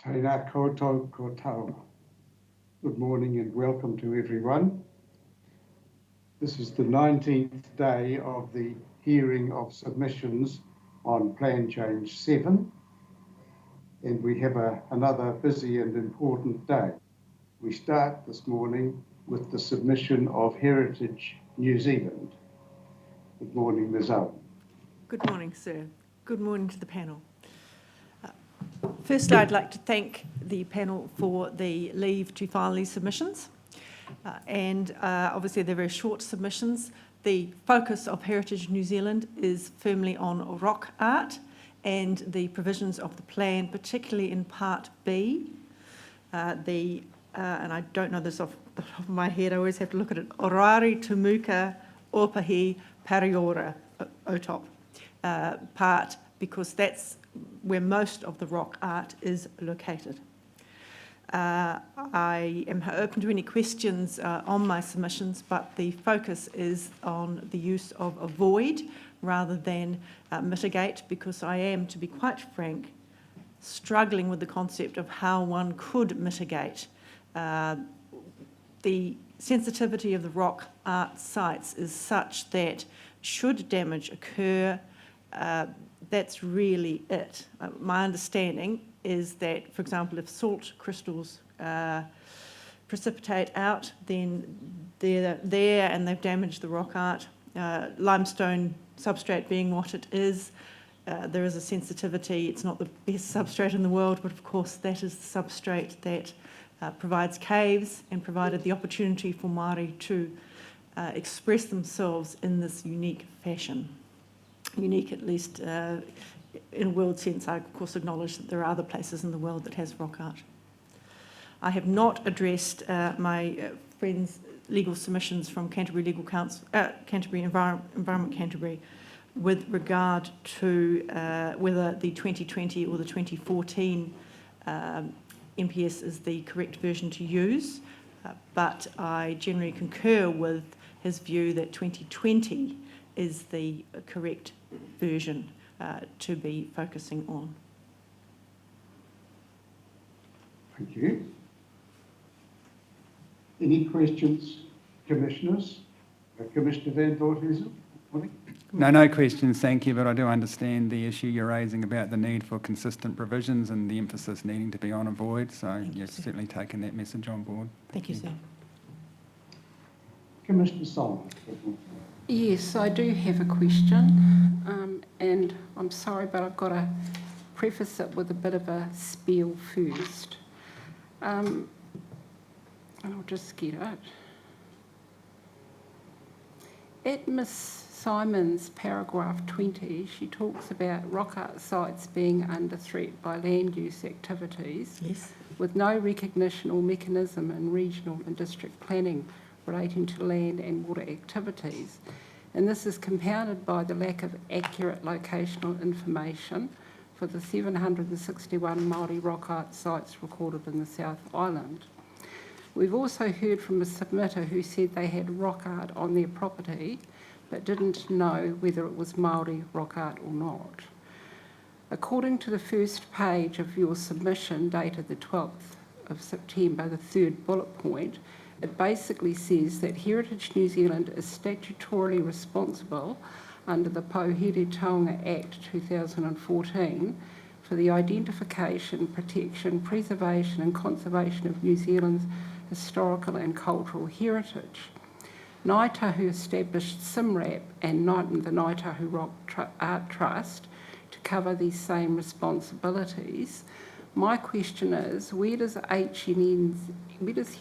Tēnā koutou ko Tahu. Good morning and welcome to everyone. This is the 19th day of the hearing of submissions on Plan Change 7, and we have another busy and important day. We start this morning with the submission of Heritage New Zealand. Good morning, Ms. Owen. Good morning, sir. Good morning to the panel. First, I'd like to thank the panel for the leave to file these submissions. Obviously, they're very short submissions. The focus of Heritage New Zealand is firmly on rock art and the provisions of the plan, particularly in Part B. And I don't know this off the top of my head, I always have to look at it, Orari Tumuka Opahi Pariora Otop part, because that's where most of the rock art is located. I am open to any questions on my submissions, but the focus is on the use of avoid rather than mitigate, because I am, to be quite frank, struggling with the concept of how one could mitigate. The sensitivity of the rock art sites is such that should damage occur, that's really it. My understanding is that, for example, if salt crystals precipitate out, then they're there and they've damaged the rock art. Limestone substrate being what it is, there is a sensitivity. It's not the best substrate in the world, but of course that is the substrate that provides caves and provided the opportunity for Māori to express themselves in this unique fashion. Unique, at least in a world sense. I of course acknowledge that there are other places in the world that has rock art. I have not addressed my friends' legal submissions from Canterbury Legal Council, Canterbury Environment Canterbury, with regard to whether the 2020 or the 2014 MPS is the correct version to use, but I generally concur with his view that 2020 is the correct version to be focusing on. Thank you. Any questions, Commissioners? Commissioner Van Voorthuizen? No questions, thank you, but I do understand the issue you're raising about the need for consistent provisions and the emphasis needing to be on avoid, so you've certainly taken that message on board. Thank you, sir. Commissioner Solomon. Yes, I do have a question, and I'm sorry, but I've got to preface it with a bit of a spiel first. And I'll just get it. At Miss Simon's paragraph 20, she talks about rock art sites being under threat by land use activities, yes, with no recognition or mechanism in regional and district planning relating to land and water activities. And this is compounded by the lack of accurate locational information for the 761 Māori rock art sites recorded in the South Island. We've also heard from a submitter who said they had rock art on their property but didn't know whether it was Māori rock art or not. According to the first page of your submission dated the 12th of September, the third bullet point, it basically says that Heritage New Zealand is statutorily responsible under the Pouhere Tonga Act 2014 for the identification, protection, preservation and conservation of New Zealand's historical and cultural heritage. Ngāi Tahu established CLWRP and the Ngāi Tahu Rock Art Trust to cover these same responsibilities. My question is, where does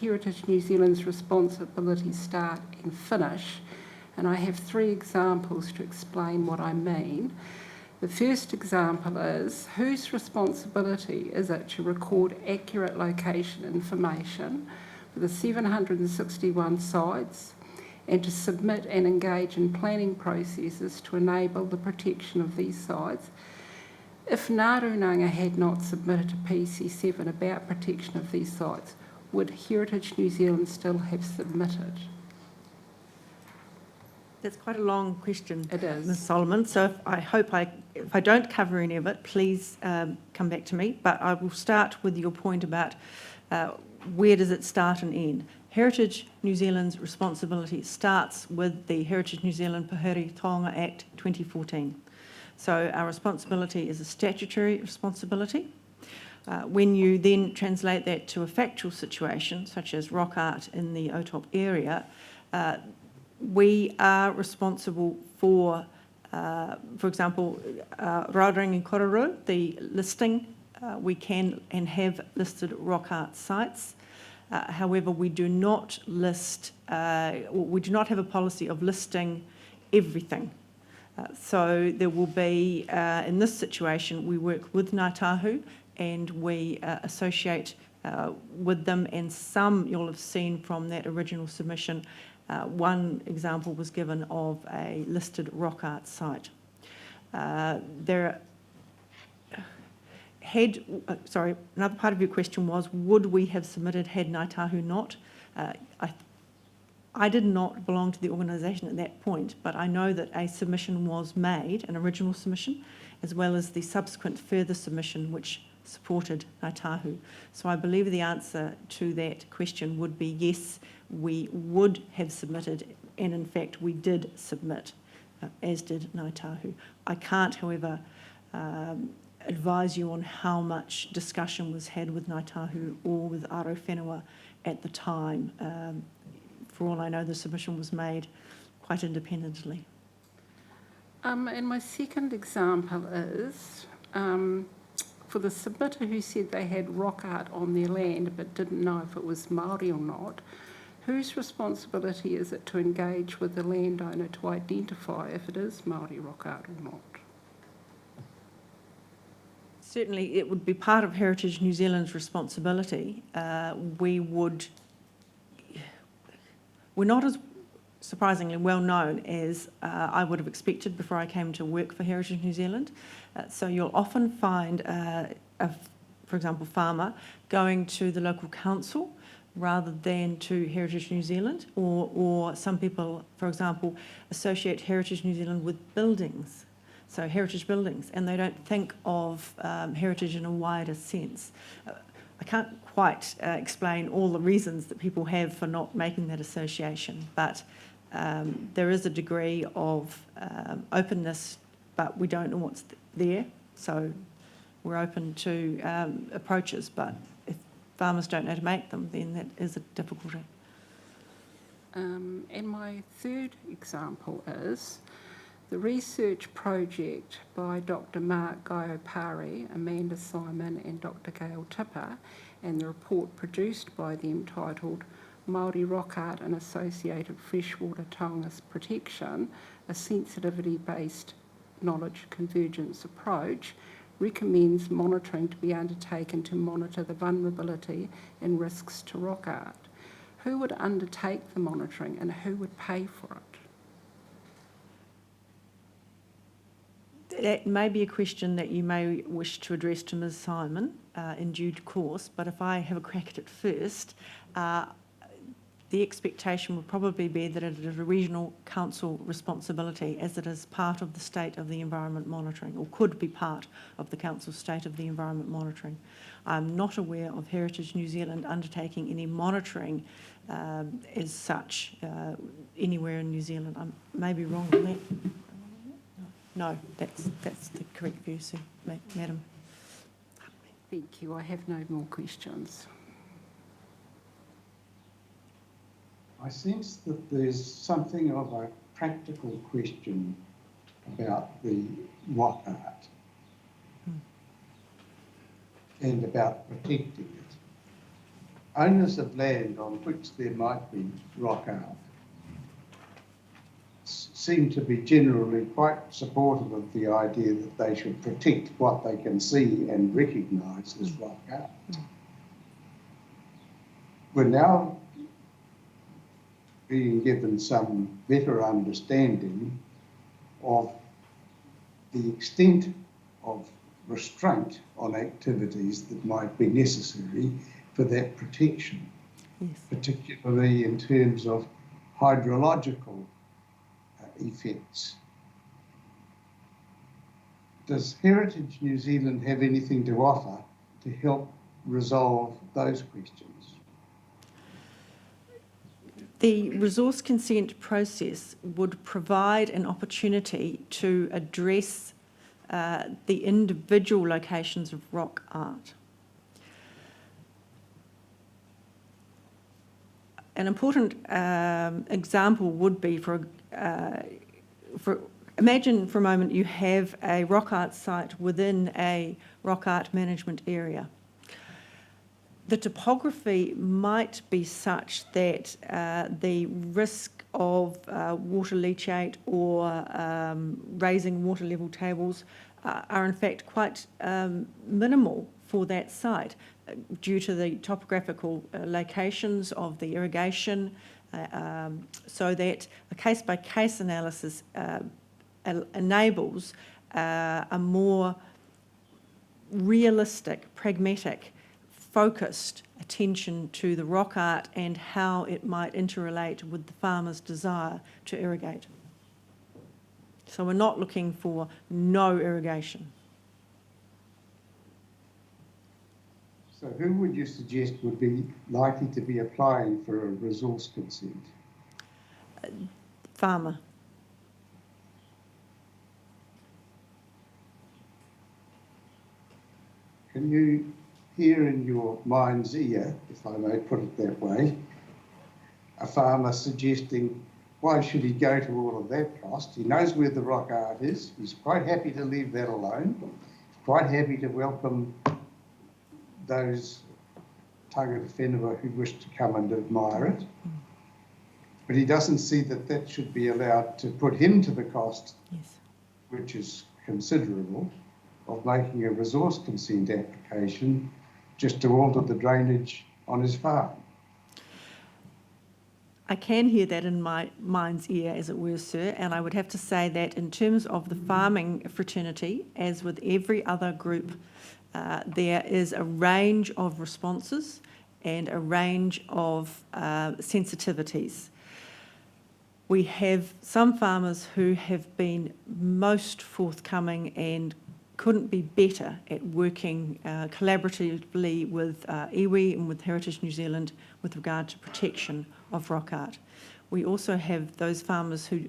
Heritage New Zealand's responsibility start and finish? And I have 3 examples to explain what I mean. The first example is, whose responsibility is it to record accurate location information for the 761 sites and to submit and engage in planning processes to enable the protection of these sites? If Rūnanga had not submitted to PC7 about protection of these sites, would Heritage New Zealand still have submitted? That's quite a long question, It is. Ms. Solomon. So if I don't cover any of it, please come back to me. But I will start with your point about where does it start and end. Heritage New Zealand's responsibility starts with the Heritage New Zealand Pouhere Tonga Act 2014. So our responsibility is a statutory responsibility. When you then translate that to a factual situation, such as rock art in the OTOP area, we are responsible for example, Rūnanga and Kororo, the listing. We can and have listed rock art sites. However, we do not list, we do not have a policy of listing everything. So there will be, in this situation, we work with Ngāi Tahu and we associate with them, and some you'll have seen from that original submission, one example was given of a listed rock art site. Another part of your question was, would we have submitted had Ngāi Tahu not? I did not belong to the organisation at that point, but I know that a submission was made, an original submission, as well as the subsequent further submission which supported Ngāi Tahu. So I believe the answer to that question would be yes, we would have submitted, and in fact we did submit, as did Ngāi Tahu. I can't, however, advise you on how much discussion was had with Ngāi Tahu or with Arowhenua at the time. For all I know, the submission was made quite independently. And my second example is for the submitter who said they had rock art on their land but didn't know if it was Māori or not, whose responsibility is it to engage with the landowner to identify if it is Māori rock art or not? Certainly, it would be part of Heritage New Zealand's responsibility. We're not as surprisingly well known as I would have expected before I came to work for Heritage New Zealand. So you'll often find, for example, farmer going to the local council rather than to Heritage New Zealand, or some people, for example, associate Heritage New Zealand with buildings, so heritage buildings, and they don't think of heritage in a wider sense. I can't quite explain all the reasons that people have for not making that association, but there is a degree of openness, but we don't know what's there, so we're open to approaches, but if farmers don't know how to make them, then that is a difficulty. And my third example is the research project by Dr. Mark Gaiopari, Amanda Simon and Dr. Gail Tipper, and the report produced by them titled Māori Rock Art and Associated Freshwater Taongas Protection, a sensitivity-based knowledge convergence approach, recommends monitoring to be undertaken to monitor the vulnerability and risks to rock art. Who would undertake the monitoring and who would pay for it? That may be a question that you may wish to address to Ms. Simon in due course, but if I have a crack at it first, the expectation would probably be that it is a regional council responsibility, as it is part of the state of the environment monitoring, or could be part of the council's state of the environment monitoring. I'm not aware of Heritage New Zealand undertaking any monitoring as such anywhere in New Zealand. I may be wrong on that. No, that's the correct view, Sue, Madam. Thank you. I have no more questions. I sense that there's something of a practical question about the rock art and about protecting it. Owners of land on which there might be rock art seem to be generally quite supportive of the idea that they should protect what they can see and recognise as rock art. We're now being given some better understanding of the extent of restraint on activities that might be necessary for that protection, yes, particularly in terms of hydrological effects. Does Heritage New Zealand have anything to offer to help resolve those questions? The resource consent process would provide an opportunity to address the individual locations of rock art. An important example would be imagine for a moment you have a rock art site within a rock art management area. The topography might be such that the risk of water leachate or raising water level tables are in fact quite minimal for that site due to the topographical locations of the irrigation, so that a case-by-case analysis enables a more realistic, pragmatic, focused attention to the rock art and how it might interrelate with the farmer's desire to irrigate. So we're not looking for no irrigation. So who would you suggest would be likely to be applying for a resource consent? Farmer. Can you hear in your mind's ear, if I may put it that way, a farmer suggesting, why should he go to all of that cost? He knows where the rock art is. He's quite happy to leave that alone. He's quite happy to welcome those tangata whenua who wish to come and admire it. But he doesn't see that that should be allowed to put him to the cost, Yes. which is considerable, of making a resource consent application just to alter the drainage on his farm. I can hear that in my mind's ear, as it were, sir, and I would have to say that in terms of the farming fraternity, as with every other group, there is a range of responses and a range of sensitivities. We have some farmers who have been most forthcoming and couldn't be better at working collaboratively with iwi and with Heritage New Zealand with regard to protection of rock art. We also have those farmers who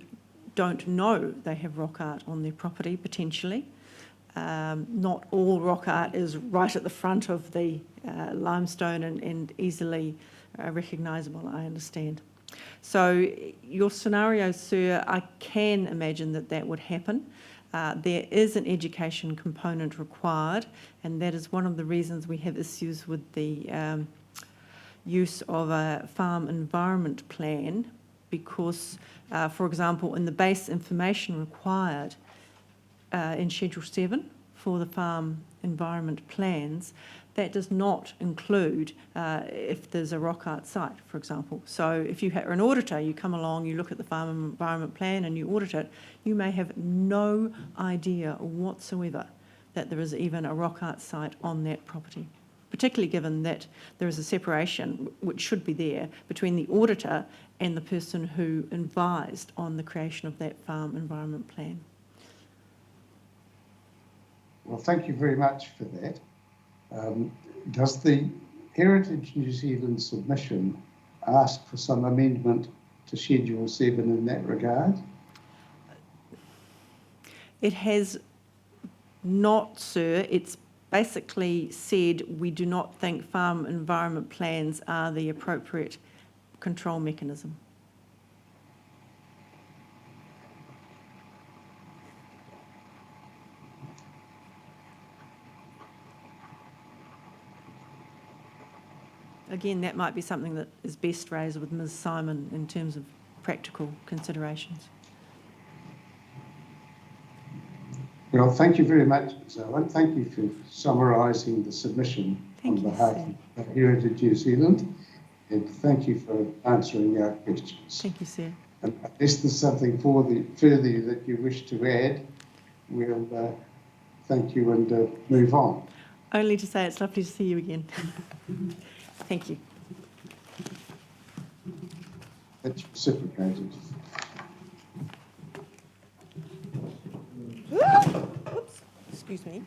don't know they have rock art on their property, potentially. Not all rock art is right at the front of the limestone and easily recognisable, I understand. So your scenario, sir, I can imagine that that would happen. There is an education component required, and that is one of the reasons we have issues with the use of a farm environment plan, because, for example, in the base information required in Schedule 7 for the farm environment plans, that does not include if there's a rock art site, for example. So if you are an auditor, you come along, you look at the farm environment plan and you audit it, you may have no idea whatsoever that there is even a rock art site on that property, particularly given that there is a separation, which should be there, between the auditor and the person who advised on the creation of that farm environment plan. Well, thank you very much for that. Does the Heritage New Zealand submission ask for some amendment to Schedule 7 in that regard? It has not, sir. It's basically said we do not think farm environment plans are the appropriate control mechanism. Again, that might be something that is best raised with Ms. Simon in terms of practical considerations. Well, thank you very much, Ms. Owen. Thank you for summarising the submission on behalf of Heritage New Zealand, and thank you for answering our questions. Thank you, sir. And unless there's something further that you wish to add, we'll thank you and move on. Only to say it's lovely to see you again. Thank you. That's reciprocated. Oops, excuse me.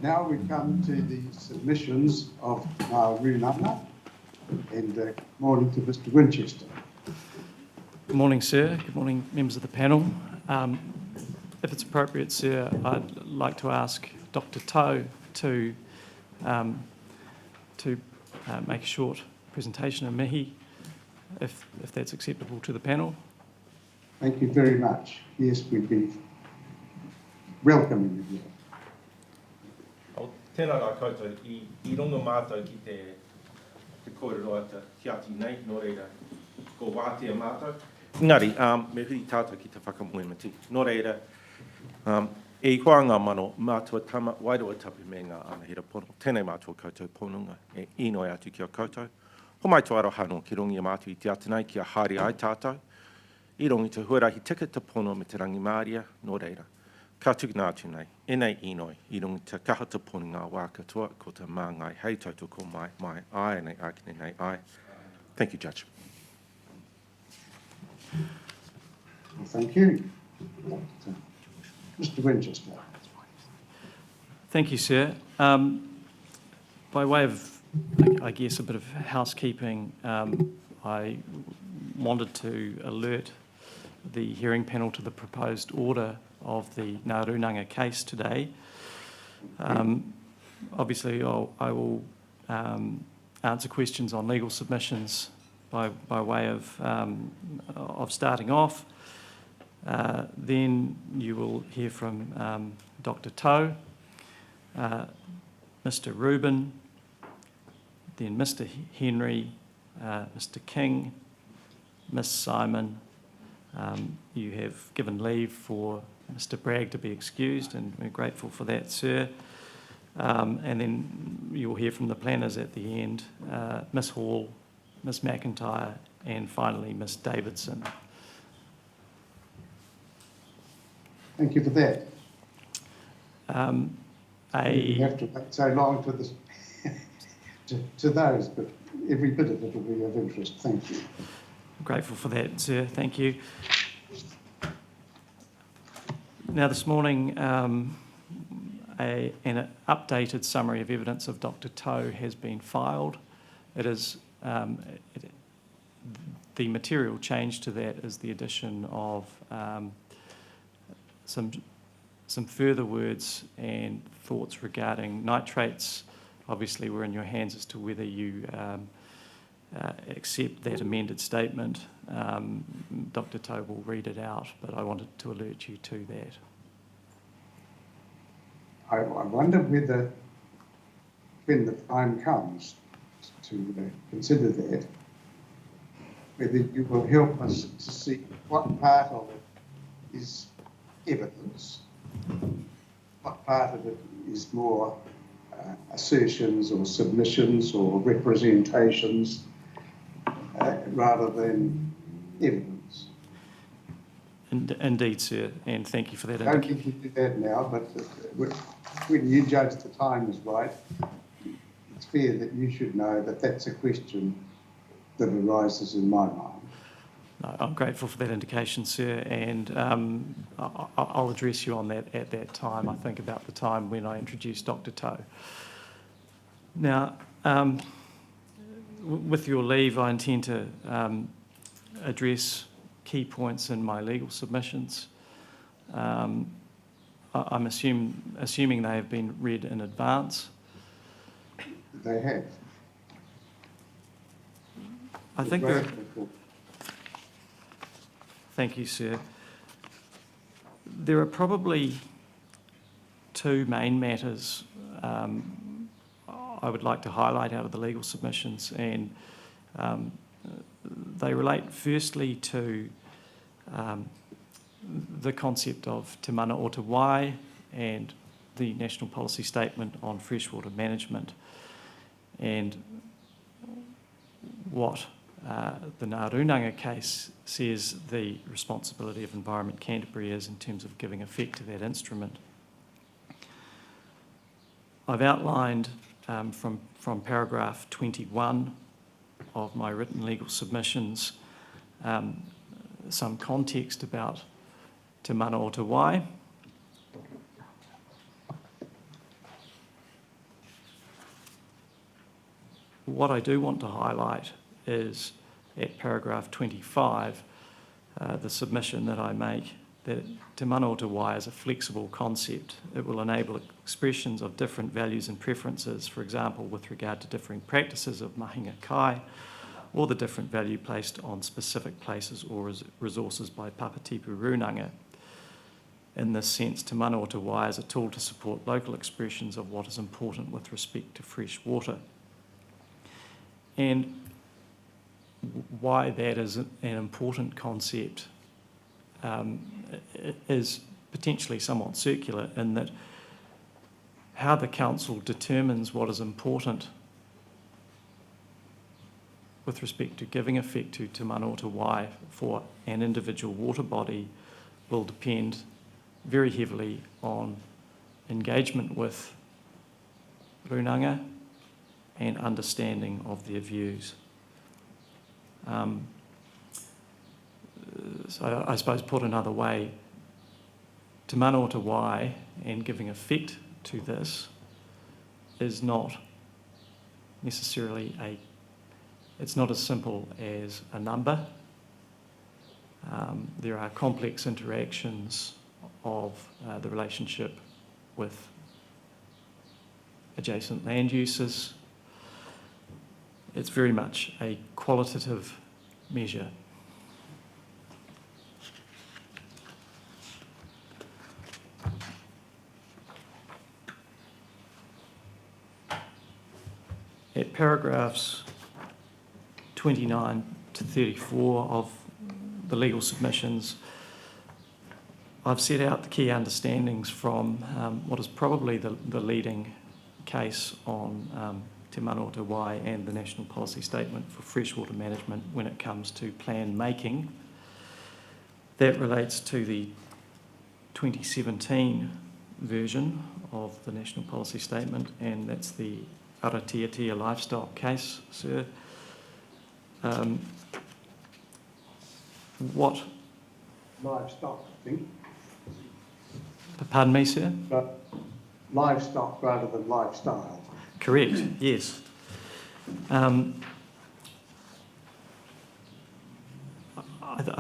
Now we come to the submissions of our Rūnanga, and good morning to Mr. Winchester. Good morning, sir. Good morning, members of the panel. If it's appropriate, sir, I'd like to ask Dr. Tahu to make a short presentation of mihi, if that's acceptable to the panel. Thank you very much. Yes, we'd be welcoming you here. Tēnā rā koutou I rongo mātou ki te kōrero ata hiati nei, nō reira, ko wātea mātou. Engari, me huri tātou ki te whakamoemati. Nō reira, e hoanga mano mātua tama wairua tapu me ngā anahira pono. Tēnei mātua koutou ponunga e inoi atu ki a koutou. Ho mai tō arohano ki rongi a mātua I te atanai ki a haere ai tātou. I rongi te huarahi tiketa pono me te rangi māria, nō reira. Ka tuki nā atu nei, e nei inoi, I rongi te kahata poni ngā wā katoa, ko te mā ngai hei tautu ko mai ai nei ākine nei ai. Thank you, Judge. Well, thank you. Mr. Winchester. Thank you, sir. By way of, I guess, a bit of housekeeping, I wanted to alert the hearing panel to the proposed order of the Rūnanga case today. Obviously, I will answer questions on legal submissions by way of starting off. Then you will hear from Dr. Tahu, Mr. Rubin, then Mr. Henry, Mr. King, Miss Simon. You have given leave for Mr. Bragg to be excused, and we're grateful for that, sir. And then you'll hear from the planners at the end, Miss Hall, Miss McIntyre, and finally Miss Davidson. Thank you for that. You have to wait so long to, this, to those, but every bit of it will be of interest. Thank you. I'm grateful for that, sir. Thank you. Now, this morning, an updated summary of evidence of Dr. Tahu has been filed. It is the material change to that is the addition of some further words and thoughts regarding nitrates. Obviously, we're in your hands as to whether you accept that amended statement. Dr. Tahu will read it out, but I wanted to alert you to that. I wonder whether, when the time comes to consider that, whether you will help us to see what part of it is evidence, what part of it is more assertions or submissions or representations rather than evidence. Indeed, sir, and thank you for that. I don't think you do that now, but when you judge the time is right, it's fair that you should know that that's a question that arises in my mind. No, I'm grateful for that indication, sir, and I'll address you on that at that time. I think about the time when I introduced Dr. Tahu. Now, with your leave, I intend to address key points in my legal submissions. I'm assuming they have been read in advance. They have. I think there. Thank you, sir. There are probably two main matters I would like to highlight out of the legal submissions, and they relate firstly to the concept of Te Mana o Te Wai and the National Policy Statement on Freshwater Management, and what the Rūnanga case says the responsibility of Environment Canterbury is in terms of giving effect to that instrument. I've outlined from paragraph 21 of my written legal submissions some context about Te Mana o Te Wai. What I do want to highlight is at paragraph 25, the submission that I make, that Te Mana o Te Wai is a flexible concept. It will enable expressions of different values and preferences, for example, with regard to differing practices of mahinga kai, or the different value placed on specific places or resources by Papatipu Rūnanga. In this sense, Te Mana o Te Wai is a tool to support local expressions of what is important with respect to fresh water. And why that is an important concept is potentially somewhat circular, in that how the council determines what is important with respect to giving effect to Te Mana o Te Wai for an individual water body will depend very heavily on engagement with Rūnanga and understanding of their views. So I suppose, put another way, Te Mana o Te Wai and giving effect to this is not necessarily it's not as simple as a number. There are complex interactions of the relationship with adjacent land uses. It's very much a qualitative measure. At paragraphs 29 to 34 of the legal submissions, I've set out the key understandings from what is probably the leading case on Te Mana o Te Wai and the National Policy Statement for Freshwater Management when it comes to plan making. That relates to the 2017 version of the National Policy Statement, and that's the Arowhenua livestock case, sir. What? Livestock, I think. Pardon me, sir? But livestock rather than lifestyle. Correct, yes. I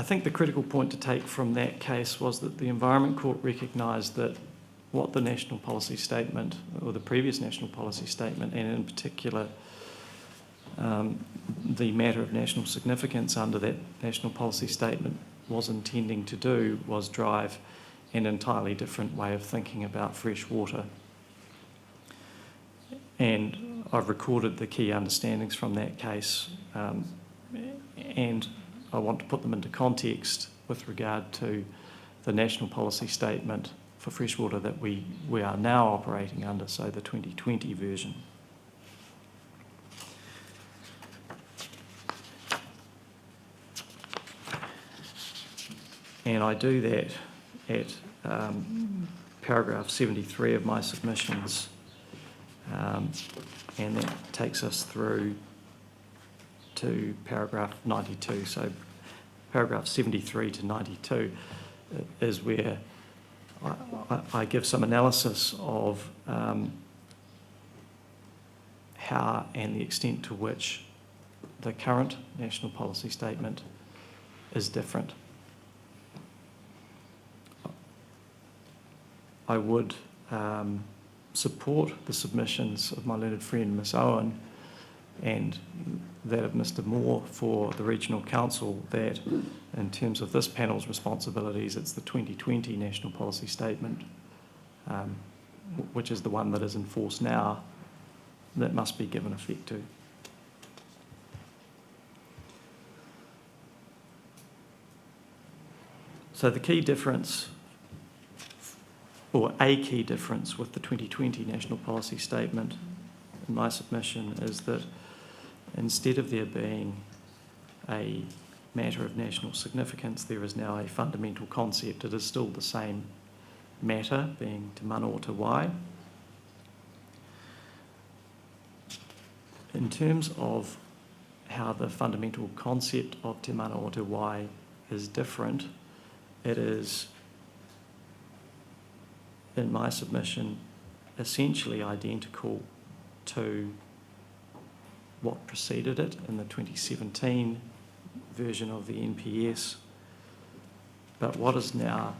think the critical point to take from that case was that the Environment Court recognised that what the National Policy Statement, or the previous National Policy Statement, and in particular the matter of national significance under that National Policy Statement was intending to do was drive an entirely different way of thinking about fresh water. And I've recorded the key understandings from that case, and I want to put them into context with regard to the National Policy Statement for freshwater that we are now operating under, so the 2020 version. And I do that at paragraph 73 of my submissions, and that takes us through to paragraph 92. So paragraph 73 to 92 is where I give some analysis of how and the extent to which the current National Policy Statement is different I would support the submissions of my learned friend Ms Owen and that of Mr Moore for the Regional Council, that in terms of this panel's responsibilities, it's the 2020 National Policy Statement, which is the one that is in force now, that must be given effect to. So the key difference, or a key difference with the 2020 National Policy Statement in my submission, is that instead of there being a matter of national significance, there is now a fundamental concept. It is still the same matter, being Te Mana o Te Wai. In terms of how the fundamental concept of Te Mana o Te Wai is different, it is, in my submission, essentially identical to what preceded it in the 2017 version of the NPS. But what has now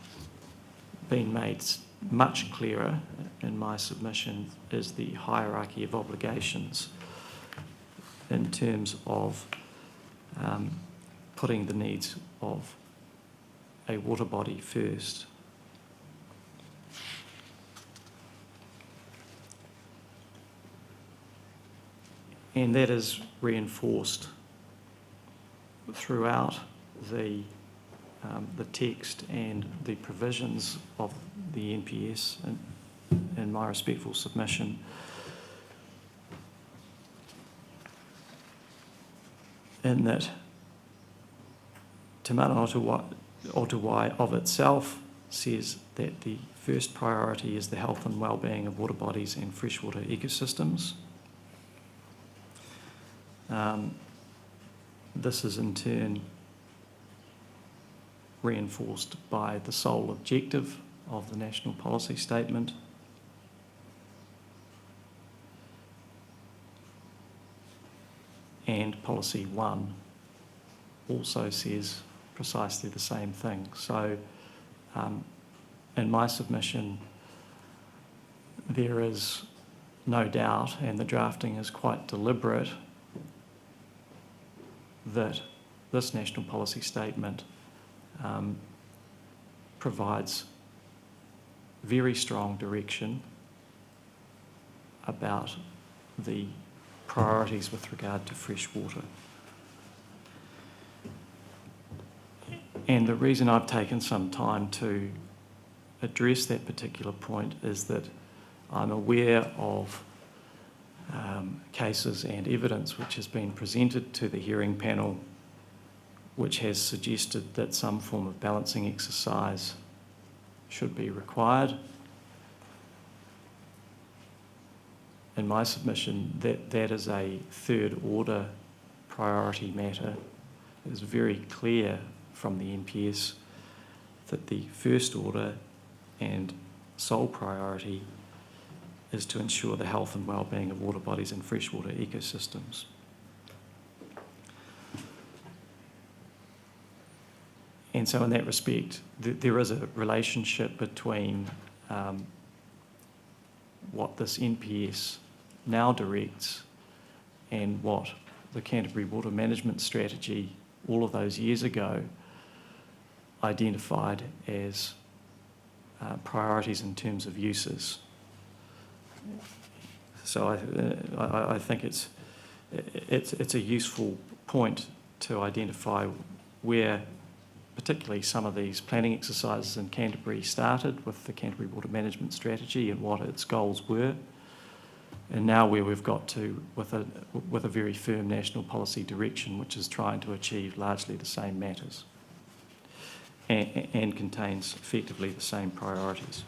been made much clearer in my submission is the hierarchy of obligations in terms of putting the needs of a water body first. And that is reinforced throughout the text and the provisions of the NPS in my respectful submission. In that Te Mana o Te Wai of itself says that the first priority is the health and well-being of water bodies and freshwater ecosystems. This is in turn reinforced by the sole objective of the National Policy Statement. And Policy 1 also says precisely the same thing. So in my submission, there is no doubt, and the drafting is quite deliberate, that this National Policy Statement provides very strong direction about the priorities with regard to fresh water. And the reason I've taken some time to address that particular point is that I'm aware of cases and evidence which has been presented to the hearing panel which has suggested that some form of balancing exercise should be required. In my submission, that is a third order priority matter. It is very clear from the NPS that the first order and sole priority is to ensure the health and well-being of water bodies and freshwater ecosystems. And so in that respect, there is a relationship between what this NPS now directs and what the Canterbury Water Management Strategy all of those years ago identified as priorities in terms of uses. So I think it's a useful point to identify where particularly some of these planning exercises in Canterbury started with the Canterbury Water Management Strategy and what its goals were, and now where we've got to with a very firm national policy direction which is trying to achieve largely the same matters and contains effectively the same priorities.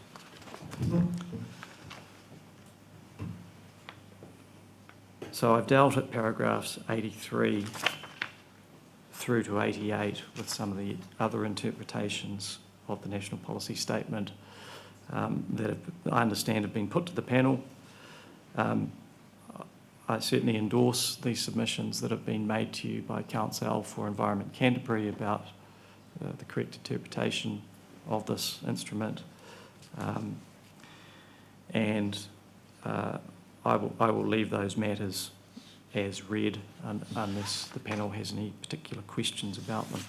So I've dealt at paragraphs 83 through to 88 with some of the other interpretations of the National Policy Statement that I understand have been put to the panel. I certainly endorse the submissions that have been made to you by Council for Environment Canterbury about the correct interpretation of this instrument. and I will leave those matters as read unless the panel has any particular questions about them.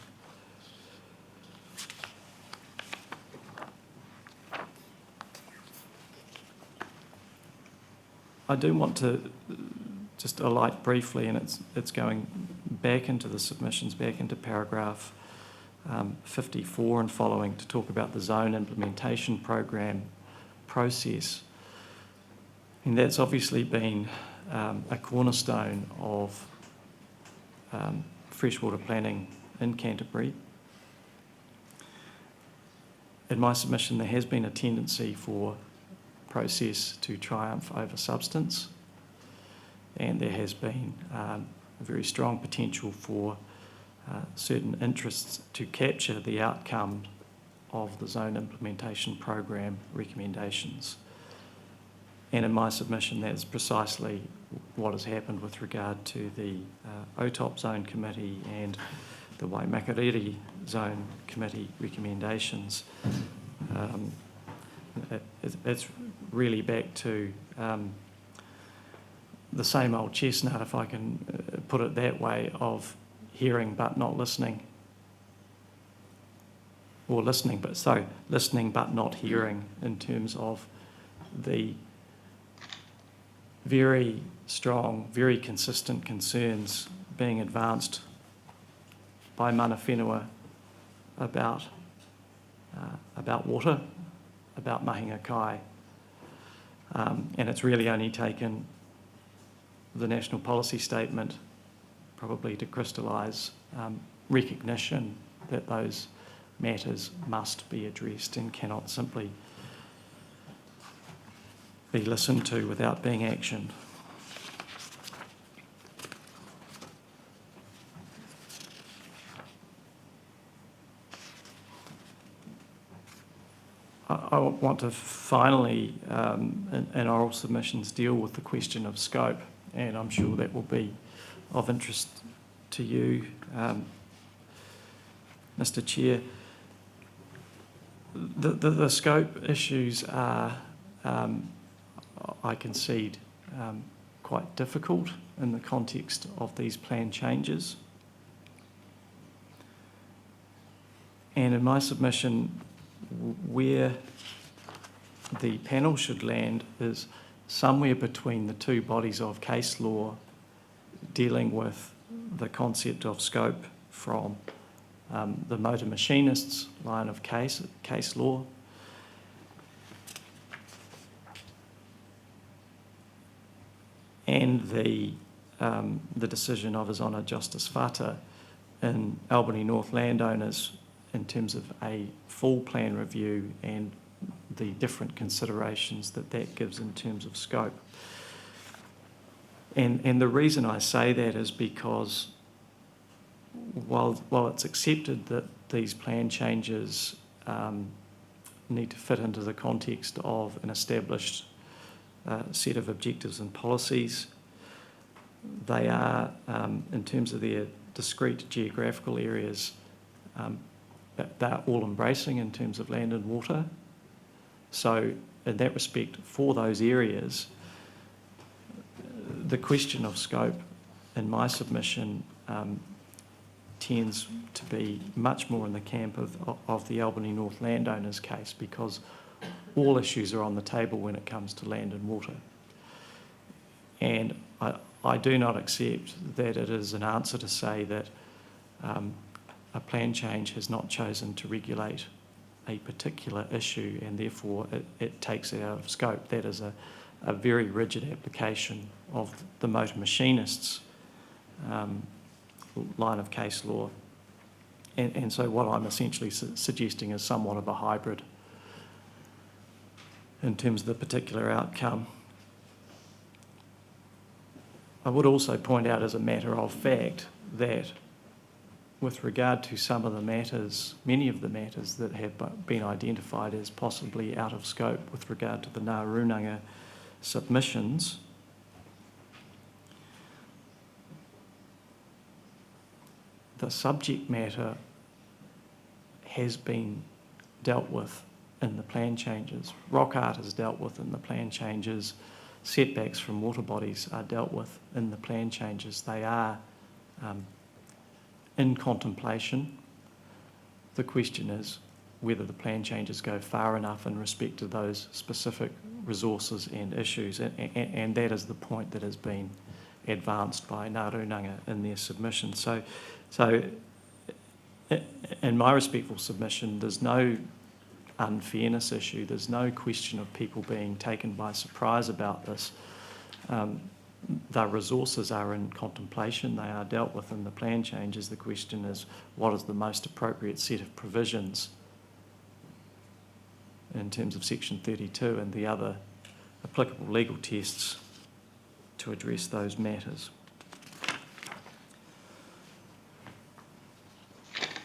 I do want to just alight briefly, and it's going back into the submissions, back into paragraph 54 and following, to talk about the zone implementation program process. And that's obviously been a cornerstone of freshwater planning in Canterbury. In my submission, there has been a tendency for process to triumph over substance, and there has been a very strong potential for certain interests to capture the outcome of the zone implementation program recommendations. And in my submission, that's precisely what has happened with regard to the OTOP Zone Committee and the Waimakariri Zone Committee recommendations. It's really back to the same old chestnut, if I can put it that way, of hearing but not listening. Or listening but not hearing, in terms of the very strong, very consistent concerns being advanced by mana whenua about water, about mahinga kai. And it's really only taken the national policy statement probably to crystallise recognition that those matters must be addressed and cannot simply be listened to without being actioned. I want to finally, in oral submissions, deal with the question of scope, and I'm sure that will be of interest to you, Mr. Chair. The scope issues are, I concede, quite difficult in the context of these plan changes. And in my submission, where the panel should land is somewhere between the two bodies of case law dealing with the concept of scope from the motor machinists line of case law, and the decision of His Honour Justice Whata in Albany North Landowners in terms of a full plan review and the different considerations that gives in terms of scope. And the reason I say that is because while it's accepted that these plan changes need to fit into the context of an established set of objectives and policies, they are, in terms of their discrete geographical areas, they're all embracing in terms of land and water. So in that respect, for those areas, the question of scope in my submission tends to be much more in the camp of the Albany North Landowners case, because all issues are on the table when it comes to land and water. And I do not accept that it is an answer to say that a plan change has not chosen to regulate a particular issue and therefore it takes it out of scope. That is a very rigid application of the motor machinists line of case law. And so what I'm essentially suggesting is somewhat of a hybrid in terms of the particular outcome. I would also point out as a matter of fact that with regard to some of the matters, many of the matters that have been identified as possibly out of scope with regard to the Rūnanga submissions, the subject matter has been dealt with in the plan changes. Rock art is dealt with in the plan changes. Setbacks from water bodies are dealt with in the plan changes. They are in contemplation. The question is whether the plan changes go far enough in respect to those specific resources and issues, and that is the point that has been advanced by Ngā Rūnanga in their submission. So in my respectful submission, there's no unfairness issue, there's no question of people being taken by surprise about this. The resources are in contemplation, they are dealt with in the plan changes. The question is, what is the most appropriate set of provisions in terms of section 32 and the other applicable legal tests to address those matters.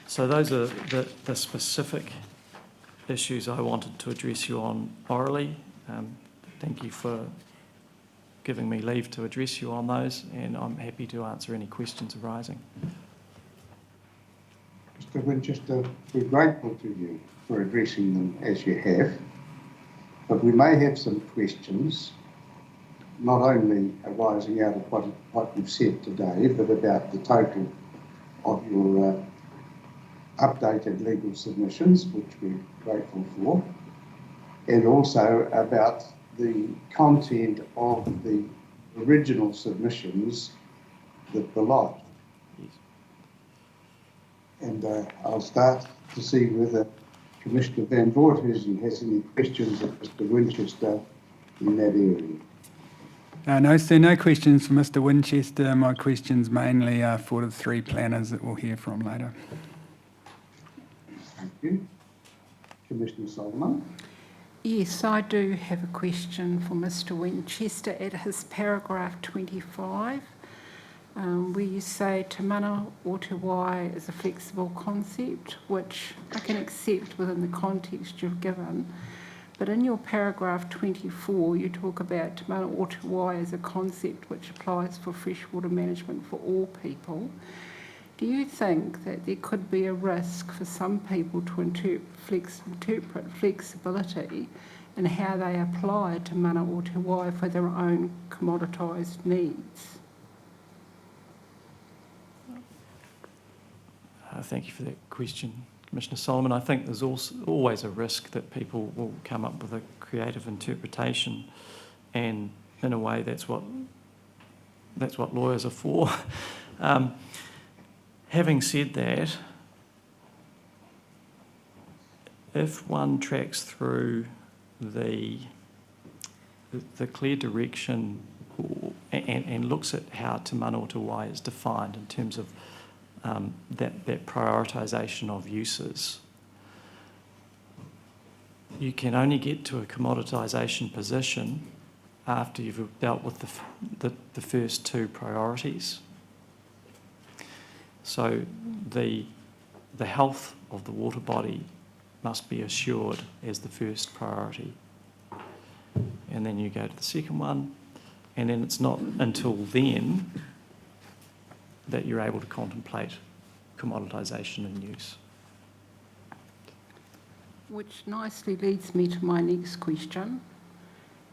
So those are the specific issues I wanted to address you on orally. Thank you for giving me leave to address you on those, and I'm happy to answer any questions arising. Mr. Winchester, we're grateful to you for addressing them as you have, but we may have some questions, not only arising out of what you've said today, but about the total of your updated legal submissions, which we're grateful for, and also about the content of the original submissions that were lodged. Yes. And I'll start to see whether Commissioner Van Voorthuizen has any questions of Mr. Winchester in that area. No, sir, no questions for Mr. Winchester. My questions mainly are for the three planners that we'll hear from later. Thank you. Commissioner Solomon. Yes, I do have a question for Mr. Winchester at his paragraph 25, where you say te mana o te wai is a flexible concept, which I can accept within the context you've given. But in your paragraph 24, you talk about te mana o te wai as a concept which applies for freshwater management for all people. Do you think that there could be a risk for some people to interpret flexibility in how they apply te mana o te wai for their own commoditised needs? Thank you for that question, Commissioner Solomon. I think there's also always a risk that people will come up with a creative interpretation, and in a way that's what lawyers are for. Having said that, if one tracks through the clear direction and looks at how te mana o te wai is defined in terms of that prioritisation of uses, you can only get to a commoditisation position after you've dealt with the first two priorities. So the health of the water body must be assured as the first priority. And then you go to the second one, and then it's not until then that you're able to contemplate commoditisation and use. Which nicely leads me to my next question.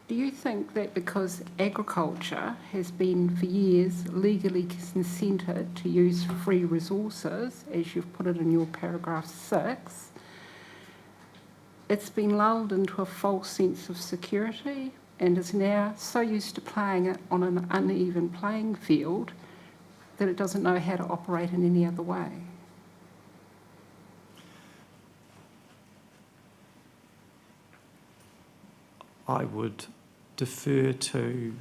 Do you think that because agriculture has been for years legally consented to use free resources, as you've put it in your paragraph 6, it's been lulled into a false sense of security and is now so used to playing it on an uneven playing field that it doesn't know how to operate in any other way? I would defer to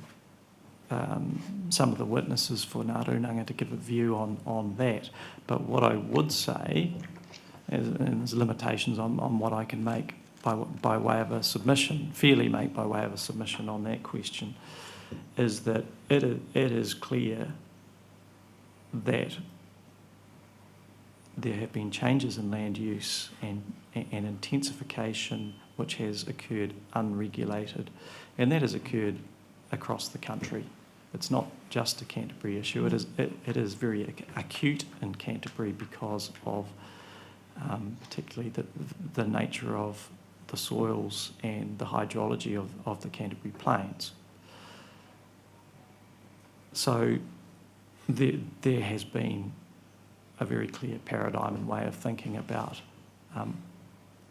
some of the witnesses for Ngā Rūnanga to give a view on that. But what I would say, and there's limitations on what I can make by way of a submission, fairly make by way of a submission on that question, is that it is clear that there have been changes in land use and intensification which has occurred unregulated, and that has occurred across the country. It's not just a Canterbury issue. It is very acute in Canterbury because of particularly the nature of the soils and the hydrology of the Canterbury Plains. So there has been a very clear paradigm and way of thinking about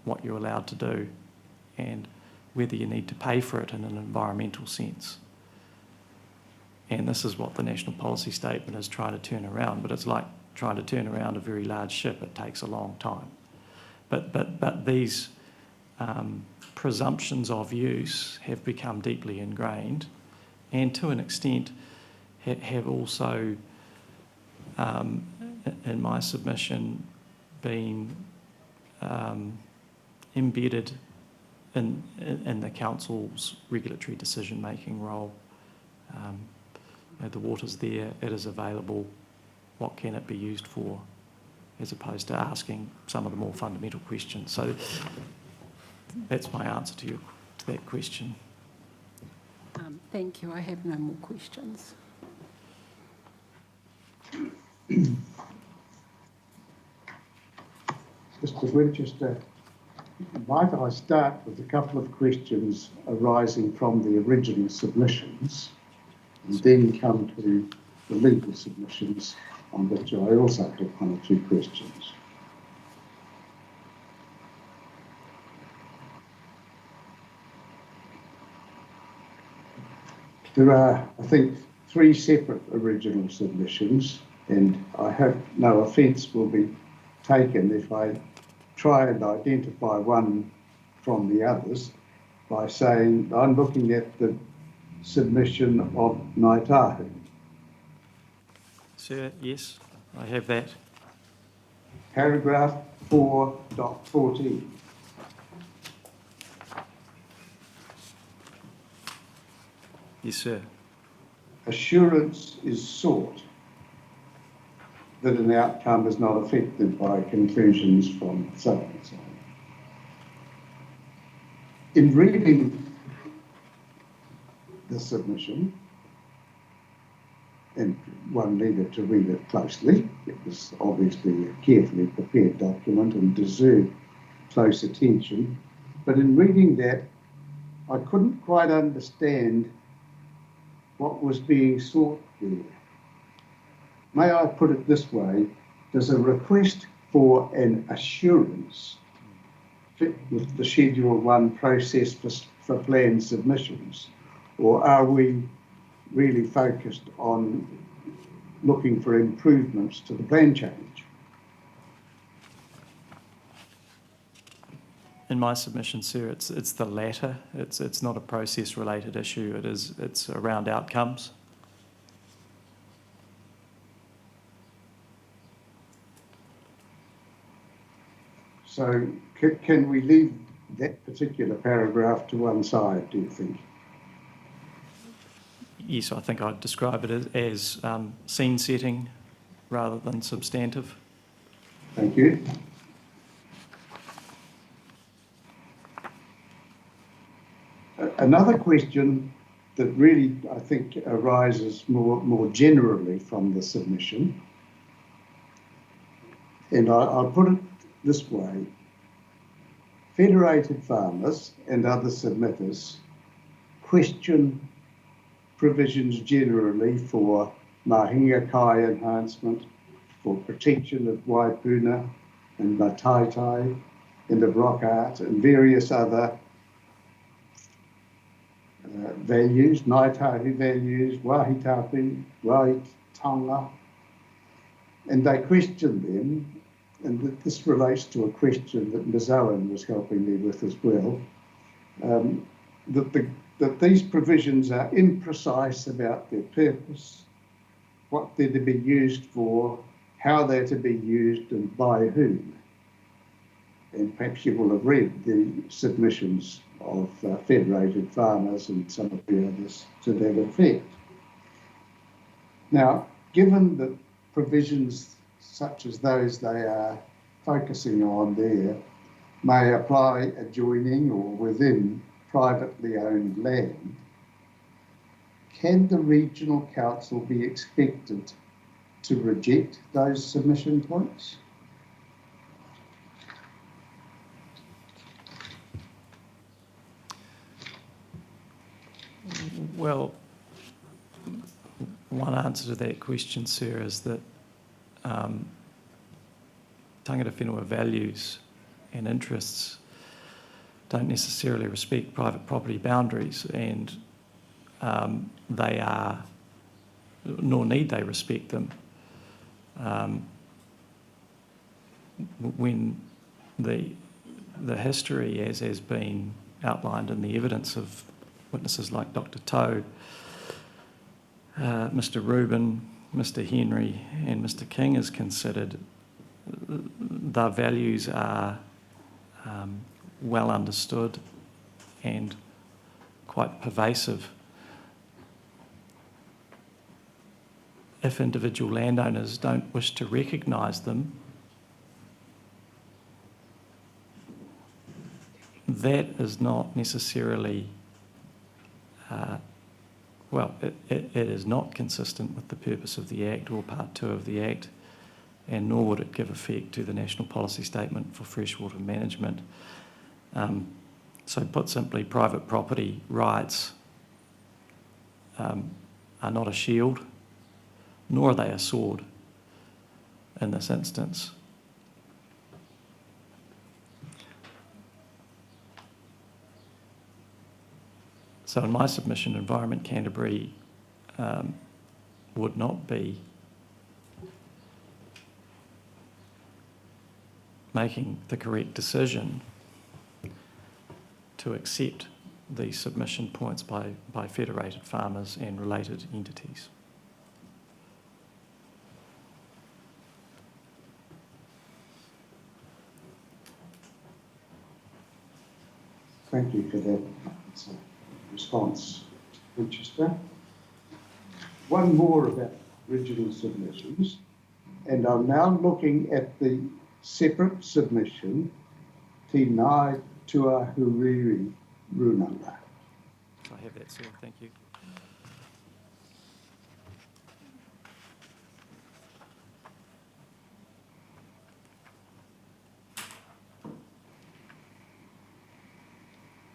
what you're allowed to do and whether you need to pay for it in an environmental sense. And this is what the National Policy Statement is trying to turn around, but it's like trying to turn around a very large ship. It takes a long time. But these presumptions of use have become deeply ingrained and to an extent have also, in my submission, been embedded in the council's regulatory decision-making role. The water's there, it is available, what can it be used for, as opposed to asking some of the more fundamental questions. So that's my answer to that question. Thank you. I have no more questions. Mr. Winchester, might I start with a couple of questions arising from the original submissions and then come to the legal submissions on which I also have one or two questions. There are, I think, 3 separate original submissions, and I hope no offence will be taken if I try and identify one from the others by saying I'm looking at the submission of Ngāi Tahu. Sir, yes, I have that. Paragraph 4.14. Yes, sir. Assurance is sought that an outcome is not affected by conclusions from so and so. In reading the submission, and one needed to read it closely, it was obviously a carefully prepared document and deserved close attention, but in reading that, I couldn't quite understand what was being sought there. May I put it this way, does a request for an assurance fit with the Schedule 1 process for plan submissions, or are we really focused on looking for improvements to the plan change? In my submission, sir, it's the latter. It's not a process-related issue. It's around outcomes. So can we leave that particular paragraph to one side, do you think? Yes, I think I'd describe it as scene setting rather than substantive. Thank you. Another question that really, I think, arises more generally from the submission, and I'll put it this way. Federated farmers and other submitters question provisions generally for mahinga kai enhancement, for protection of waipuna and mataitai and of rock art and various other values, Ngāi Tahu values, wahitapu, Tonga, and they question them, and this relates to a question that Ms. Owen was helping me with as well, that these provisions are imprecise about their purpose, what they're to be used for, how they're to be used and by whom. And perhaps you will have read the submissions of federated farmers and some of the others to that effect. Now, given that provisions such as those they are focusing on there may apply adjoining or within privately owned land, can the Regional Council be expected to reject those submission points? Well, one answer to that question, sir, is that tangata whenua values and interests don't necessarily respect private property boundaries, and they are, nor need they respect them. When the history, as has been outlined in the evidence of witnesses like Dr. Tahu, Mr. Rubin, Mr. Henry and Mr. King is considered, the values are well understood and quite pervasive. If individual landowners don't wish to recognise them, that is not necessarily, it is not consistent with the purpose of the Act or Part 2 of the Act, and nor would it give effect to the National Policy Statement for Freshwater Management. So put simply, private property rights are not a shield, nor are they a sword in this instance. So in my submission, Environment Canterbury would not be making the correct decision to accept the submission points by federated farmers and related entities. Thank you for that response, Winchester. One more about original submissions, and I'm now looking at the separate submission, Te Ngāi Tuahuriri Rūnanga. I have that, sir. Thank you.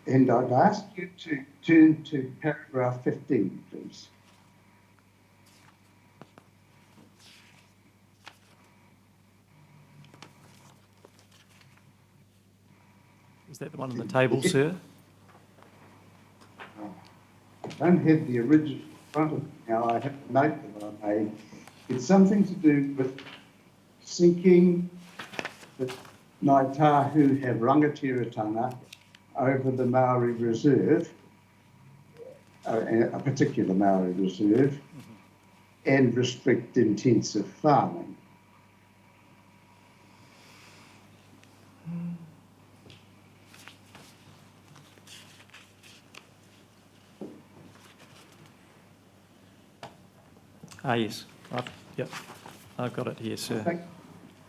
And I'd ask you to turn to paragraph 15, please. Is that the one on the table, sir? I don't have the original in front of me now. I have a note that I made. It's something to do with seeking that Ngāi Tahu have rangatiratanga over the Maori Reserve, a particular Maori Reserve, and restrict intensive farming. Yes. Yep. I've got it here, sir.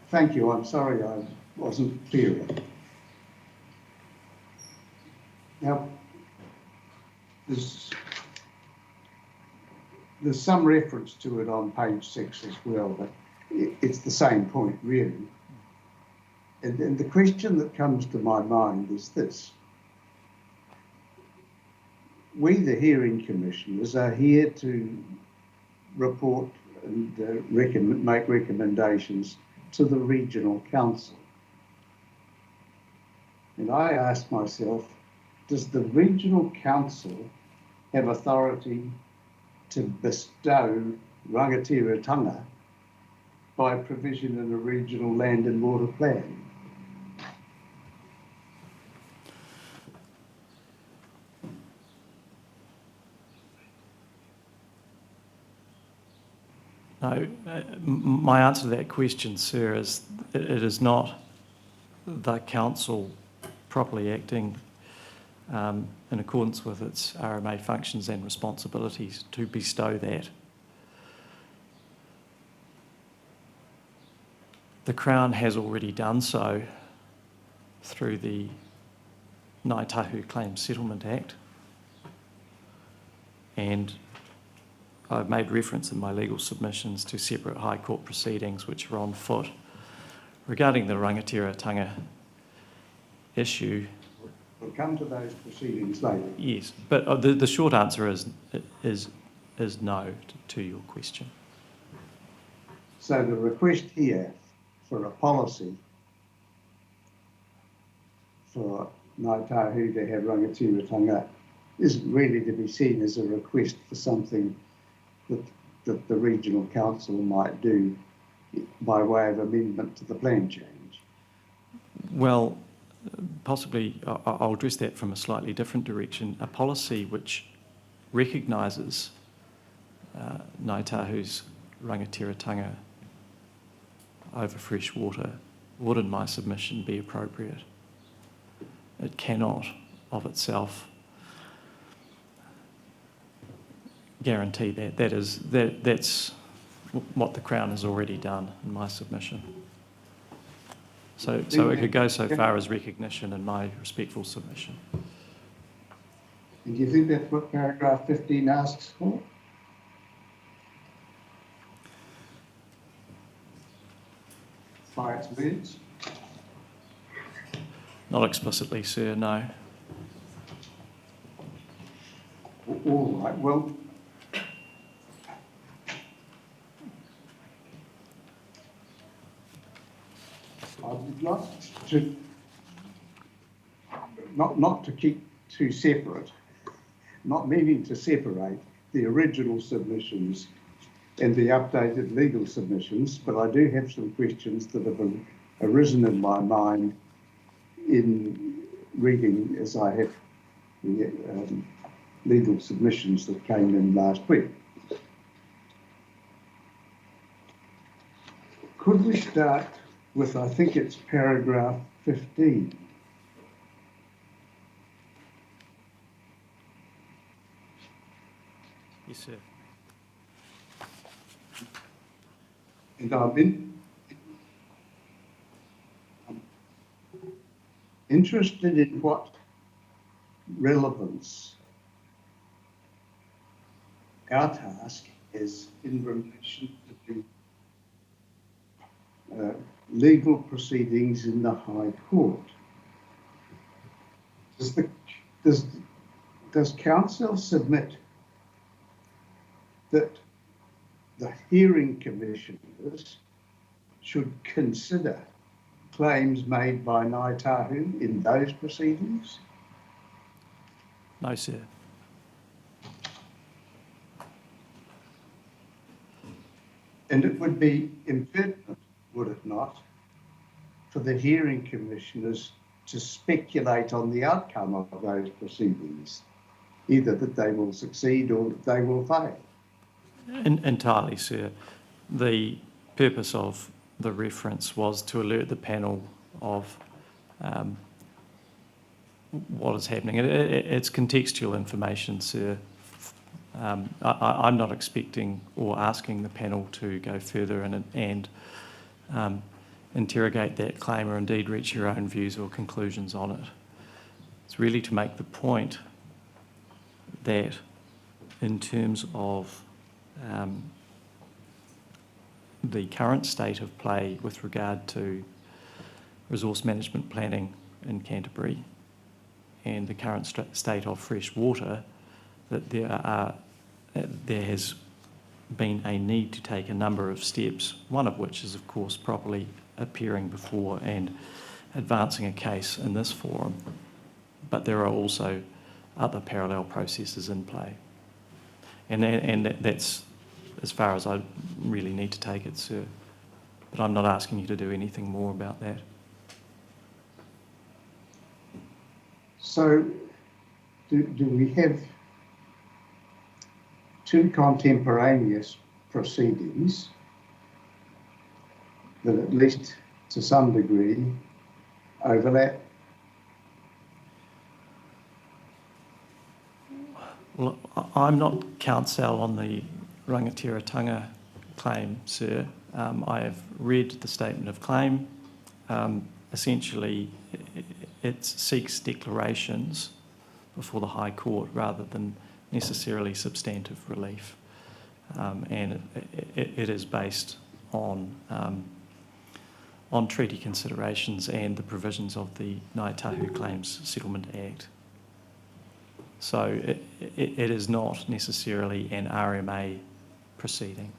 Thank you. I'm sorry I wasn't clear. Now, there's some reference to it on page 6 as well, but it's the same point, really. And the question that comes to my mind is this. We, the hearing commissioners, are here to report and make recommendations to the regional council. And I ask myself, does the regional council have authority to bestow rangatiratanga by provision in a regional land and water plan? No, my answer to that question, sir, is it is not the council properly acting in accordance with its RMA functions and responsibilities to bestow that. The Crown has already done so through the Ngāi Tahu Claims Settlement Act, and I've made reference in my legal submissions to separate High Court proceedings which are on foot. Regarding the rangatiratanga issue, We'll come to those proceedings later. Yes, but the short answer is no to your question. So the request here for a policy for Ngāi Tahu to have rangatiratanga isn't really to be seen as a request for something that the regional council might do by way of amendment to the plan change. Well, possibly I'll address that from a slightly different direction. A policy which recognises Ngāi Tahu's rangatiratanga over fresh water would, in my submission, be appropriate. It cannot, of itself, guarantee that. That's what the Crown has already done in my submission. So it could go so far as recognition in my respectful submission. And do you think that's what paragraph 15 asks for? By its words? Not explicitly, sir, no. All right, well, I would like to, not to keep too separate, not meaning to separate the original submissions and the updated legal submissions, but I do have some questions that have arisen in my mind in reading as I have the legal submissions that came in last week. Could we start with, I think it's paragraph 15. Yes, sir. And I'm interested in what relevance our task is in relation to the legal proceedings in the High Court. Does Council submit that the hearing commissioners should consider claims made by Ngāi Tahu in those proceedings? No, sir. And it would be impertinent, would it not, for the hearing commissioners to speculate on the outcome of those proceedings, either that they will succeed or that they will fail? Entirely, sir. The purpose of the reference was to alert the panel of what is happening. It's contextual information, sir. I'm not expecting or asking the panel to go further and interrogate that claim or indeed reach your own views or conclusions on it. It's really to make the point that in terms of the current state of play with regard to resource management planning in Canterbury and the current state of fresh water, that there has been a need to take a number of steps, one of which is, of course, properly appearing before and advancing a case in this forum. But there are also other parallel processes in play. And that's as far as I really need to take it, sir. But I'm not asking you to do anything more about that. So, do we have two contemporaneous proceedings that at least to some degree overlap? Well, I'm not counsel on the rangatiratanga claim, sir. I have read the statement of claim. Essentially, it seeks declarations before the High Court rather than necessarily substantive relief. And it is based on on treaty considerations and the provisions of the Ngāi Tahu Claims Settlement Act. So it is not necessarily an RMA proceeding.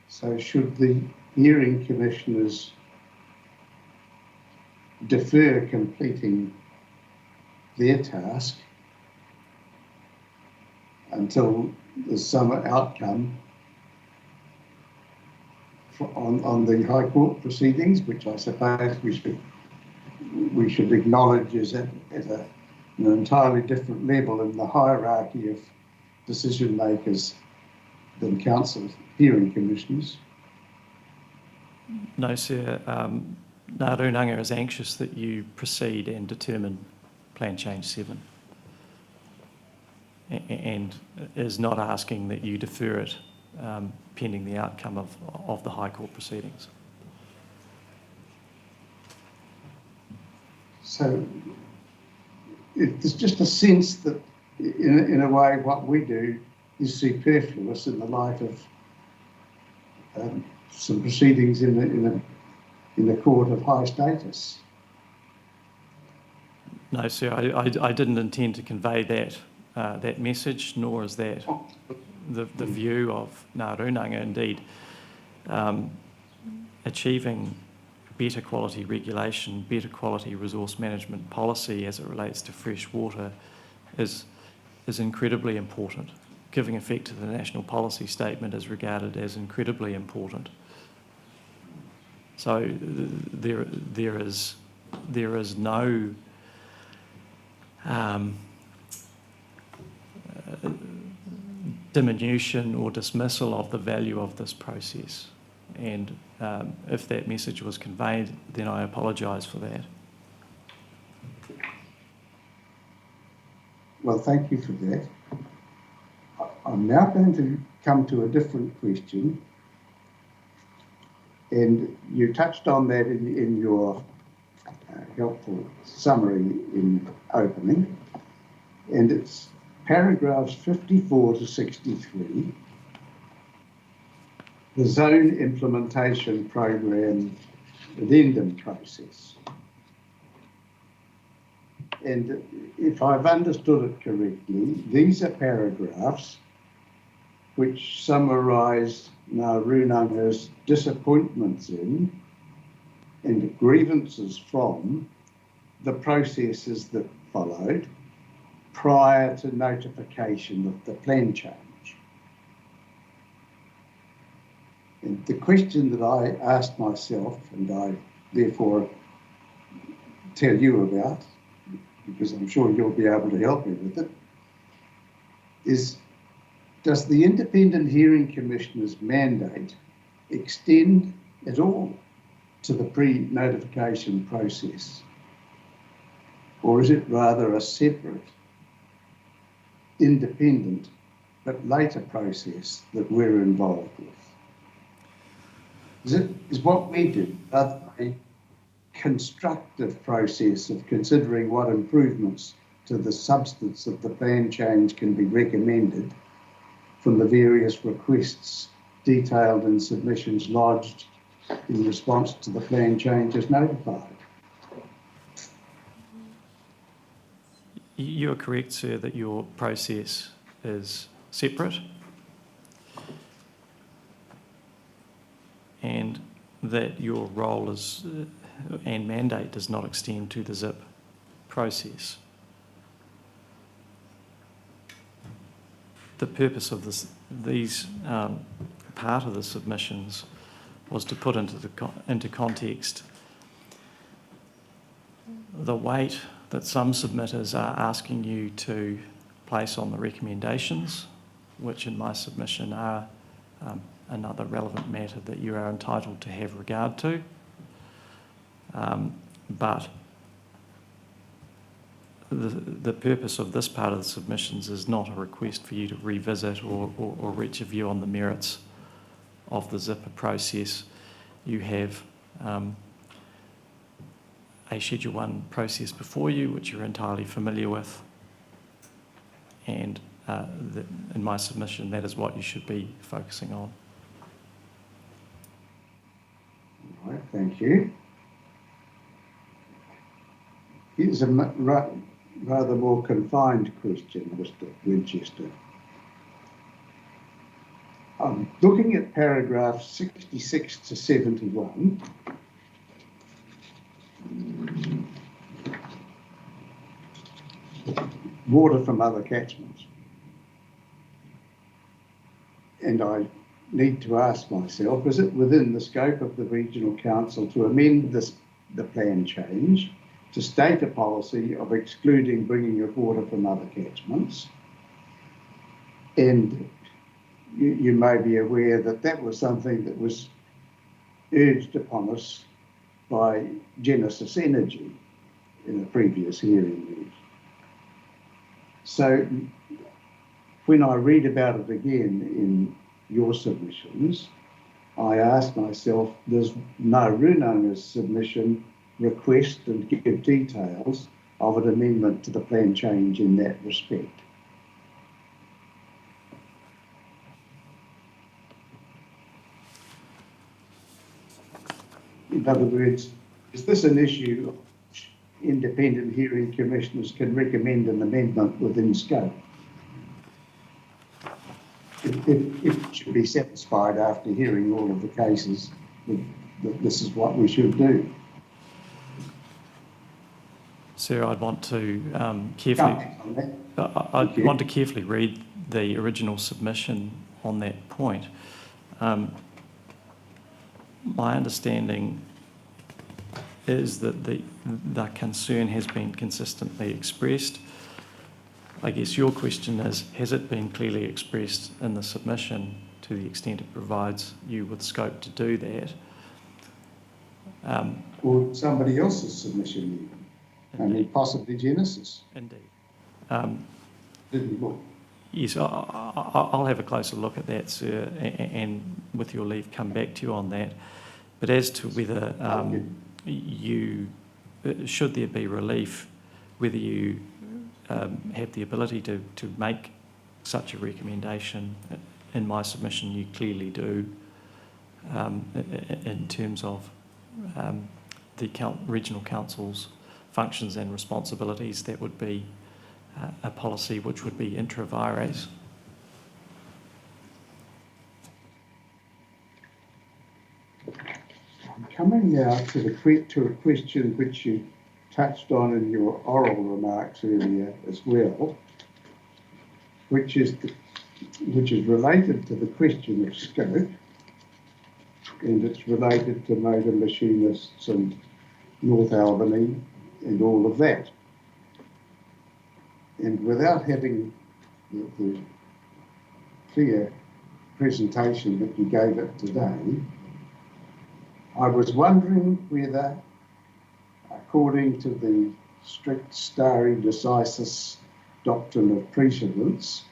So should the hearing commissioners defer completing their task until there's some outcome on the High Court proceedings, which I suppose we should acknowledge is at an entirely different level in the hierarchy of decision makers than council hearing commissioners? No, sir. Ngā Rūnanga is anxious that you proceed and determine Plan Change 7 and is not asking that you defer it pending the outcome of the High Court proceedings. So there's just a sense that in a way what we do is superfluous in the light of some proceedings in a court of high status. No, sir, I didn't intend to convey that message, nor is that the view of Ngā Rūnanga. Indeed, achieving better quality regulation, better quality resource management policy as it relates to fresh water is incredibly important. Giving effect to the national policy statement is regarded as incredibly important. So there is no diminution or dismissal of the value of this process. And if that message was conveyed, then I apologise for that. Well, thank you for that. I'm now going to come to a different question. And you touched on that in your helpful summary in opening. And it's paragraphs 54 to 63, the Zone Implementation Program addendum process. And if I've understood it correctly, these are paragraphs which summarise Ngā Rūnanga's disappointments in and grievances from the processes that followed prior to notification of the plan change. And the question that I asked myself, and I therefore tell you about, because I'm sure you'll be able to help me with it, is does the Independent Hearing Commissioner's mandate extend at all to the pre-notification process? Or is it rather a separate, independent, but later process that we're involved with? Is what we do rather a constructive process of considering what improvements to the substance of the plan change can be recommended from the various requests detailed in submissions lodged in response to the plan change as notified? You are correct, sir, that your process is separate and that your role is and mandate does not extend to the ZIP process. The purpose of these part of the submissions was to put into context the weight that some submitters are asking you to place on the recommendations, which in my submission are another relevant matter that you are entitled to have regard to. But the purpose of this part of the submissions is not a request for you to revisit or reach a view on the merits of the zipper process. You have a Schedule 1 process before you, which you're entirely familiar with, and in my submission, that is what you should be focusing on. All right, thank you. Here's a rather more confined question, Mr. Winchester. I'm looking at paragraphs 66 to 71. Water from other catchments. And I need to ask myself, is it within the scope of the Regional Council to amend the plan change to state a policy of excluding bringing of water from other catchments? And you may be aware that that was something that was urged upon us by Genesis Energy in a previous hearing. So when I read about it again in your submissions, I ask myself, does no Rūnanga's submission request and give details of an amendment to the plan change in that respect? In other words, is this an issue independent hearing commissioners can recommend an amendment within scope? If it should be satisfied after hearing all of the cases that this is what we should do. Sir, I'd want to carefully read the original submission on that point. My understanding is that the concern has been consistently expressed. I guess your question is, has it been clearly expressed in the submission to the extent it provides you with scope to do that? Or somebody else's submission even. I mean, possibly Genesis. Indeed. Didn't look. Yes, I'll have a closer look at that, sir, and with your leave, come back to you on that. But as to whether should there be relief, whether you have the ability to make such a recommendation, in my submission you clearly do, in terms of the Regional Council's functions and responsibilities. That would be a policy which would be intra vires. I'm coming now to a question which you touched on in your oral remarks earlier as well, which is related to the question of scope, and it's related to motor machinists and North Albany and all of that. And without having the clear presentation that you gave it today, I was wondering whether, according to the strict stare decisis doctrine of precedence,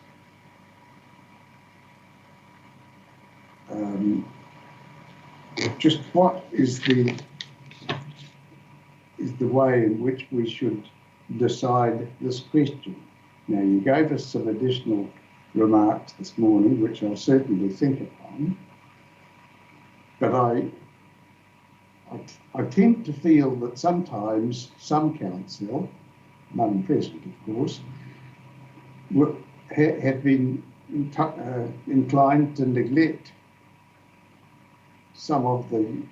just what is the way in which we should decide this question. Now, you gave us some additional remarks this morning, which I'll certainly think upon, but I tend to feel that sometimes some council, none present of course, have been inclined to neglect some of the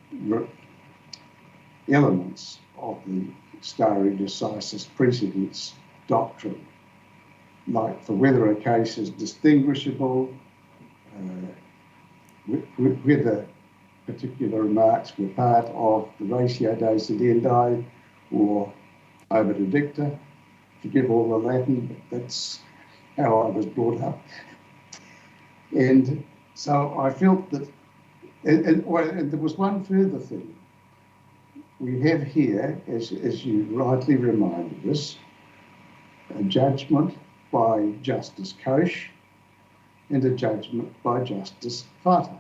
elements of the stare decisis precedence doctrine, like for whether a case is distinguishable, whether particular remarks were part of the ratio decidendi or obiter dicta. Forgive all the Latin, but that's how I was brought up. And so I felt that, and there was one further thing. We have here, as you rightly reminded us, a judgment by Justice Koch and a judgment by Justice Fata.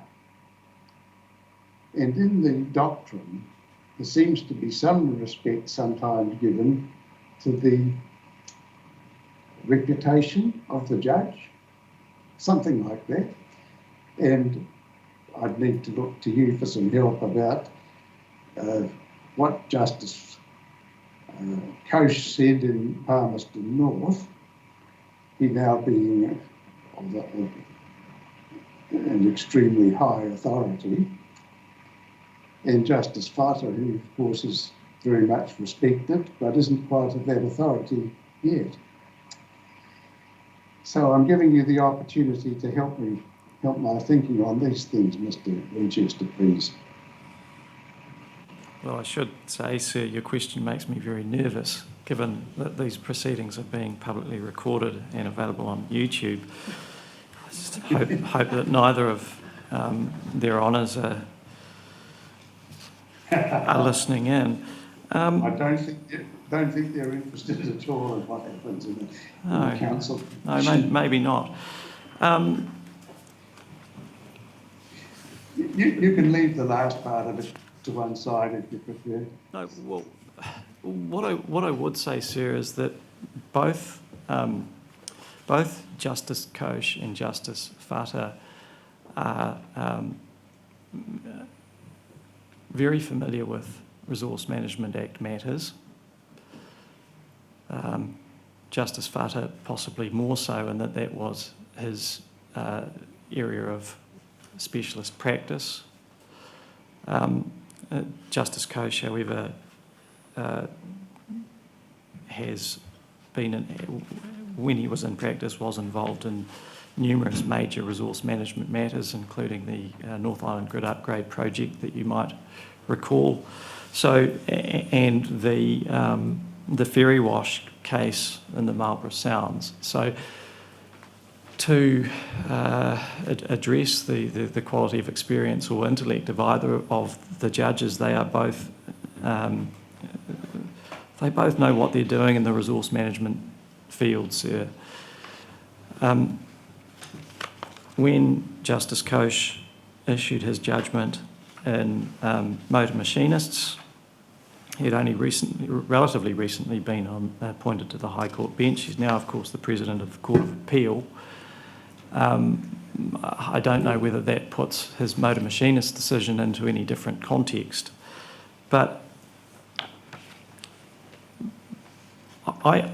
And in the doctrine, there seems to be some respect sometimes given to the reputation of the judge, something like that. And I'd need to look to you for some help about what Justice Koch said in Palmerston North, he now being an extremely high authority, and Justice Fata, who of course is very much respected, but isn't quite of that authority yet. So I'm giving you the opportunity to help my thinking on these things, Mr. Winchester, please. Well, I should say, sir, your question makes me very nervous, given that these proceedings are being publicly recorded and available on YouTube. I just hope that neither of their honours are listening in. I don't think they're interested at all in what happens in the council. No, maybe not. You can leave the last part of it to one side if you prefer. No, well, what I would say, sir, is that both Justice Koch and Justice Fata are very familiar with Resource Management Act matters. Justice Fata possibly more so, in that was his area of specialist practice. Justice Koch, however, has been, when he was in practice, was involved in numerous major resource management matters, including the North Island Grid Upgrade project that you might recall. So, and the ferry wash case in the Marlborough Sounds. So, to address the quality of experience or intellect of either of the judges, they both know what they're doing in the resource management field, sir. When Justice Koch issued his judgment in motor machinists, he'd only relatively recently been appointed to the High Court bench. He's now, of course, the President of the Court of Appeal. I don't know whether that puts his motor machinist decision into any different context, but I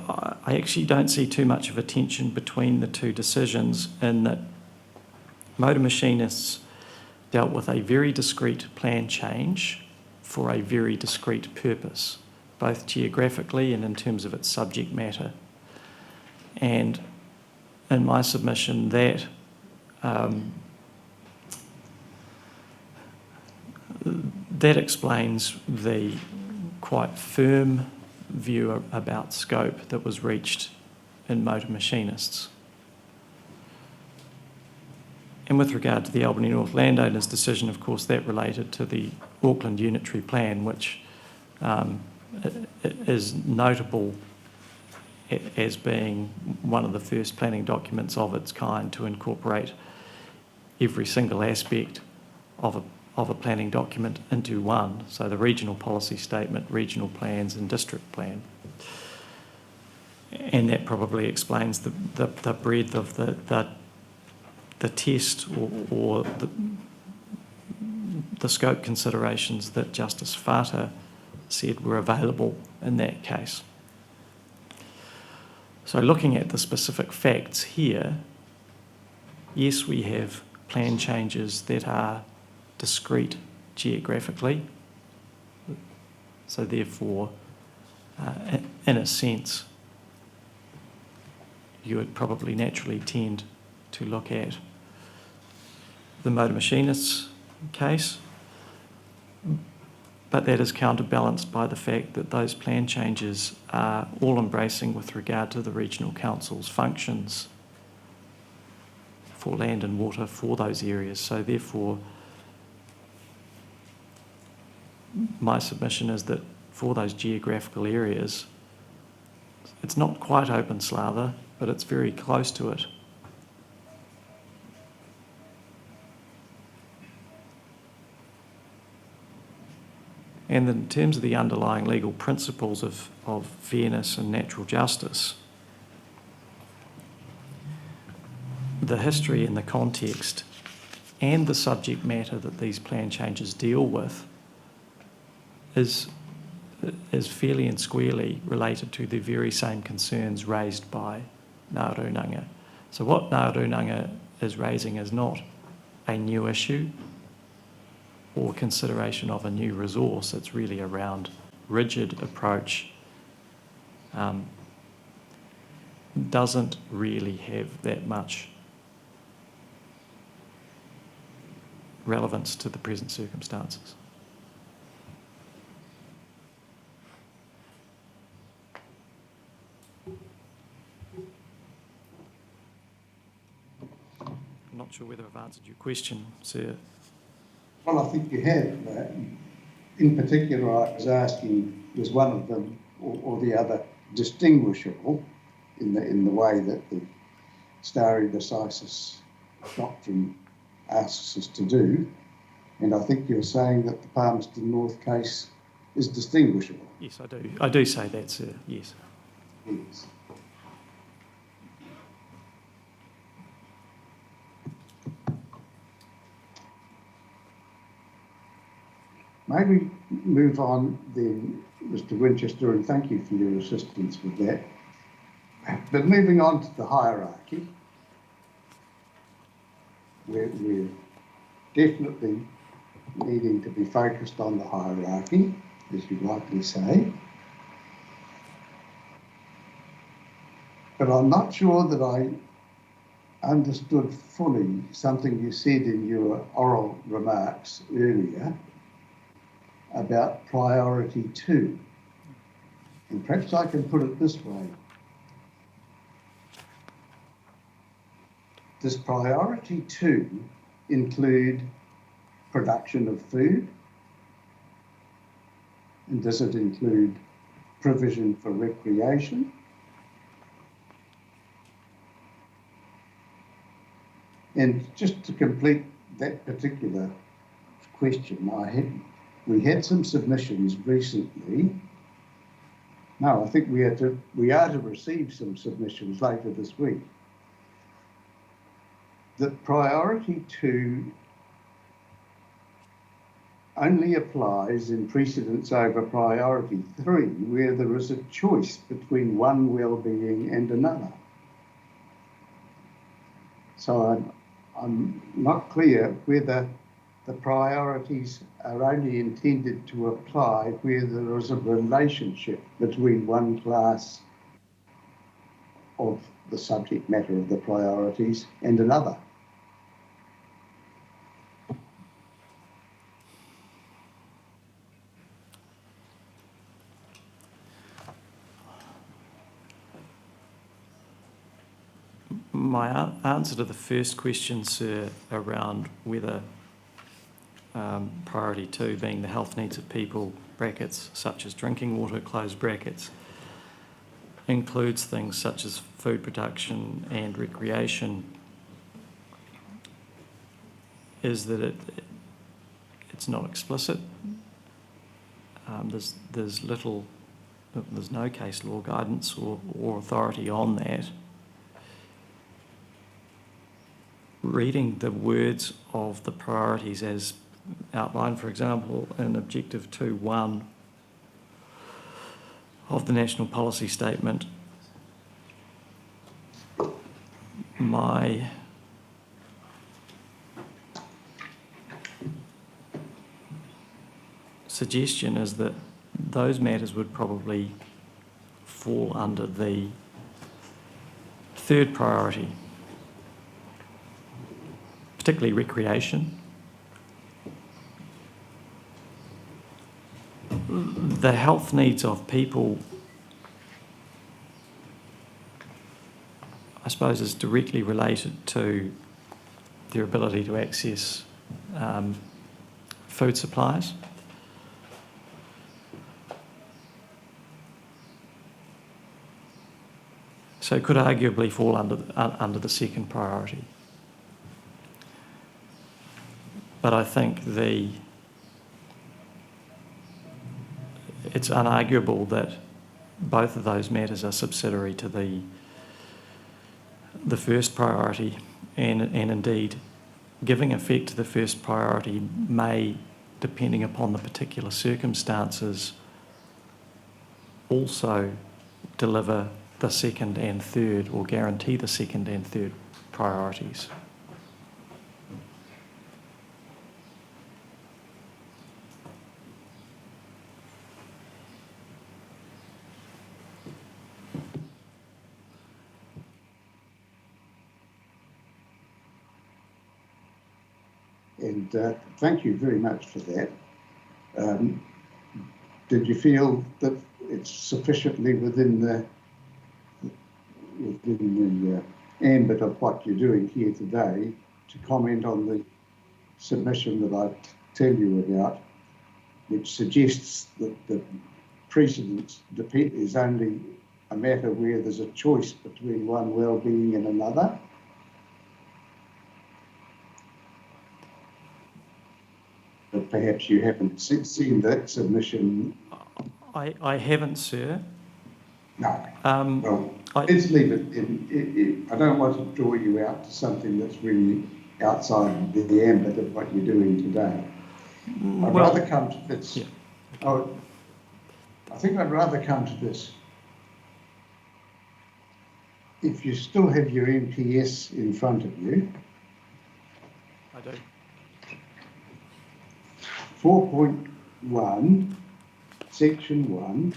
actually don't see too much of a tension between the two decisions, in that motor machinists dealt with a very discrete plan change for a very discrete purpose, both geographically and in terms of its subject matter. And in my submission, that explains the quite firm view about scope that was reached in motor machinists. And with regard to the Albany North landowners' decision, of course, that related to the Auckland Unitary Plan, which is notable as being one of the first planning documents of its kind to incorporate every single aspect of a planning document into one. So the regional policy statement, regional plans and district plan. And that probably explains the breadth of the test or the scope considerations that Justice Fata said were available in that case. So looking at the specific facts here, yes, we have plan changes that are discrete geographically. So therefore, in a sense, you would probably naturally tend to look at the motor machinists case, but that is counterbalanced by the fact that those plan changes are all embracing with regard to the regional council's functions for land and water for those areas. So therefore, my submission is that for those geographical areas, it's not quite open slather, but it's very close to it. And in terms of the underlying legal principles of fairness and natural justice, the history and the context and the subject matter that these plan changes deal with is fairly and squarely related to the very same concerns raised by Ngā Rūnanga. So what Ngā Rūnanga is raising is not a new issue or consideration of a new resource. It's really around rigid approach. Doesn't really have that much relevance to the present circumstances. I'm not sure whether I've answered your question, sir. Well, I think you have. In particular, I was asking, was one of them or the other distinguishable in the way that the stare decisis doctrine asks us to do? And I think you're saying that the Palmerston North case is distinguishable. Yes, I do. I do say that, sir. Yes. Yes. Maybe move on then, Mr. Winchester, and thank you for your assistance with that. But moving on to the hierarchy, we're definitely needing to be focused on the hierarchy, as you rightly say. But I'm not sure that I understood fully something you said in your oral remarks earlier about priority 2. And perhaps I can put it this way. Does priority 2 include production of food? And does it include provision for recreation? And just to complete that particular question, we had some submissions recently. No, I think we are to receive some submissions later this week. That priority 2 only applies in precedence over priority 3, where there is a choice between one well-being and another. So I'm not clear whether the priorities are only intended to apply where there is a relationship between one class of the subject matter of the priorities and another. My answer to the first question, sir, around whether priority 2 being the health needs of people, brackets, such as drinking water, close brackets, includes things such as food production and recreation, is that it's not explicit. There's no case law guidance or authority on that. Reading the words of the priorities as outlined, for example, in Objective 2.1 of the National Policy Statement, my suggestion is that those matters would probably fall under the third priority, particularly recreation. The health needs of people, I suppose, is directly related to their ability to access food supplies. So it could arguably fall under the second priority. But I think it's unarguable that both of those matters are subsidiary to the first priority, and indeed giving effect to the first priority may, depending upon the particular circumstances, also deliver the second and third, or guarantee the second and third priorities. And thank you very much for that. Did you feel that it's sufficiently within the ambit of what you're doing here today to comment on the submission that I tell you about, which suggests that the precedence is only a matter where there's a choice between one well-being and another? But perhaps you haven't seen that submission. I haven't, sir. No. Um, Let's leave it. I don't want to draw you out to something that's really outside the ambit of what you're doing today. I'd rather come to this. Yeah. Oh, I think I'd rather come to this. If you still have your MPS in front of you. I do. 4.1, section 1.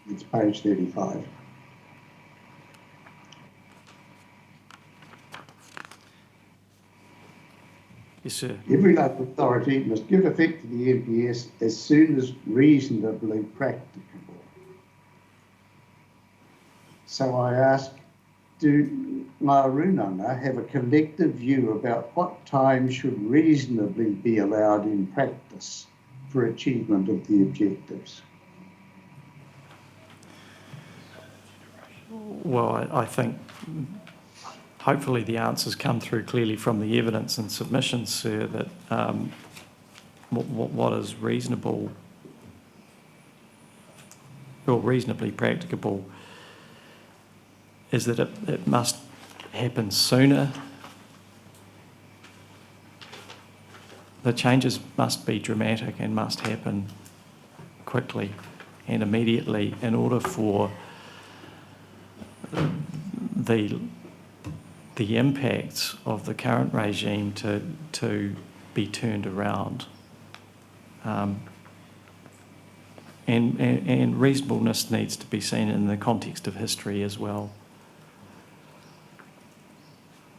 It's page 35. Yes, sir. Every local authority must give effect to the MPS as soon as reasonably practicable. So I ask, do Ngāi Rūnanga have a collective view about what time should reasonably be allowed in practice for achievement of the objectives? Well, I think hopefully the answers come through clearly from the evidence and submissions, sir, that what is reasonable or reasonably practicable is that it must happen sooner. The changes must be dramatic and must happen quickly and immediately in order for the impacts of the current regime to be turned around. And reasonableness needs to be seen in the context of history as well.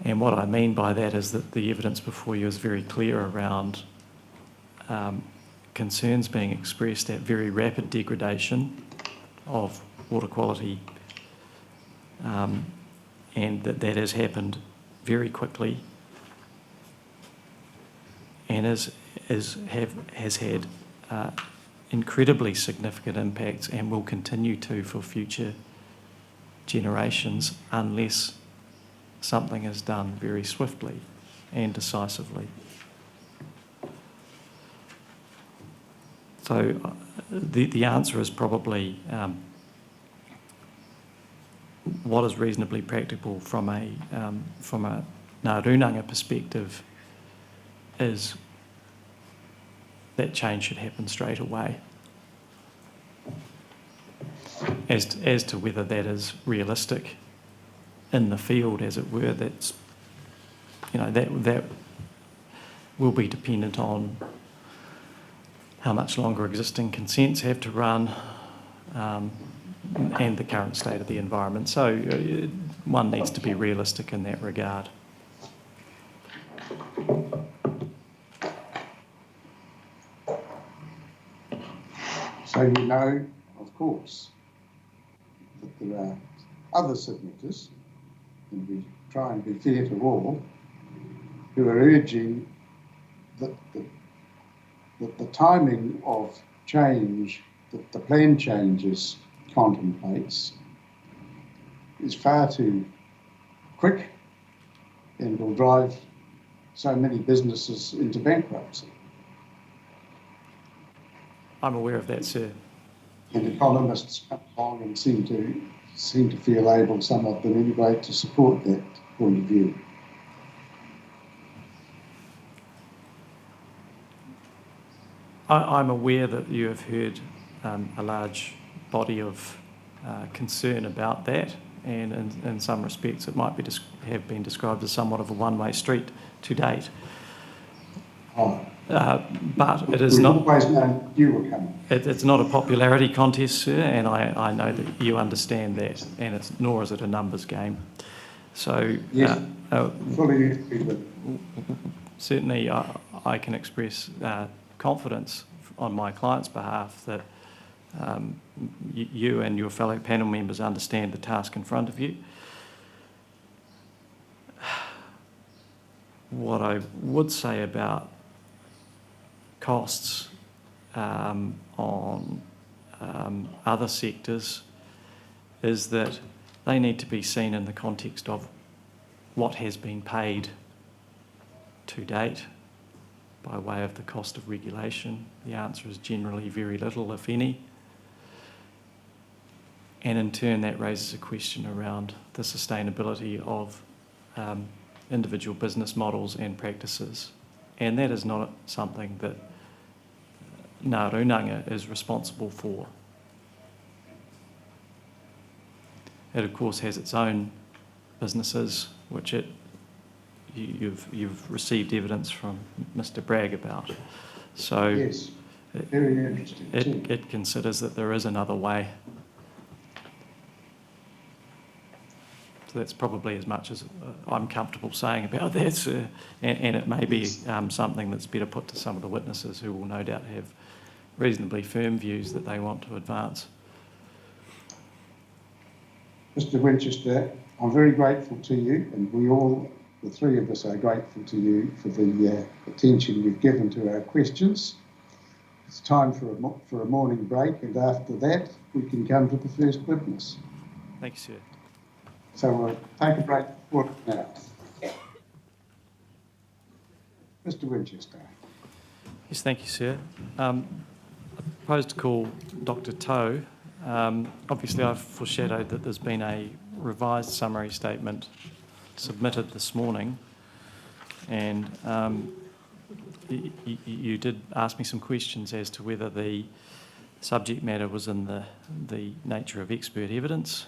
And what I mean by that is that the evidence before you is very clear around concerns being expressed at very rapid degradation of water quality, and that has happened very quickly and has had incredibly significant impacts and will continue to for future generations unless something is done very swiftly and decisively. So the answer is probably what is reasonably practical from a Ngāi Rūnanga perspective is that change should happen straight away. As to whether that is realistic in the field, as it were, that's, you know, that will be dependent on how much longer existing consents have to run, and the current state of the environment. So one needs to be realistic in that regard. So you know, of course, that there are other submitters, and we try and be fair to all, who are urging that the timing of change that the plan changes contemplates is far too quick and will drive so many businesses into bankruptcy. I'm aware of that, sir. and economists come along and seem to feel able, some of them anyway, to support that point of view. I'm aware that you have heard a large body of concern about that, and in some respects it might be have been described as somewhat of a one-way street to date. Oh. But it is We've not. always known you were coming. It's not a popularity contest, sir, and I know that you understand that, and nor is it a numbers game. So Yes, fully agree with it. certainly I can express confidence on my client's behalf that you and your fellow panel members understand the task in front of you. What I would say about costs on other sectors is that they need to be seen in the context of what has been paid to date by way of the cost of regulation. The answer is generally very little, if any. And in turn, that raises a question around the sustainability of individual business models and practices. And that is not something that Rūnanga is responsible for. It, of course, has its own businesses, which you've received evidence from Mr. Bragg about. So Yes, very interesting too. it considers that there is another way. So that's probably as much as I'm comfortable saying about that, sir. And it may be something that's better put to some of the witnesses who will no doubt have reasonably firm views that they want to advance. Mr. Winchester, I'm very grateful to you, and we all, the three of us, are grateful to you for the attention you've given to our questions. It's time for a morning break, and after that, we can come to the first witness. Thank you, sir. So we'll take a break for now. Mr. Winchester. Yes, thank you, sir. I propose to call Dr. Tahu. Obviously, I've foreshadowed that there's been a revised summary statement submitted this morning, and you did ask me some questions as to whether the subject matter was in the nature of expert evidence.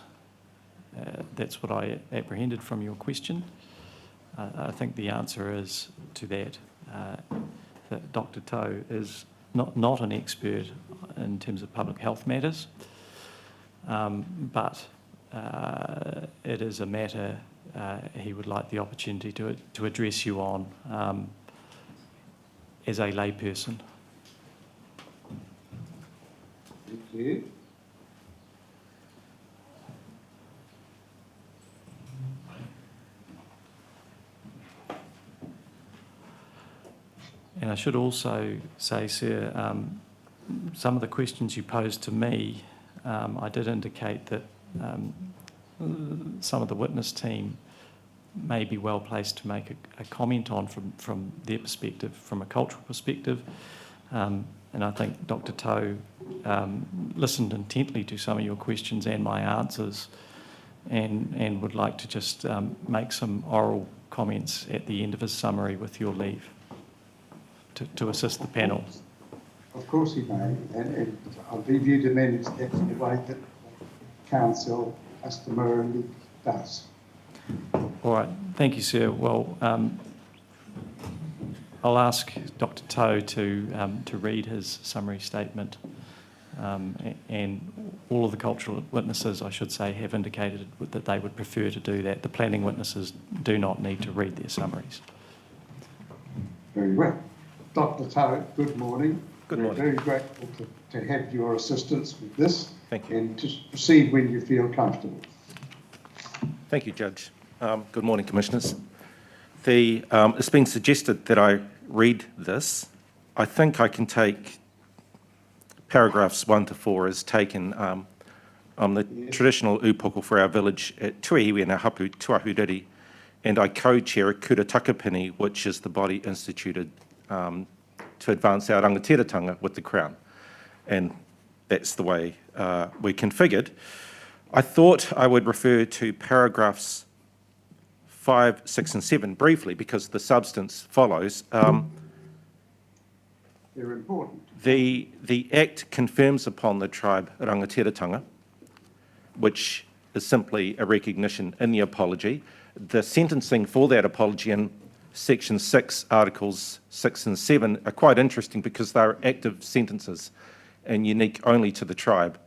That's what I apprehended from your question. I think the answer is to that Dr. Tahu is not an expert in terms of public health matters, but it is a matter he would like the opportunity to address you on as a layperson. Thank you. And I should also say, sir, some of the questions you posed to me, I did indicate that some of the witness team may be well placed to make a comment on from their perspective, from a cultural perspective. And I think Dr. Tahu listened intently to some of your questions and my answers, and would like to just make some oral comments at the end of his summary with your leave to assist the panel. Of course he may, and I'll leave you to manage that in the way that Council customarily does. All right, thank you, sir. Well, I'll ask Dr. Tahu to read his summary statement, and all of the cultural witnesses, I should say, have indicated that they would prefer to do that. The planning witnesses do not need to read their summaries. Very well. Dr. Tahu, good morning. Good morning. We're very grateful to have your assistance with this. Thank you. And just proceed when you feel comfortable. Thank you, Judge. Good morning, Commissioners. It's been suggested that I read this. I think I can take paragraphs 1 to 4 as taken. I'm the traditional upoko for our village at Tuihiwi and our hapu Tuahuriri, and I co-chair a kura takapini, which is the body instituted to advance our rangatiratanga with the Crown. And that's the way were configured, I thought I would refer to paragraphs 5, 6 and 7 briefly because the substance follows. They're important. The Act confirms upon the tribe rangatiratanga, which is simply a recognition in the apology. The sentencing for that apology in Section 6, Articles 6 and 7 are quite interesting because they're active sentences and unique only to the tribe.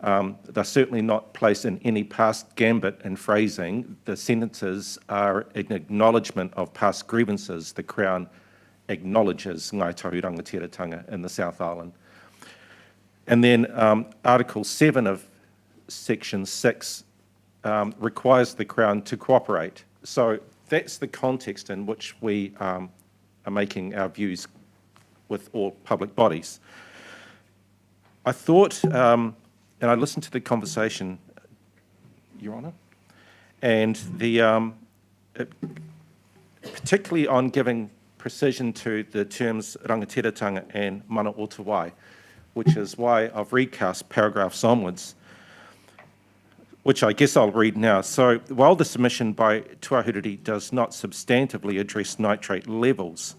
They're certainly not placed in any past gambit and phrasing. The sentences are an acknowledgement of past grievances the Crown acknowledges Ngāi Tahu rangatiratanga in the South Island. And then Article 7 of Section 6 requires the Crown to cooperate. So that's the context in which we are making our views with all public bodies. I thought, and I listened to the conversation, Your Honour, and particularly on giving precision to the terms rangatiratanga and mana o te wai, which is why I've recast paragraphs onwards, which I guess I'll read now. So while the submission by Tuahuriri does not substantively address nitrate levels,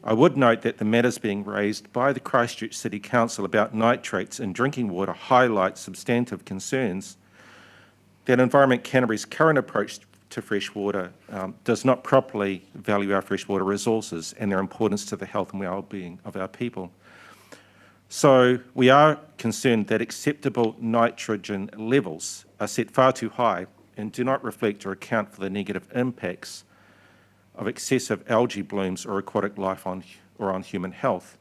I would note that the matters being raised by the Christchurch City Council about nitrates in drinking water highlight substantive concerns that Environment Canterbury's current approach to freshwater does not properly value our freshwater resources and their importance to the health and well-being of our people. So we are concerned that acceptable nitrogen levels are set far too high and do not reflect or account for the negative impacts of excessive algae blooms or aquatic life on human health.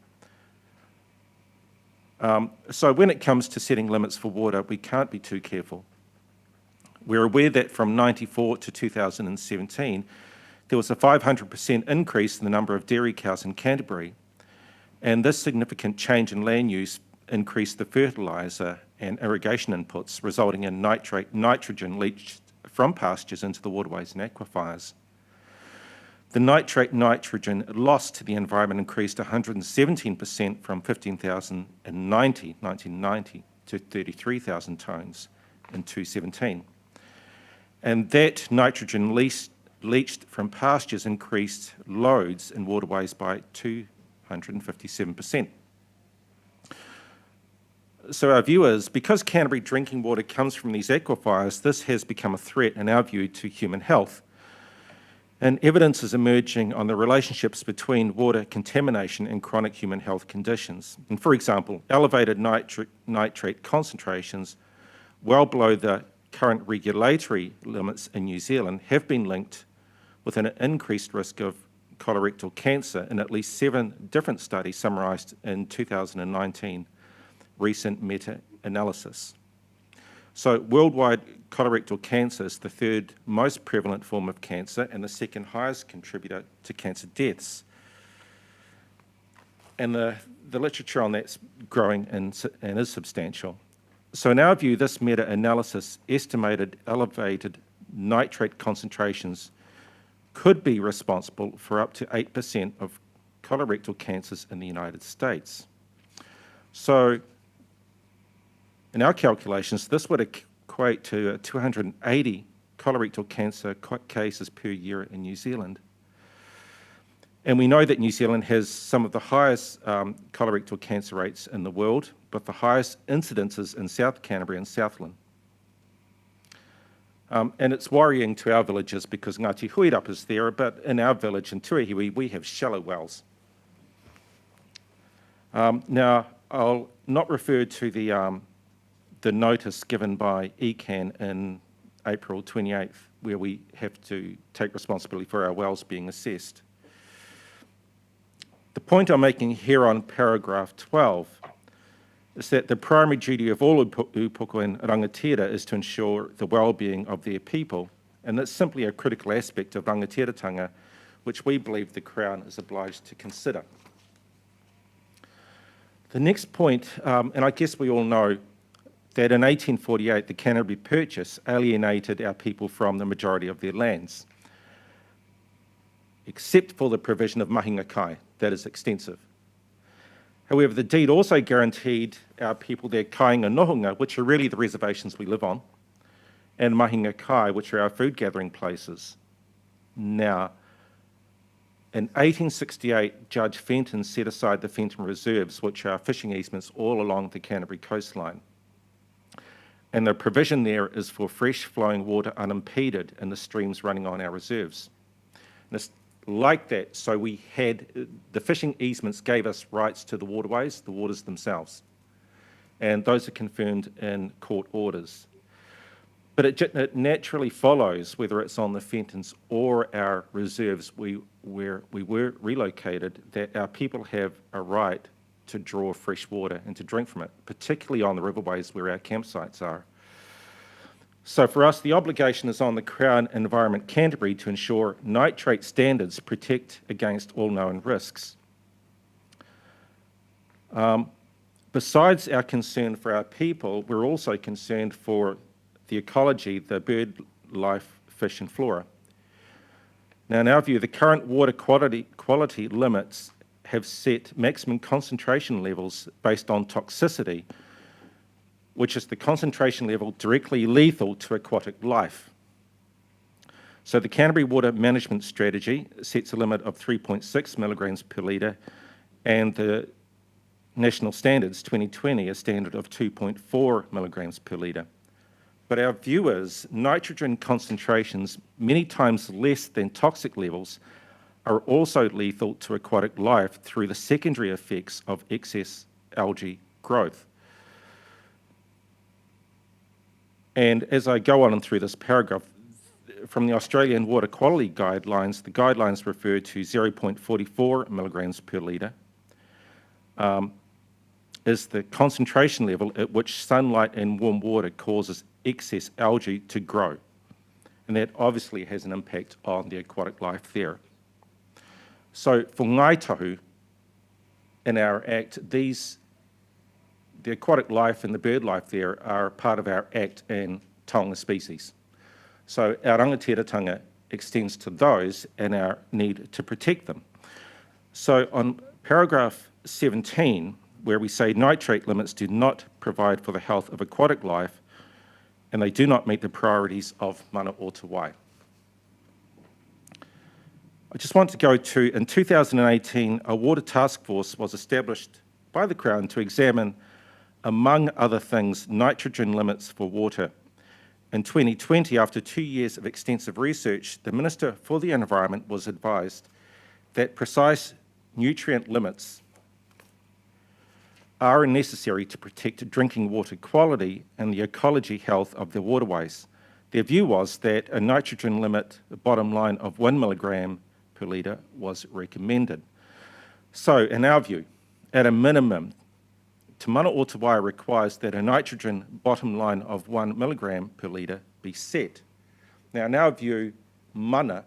So when it comes to setting limits for water, we can't be too careful. We're aware that from 1994 to 2017, there was a 500% increase in the number of dairy cows in Canterbury, and this significant change in land use increased the fertiliser and irrigation inputs, resulting in nitrogen leached from pastures into the waterways and aquifers. The nitrogen lost to the environment increased 117% from 1990 to 33,000 tonnes in 2017. And that nitrogen leached from pastures increased loads in waterways by 257%. So our view is, because Canterbury drinking water comes from these aquifers, this has become a threat, in our view, to human health. And evidence is emerging on the relationships between water contamination and chronic human health conditions. And for example, elevated nitrate concentrations well below the current regulatory limits in New Zealand have been linked with an increased risk of colorectal cancer in at least 7 different studies summarised in 2019 recent meta-analysis. So worldwide colorectal cancer is the 3rd most prevalent form of cancer and the 2nd highest contributor to cancer deaths. And the literature on that's growing and is substantial. So in our view, this meta-analysis estimated elevated nitrate concentrations could be responsible for up to 8% of colorectal cancers in the United States. So in our calculations, this would equate to 280 colorectal cancer cases per year in New Zealand. And we know that New Zealand has some of the highest colorectal cancer rates in the world, but the highest incidences in South Canterbury and Southland. And it's worrying to our villages because Ngāti Huirapa is there, but in our village in Tuahiwi, we have shallow wells. Now, I'll not refer to the notice given by ECAN in April 28th, where we have to take responsibility for our wells being assessed. The point I'm making here on paragraph 12 is that the primary duty of all upoko and rangatira is to ensure the well-being of their people, and that's simply a critical aspect of rangatiratanga, which we believe the Crown is obliged to consider. The next point, and I guess we all know that in 1848, the Canterbury Purchase alienated our people from the majority of their lands, except for the provision of mahinga kai, that is extensive. However, the deed also guaranteed our people their kāinga nohunga, which are really the reservations we live on, and mahinga kai, which are our food gathering places. Now, in 1868, Judge Fenton set aside the Fenton Reserves, which are fishing easements all along the Canterbury coastline. And the provision there is for fresh flowing water unimpeded in the streams running on our reserves. And it's like that, so we had, the fishing easements gave us rights to the waterways, the waters themselves. And those are confirmed in court orders. But it naturally follows, whether it's on the Fentons or our reserves where we were relocated, that our people have a right to draw fresh water and to drink from it, particularly on the riverways where our campsites are. So for us, the obligation is on the Crown Environment Canterbury to ensure nitrate standards protect against all known risks. Besides our concern for our people, we're also concerned for the ecology, the bird life, fish and flora. Now, in our view, the current water quality limits have set maximum concentration levels based on toxicity, which is the concentration level directly lethal to aquatic life. So the Canterbury Water Management Strategy sets a limit of 3.6 milligrams per litre, and the National Standards 2020 a standard of 2.4 milligrams per litre. But our view is nitrogen concentrations many times less than toxic levels are also lethal to aquatic life through the secondary effects of excess algae growth. And as I go on and through this paragraph, from the Australian Water Quality Guidelines, the guidelines refer to 0.44 milligrams per litre is the concentration level at which sunlight and warm water causes excess algae to grow. And that obviously has an impact on the aquatic life there. So for Ngāi Tahu, in our Act, the aquatic life and the bird life there are part of our Act and Tonga species. So our rangatiratanga extends to those and our need to protect them. So on paragraph 17, where we say nitrate limits do not provide for the health of aquatic life and they do not meet the priorities of mana o te wai. I just want to go to, in 2018, a water task force was established by the Crown to examine, among other things, nitrogen limits for water. In 2020, after 2 years of extensive research, the Minister for the Environment was advised that precise nutrient limits are necessary to protect drinking water quality and the ecology health of the waterways. Their view was that a nitrogen limit, the bottom line of 1 milligram per litre, was recommended. So, in our view, at a minimum, Te Mana o Te Wai requires that a nitrogen bottom line of 1 milligram per litre be set. Now, in our view, mana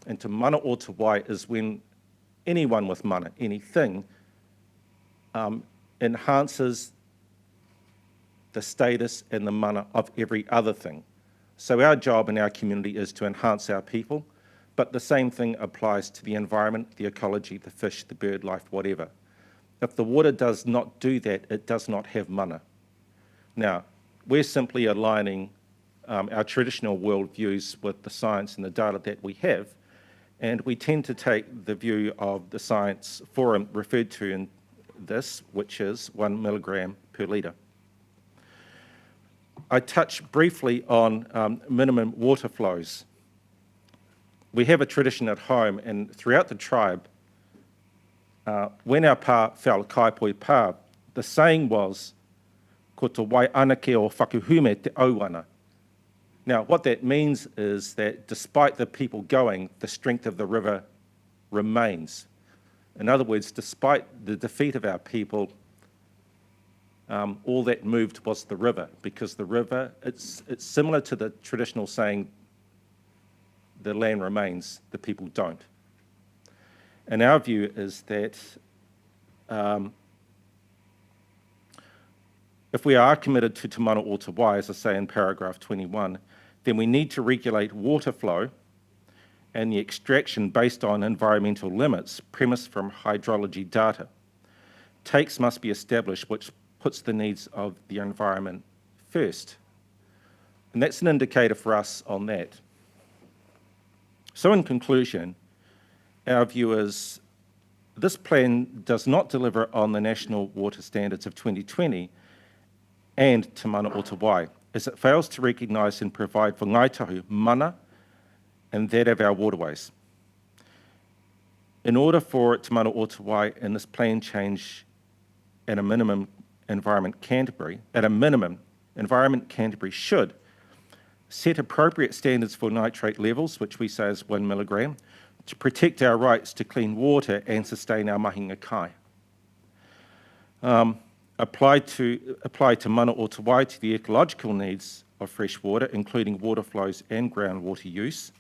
and Te Mana o Te Wai is when anyone with mana, anything, enhances the status and the mana of every other thing. So our job in our community is to enhance our people, but the same thing applies to the environment, the ecology, the fish, the bird life, whatever. If the water does not do that, it does not have mana. Now, we're simply aligning our traditional worldviews with the science and the data that we have, and we tend to take the view of the science forum referred to in this, which is 1 milligram per litre. I touch briefly on minimum water flows. We have a tradition at home and throughout the tribe, when our pā fell kaipoi pā, the saying was, ko te wai anake o whakuhume te auana. Now, what that means is that despite the people going, the strength of the river remains. In other words, despite the defeat of our people, all that moved was the river, because the river, it's similar to the traditional saying, the land remains, the people don't. And our view is that if we are committed to Te Mana o Te Wai, as I say in paragraph 21, then we need to regulate water flow and the extraction based on environmental limits premised from hydrology data. takes must be established which puts the needs of the environment first. And that's an indicator for us on that. So in conclusion, our view is this plan does not deliver on the national water standards of 2020 and Te Mana o Te Wai, as it fails to recognise and provide for Ngāi Tahu mana and that of our waterways. In order for Te Mana o Te Wai and this plan change at a minimum, Environment Canterbury should set appropriate standards for nitrate levels, which we say is 1 milligram, to protect our rights to clean water and sustain our mahinga kai. Apply to Mana o Te Wai to the ecological needs of fresh water, including water flows and groundwater use,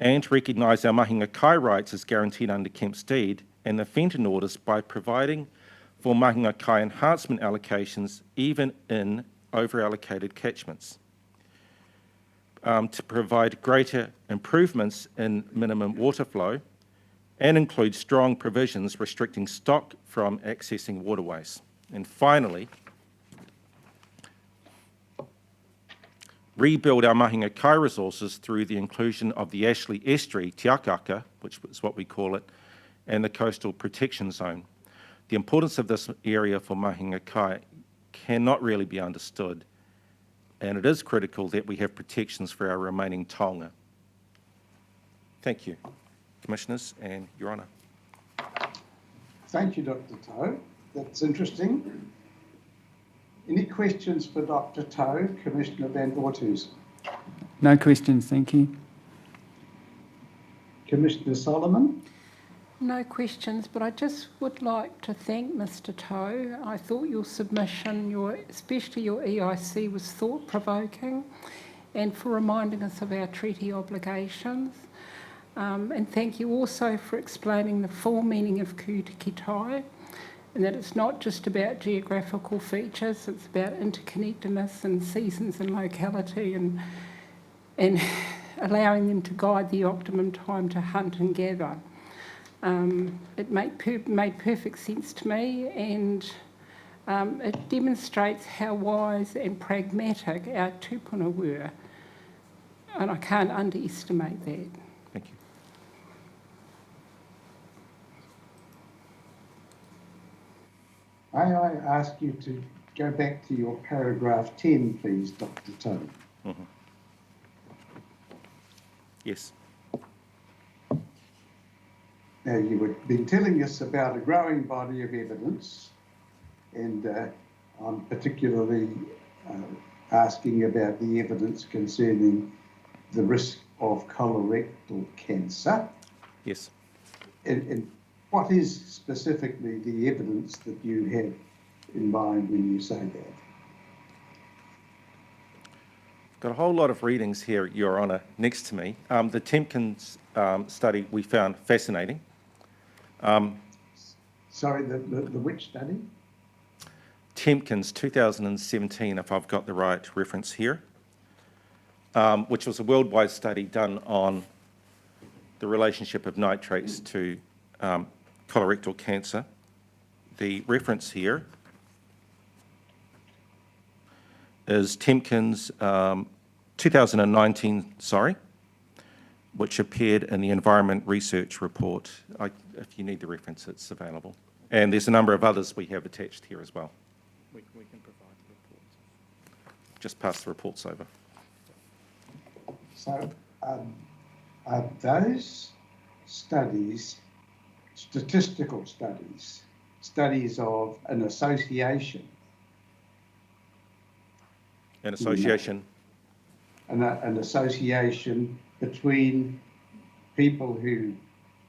and recognise our mahinga kai rights as guaranteed under Kemp's deed and the Fenton orders by providing for mahinga kai enhancement allocations even in over-allocated catchments. To provide greater improvements in minimum water flow and include strong provisions restricting stock from accessing waterways. And finally, rebuild our mahinga kai resources through the inclusion of the Ashley Estuary Tiakaka, which is what we call it, and the Coastal Protection Zone. The importance of this area for mahinga kai cannot really be understood, and it is critical that we have protections for our remaining taonga. Thank you, Commissioners and Your Honour. Thank you, Dr. Tahu. That's interesting. Any questions for Dr. Tahu, Commissioner Van Voorthuizen? No questions, thank you. Commissioner Solomon? No questions, but I just would like to thank Mr. Tahu. I thought your submission, especially your EIC, was thought-provoking, and for reminding us of our treaty obligations. And thank you also for explaining the full meaning of kūtikitai, and that it's not just about geographical features, it's about interconnectedness and seasons and locality and allowing them to guide the optimum time to hunt and gather. It made perfect sense to me, and it demonstrates how wise and pragmatic our tūpuna were, and I can't underestimate that. Thank you. May I ask you to go back to your paragraph 10, please, Dr. Tahu? Mm-hmm. Yes. Now, you have been telling us about a growing body of evidence, and I'm particularly asking about the evidence concerning the risk of colorectal cancer. Yes. And what is specifically the evidence that you have in mind when you say that? Got a whole lot of readings here, Your Honour, next to me. The Temkins study we found fascinating. Sorry, the which study? Temkins 2017, if I've got the right reference here, which was a worldwide study done on the relationship of nitrates to colorectal cancer. The reference here is Temkins 2019, which appeared in the Environment Research Report. If you need the reference, it's available. And there's a number of others we have attached here as well. We can provide the reports. Just pass the reports over. So are those studies statistical studies, studies of an association? An association? An association between people who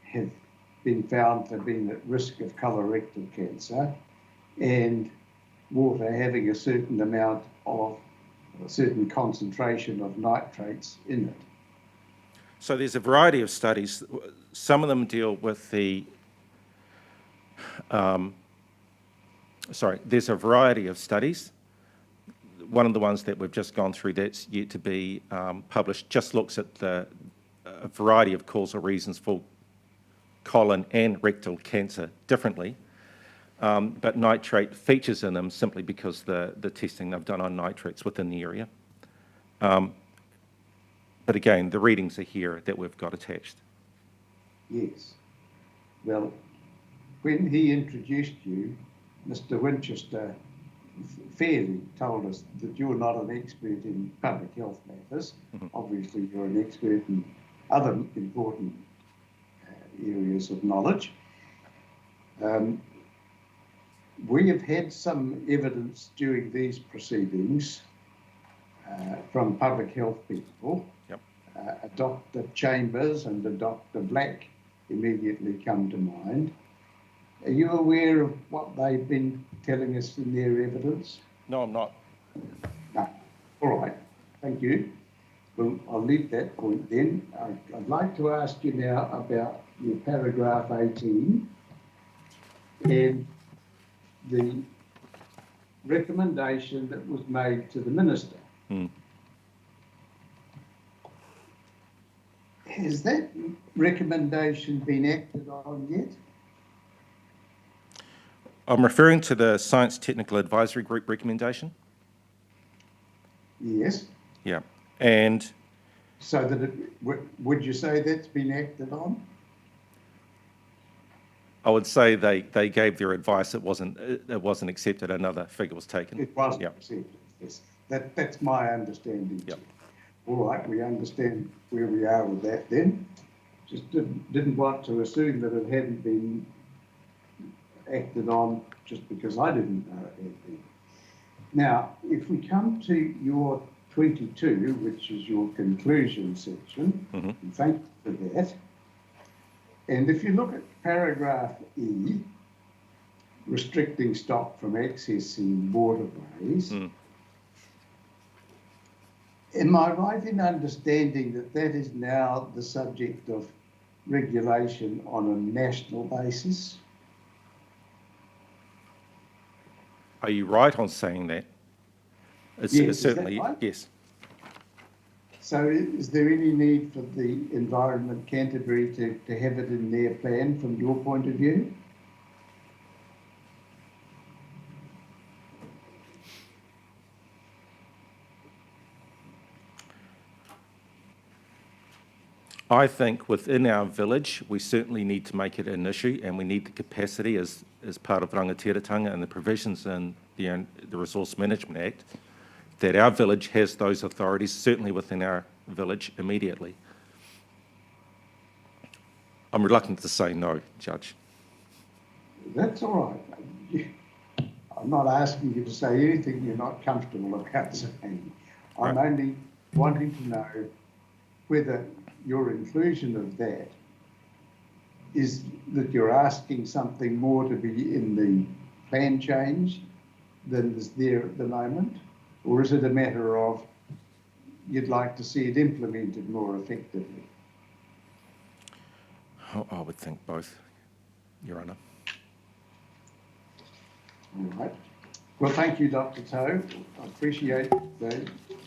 have been found to have been at risk of colorectal cancer and water having a certain amount of, a certain concentration of nitrates in it. So there's a variety of studies. Some of them deal with the, there's a variety of studies. One of the ones that we've just gone through that's yet to be published just looks at a variety of causal reasons for colon and rectal cancer differently. but nitrate features in them simply because the testing they've done on nitrates within the area. But again, the readings are here that we've got attached. Yes. Well, when he introduced you, Mr. Winchester fairly told us that you're not an expert in public health matters. Mm-hmm. Obviously, you're an expert in other important areas of knowledge. We have had some evidence during these proceedings from public health people. Yep. A Dr. Chambers and a Dr. Black immediately come to mind. Are you aware of what they've been telling us in their evidence? No, I'm not. No. All right. Thank you. Well, I'll leave that point then. I'd like to ask you now about your paragraph 18 and the recommendation that was made to the Minister. Has that recommendation been acted on yet? I'm referring to the Science Technical Advisory Group recommendation. Yes. Yeah. And So that would you say that's been acted on? I would say they gave their advice. It wasn't accepted. Another figure was taken. It wasn't Yep. accepted. Yes. That's my understanding. Yep. All right, we understand where we are with that then. Just didn't want to assume that it hadn't been acted on just because I didn't know it had been. Now, if we come to your 22, which is your conclusion section, and thank you for that. And if you look at paragraph E, restricting stock from accessing waterways, am I right in understanding that that is now the subject of regulation on a national basis? Are you right on saying that? Yes, is that certainly, right? yes. So is there any need for the Environment Canterbury to have it in their plan from your point of view? I think within our village, we certainly need to make it an issue, and we need the capacity as part of rangatiratanga and the provisions in the Resource Management Act, that our village has those authorities, certainly within our village immediately. I'm reluctant to say no, Judge. That's all right. I'm not asking you to say anything you're not comfortable about saying. I'm Right. only wanting to know whether your inclusion of that is that you're asking something more to be in the plan change than is there at the moment, or is it a matter of you'd like to see it implemented more effectively? I would think both, Your Honour. All right. Well, thank you, Dr. Tahu. I appreciate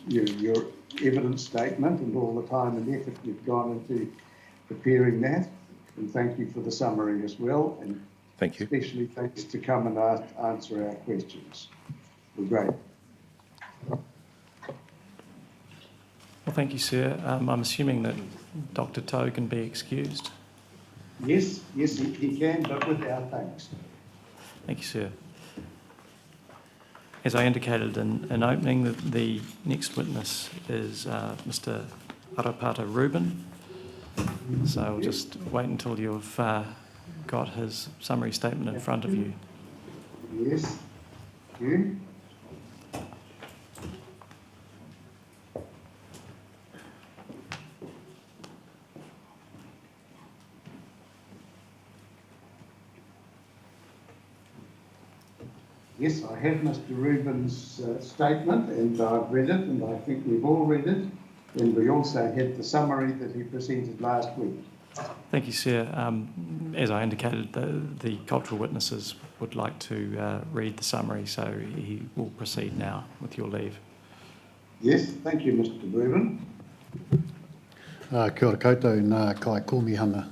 your evidence statement and all the time and effort you've gone into preparing that. And thank you for the summary as well. And Thank you. especially thanks to come and answer our questions. We're great. Well, thank you, sir. I'm assuming that Dr. Tahu can be excused. Yes, he can, but with our thanks. Thank you, sir. As I indicated in opening, the next witness is Mr. Arapata Reuben. So I'll just wait until you've got his summary statement in front of you. Yes, thank you. Yes, I have Mr. Reuben's statement, and I've read it, and I think we've all read it. And we also had the summary that he presented last week. Thank you, sir. As I indicated, the cultural witnesses would like to read the summary, so he will proceed now, with your leave. Yes, thank you, Mr. Reuben. Kia ora koutou, nā kai kōmihana.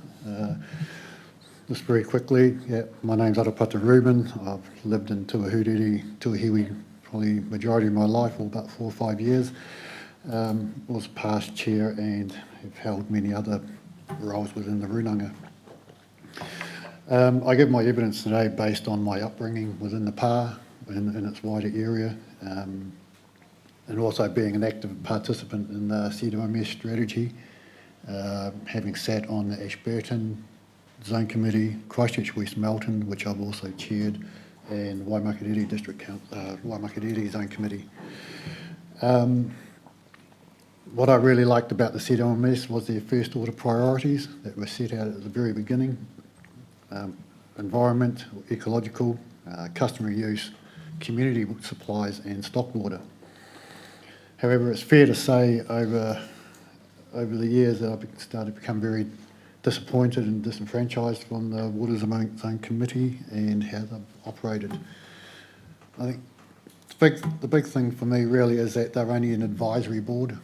Just very quickly, yeah, my name's Arowhenua Ruben. I've lived in Tuahiwi, probably majority of my life, or about 4 or 5 years. Was past chair and have held many other roles within the Rūnanga. I give my evidence today based on my upbringing within the PA in its wider area, and also being an active participant in the CLWRP strategy, having sat on the Ashburton Zone Committee, Christchurch West Melton, which I've also chaired, and Waimakariri Waimakariri Zone Committee. What I really liked about the CLWRP was their first order priorities that were set out at the very beginning: environment, ecological, customer use, community supplies and stock water. However, it's fair to say over the years that I've started to become very disappointed and disenfranchised from the Water Zone Committee and how they've operated. I think the big thing for me really is that they're only an advisory board.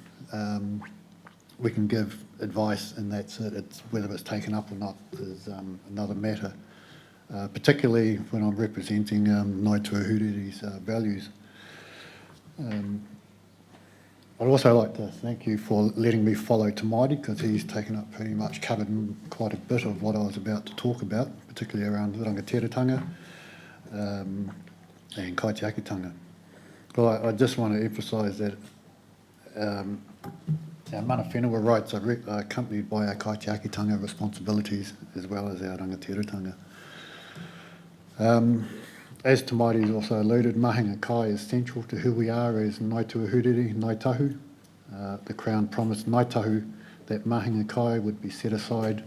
We can give advice and that's it. It's whether it's taken up or not is another matter, particularly when I'm representing Ngāi Tuahuriri's values. I'd also like to thank you for letting me follow Te Māori, because he's taken up pretty much covered quite a bit of what I was about to talk about, particularly around rangatira and kaitiakitanga. Well, I just want to emphasise that our mana whenua rights are accompanied by our kaitiakitanga responsibilities as well as our rangatira. As Te Māori has also alluded, mahinga kai is central to who we are as Ngāi Tuahuriri, Ngāi Tahu. The Crown promised Ngāi Tahu that mahinga kai would be set aside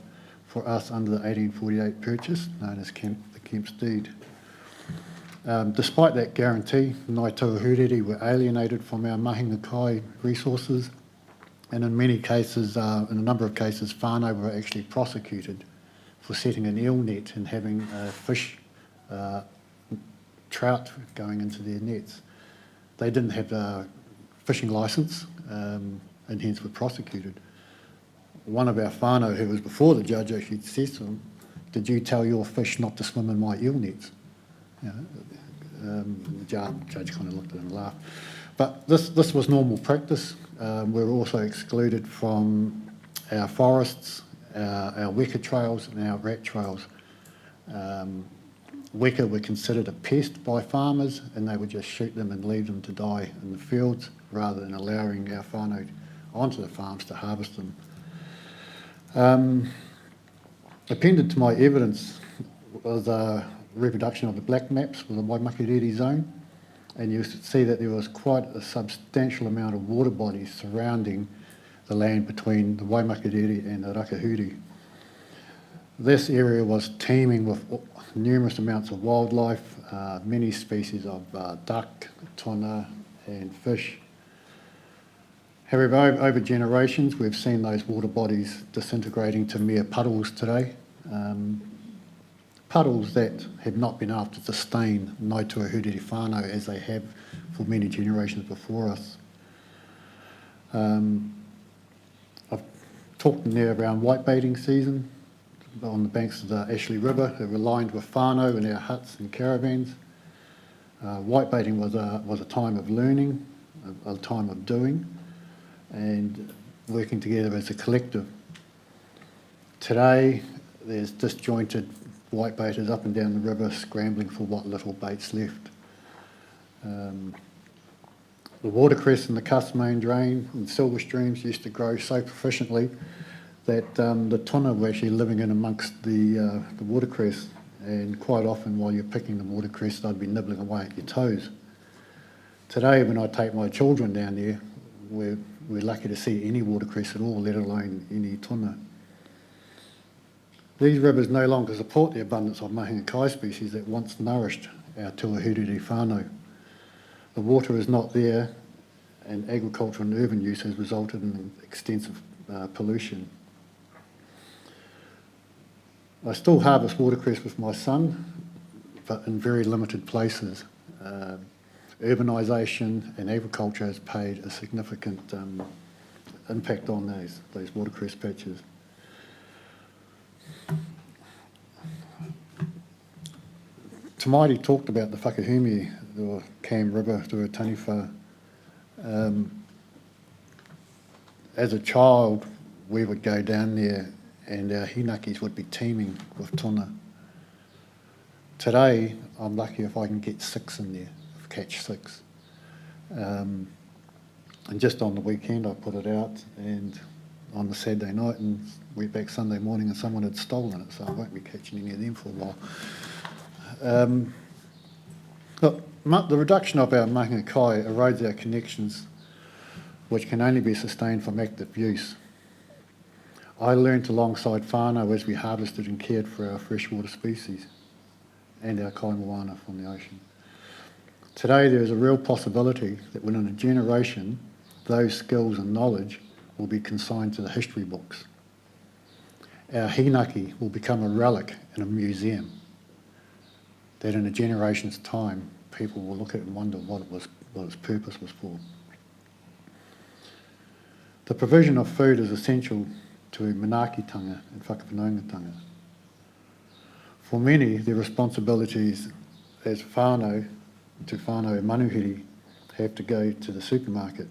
for us under the 1848 purchase, known as the Kemp's Deed. Despite that guarantee, Ngāi Tuahuriri were alienated from our mahinga kai resources, and in many cases, in a number of cases, whānau were actually prosecuted for setting an eel net and having fish trout going into their nets. They didn't have a fishing licence and hence were prosecuted. One of our whānau, who was before the judge, actually says to him, "Did you tell your fish not to swim in my eel nets?" You know, the judge kind of looked at him and laughed. But this was normal practice. We were also excluded from our forests, our weka trails and our rat trails. Weka were considered a pest by farmers, and they would just shoot them and leave them to die in the fields rather than allowing our whānau onto the farms to harvest them. Appended to my evidence was a reproduction of the black maps for the Waimakariri zone, and you see that there was quite a substantial amount of water bodies surrounding the land between the Waimakariri and the Rakahuri. This area was teeming with numerous amounts of wildlife, many species of duck, tuna and fish. However, over generations we've seen those water bodies disintegrating to mere puddles today. Puddles that have not been able to sustain Ngāi Tuahuriri whānau as they have for many generations before us. I've talked in there around whitebaiting season on the banks of the Ashley River that were lined with whānau in our huts and caravans. Whitebaiting was a time of learning, a time of doing, and working together as a collective. Today, there's disjointed whitebaiters up and down the river scrambling for what little bait's left. The watercress in the Cuss Main Drain and silver streams used to grow so proficiently that the tuna were actually living in amongst the watercress, and quite often while you're picking the watercress they'd be nibbling away at your toes. Today when I take my children down there, we're lucky to see any watercress at all, let alone any tuna. These rivers no longer support the abundance of mahinga kai species that once nourished our Tuahuriri whānau. The water is not there, and agriculture and urban use has resulted in extensive pollution. I still harvest watercress with my son, but in very limited places. Urbanisation and agriculture has played a significant impact on those watercress patches. Tamaiti talked about the whakahumi, the Cam River, the Taniwha. As a child, we would go down there and our hinakis would be teeming with tuna. Today, I'm lucky if I can get 6 in there, catch 6. And just on the weekend, I put it out, and on the Saturday night, and went back Sunday morning, and someone had stolen it, so I won't be catching any of them for a while. Look, the reduction of our mahinga kai erodes our connections, which can only be sustained from active use. I learnt alongside whānau as we harvested and cared for our freshwater species and our kai moana from the ocean. Today there is a real possibility that within a generation those skills and knowledge will be consigned to the history books. Our hinaki will become a relic in a museum that in a generation's time people will look at and wonder what its purpose was for. The provision of food is essential to manaakitanga and whakawhanaungatanga. For many, their responsibilities as whānau to whānau manuhiri have to go to the supermarket.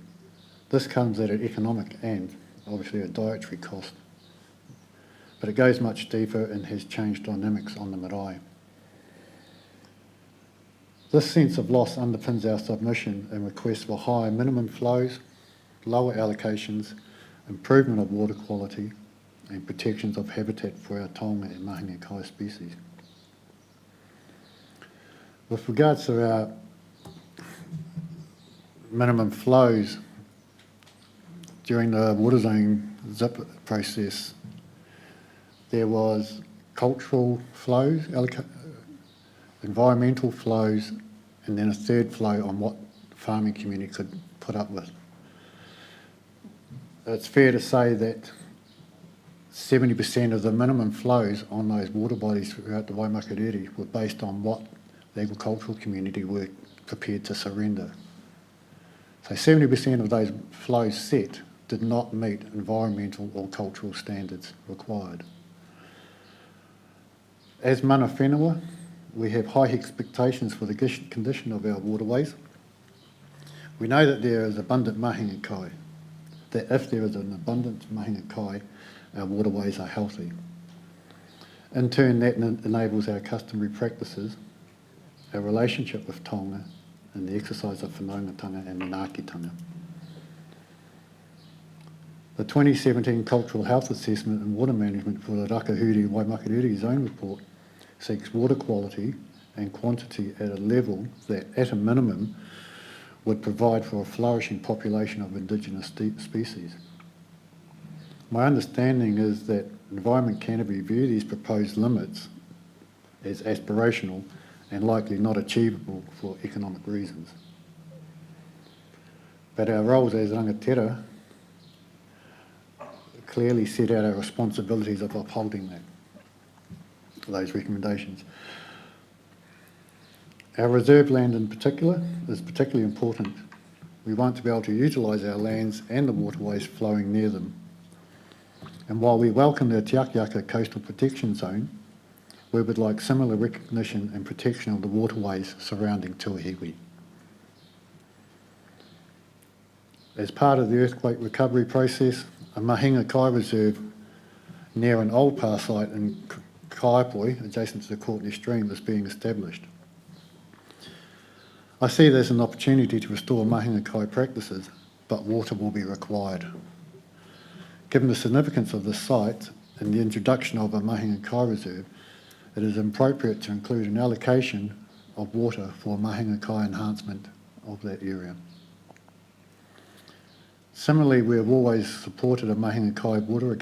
This comes at an economic and obviously a dietary cost, but it goes much deeper and has changed dynamics on the marae. This sense of loss underpins our submission and request for higher minimum flows, lower allocations, improvement of water quality, and protections of habitat for our Tonga and mahinga kai species. With regards to our minimum flows, during the water zone ZIP process, there was cultural flows, environmental flows, and then a third flow on what the farming community could put up with. It's fair to say that 70% of the minimum flows on those water bodies throughout the Waimakariri were based on what the agricultural community were prepared to surrender. So 70% of those flows set did not meet environmental or cultural standards required. As mana whenua, we have high expectations for the condition of our waterways. We know that there is abundant mahinga kai, that if there is an abundant mahinga kai, our waterways are healthy. In turn, that enables our customary practices, our relationship with Tonga, and the exercise of whanaungatanga and manaakitanga. The 2017 Cultural Health Assessment and Water Management for the Rakahuri Waimakariri Zone Report seeks water quality and quantity at a level that, at a minimum, would provide for a flourishing population of indigenous species. My understanding is that Environment Canterbury view these proposed limits as aspirational and likely not achievable for economic reasons. But our roles as rangatira clearly set out our responsibilities of upholding those recommendations. Our reserve land in particular is particularly important. We want to be able to utilise our lands and the waterways flowing near them. And while we welcome the Tiakiaka Coastal Protection Zone, we would like similar recognition and protection of the waterways surrounding Tuahiwi. As part of the earthquake recovery process, a mahinga kai reserve near an old power site in Kaipoi, adjacent to the Courtney Stream, is being established. I see this as an opportunity to restore mahinga kai practices, but water will be required. Given the significance of this site and the introduction of a mahinga kai reserve, it is appropriate to include an allocation of water for mahinga kai enhancement of that area. Similarly, we have always supported a mahinga kai water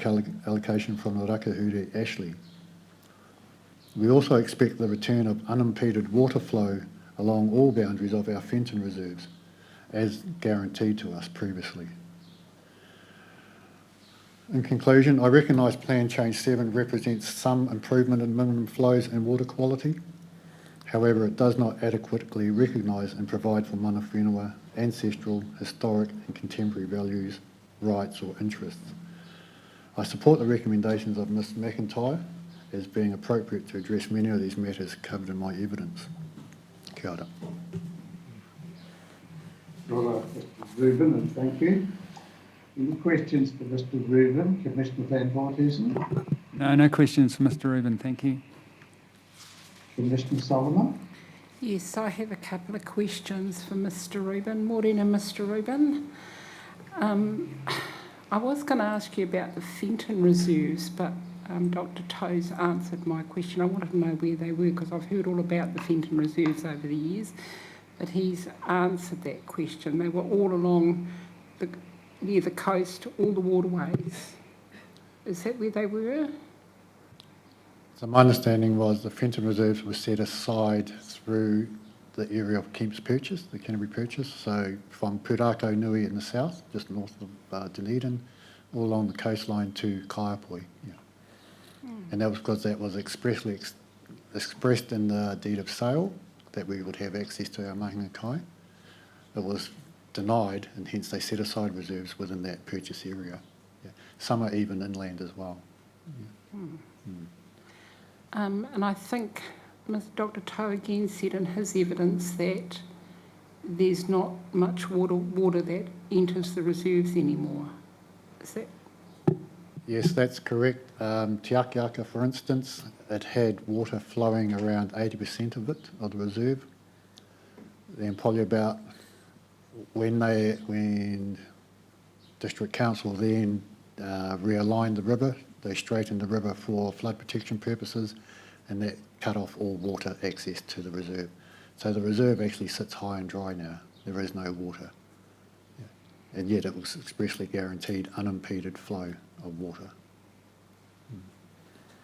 allocation from the Rakahuri Ashley. We also expect the return of unimpeded water flow along all boundaries of our Fenton reserves, as guaranteed to us previously. In conclusion, I recognise Plan Change 7 represents some improvement in minimum flows and water quality. However, it does not adequately recognise and provide for mana whenua, ancestral, historic and contemporary values, rights or interests. I support the recommendations of Ms McIntyre as being appropriate to address many of these matters covered in my evidence. Kia ora. Mr. Rubin, and thank you. Any questions for Mr. Rubin? Commissioner Van Voorthuizen? No questions for Mr. Rubin, thank you. Commissioner Solomon? Yes, I have a couple of questions for Mr. Rubin. Morena, Mr. Rubin. I was going to ask you about the Fenton reserves, but Dr. Tahu's answered my question. I wanted to know where they were because I've heard all about the Fenton reserves over the years, but he's answered that question. They were all along near the coast, all the waterways. Is that where they were? So my understanding was the Fenton reserves were set aside through the area of Kemp's Purchase, the Canterbury Purchase, so from Purako Nui in the south, just north of Dunedin, all along the coastline to Kaiapoi. Yeah. And that was because that was expressly expressed in the deed of sale, that we would have access to our mahinga kai. It was denied, and hence they set aside reserves within that purchase area. Yeah. Some are even inland as well. Yeah. And I think Dr. Tahu again said in his evidence that there's not much water that enters the reserves anymore. Is that? Yes, that's correct. Te Akiaka, for instance, it had water flowing around 80% of it, of the reserve. Then probably about when District Council then realigned the river, they straightened the river for flood protection purposes, and that cut off all water access to the reserve. So the reserve actually sits high and dry now. There is no water. Yeah. And yet it was expressly guaranteed unimpeded flow of water.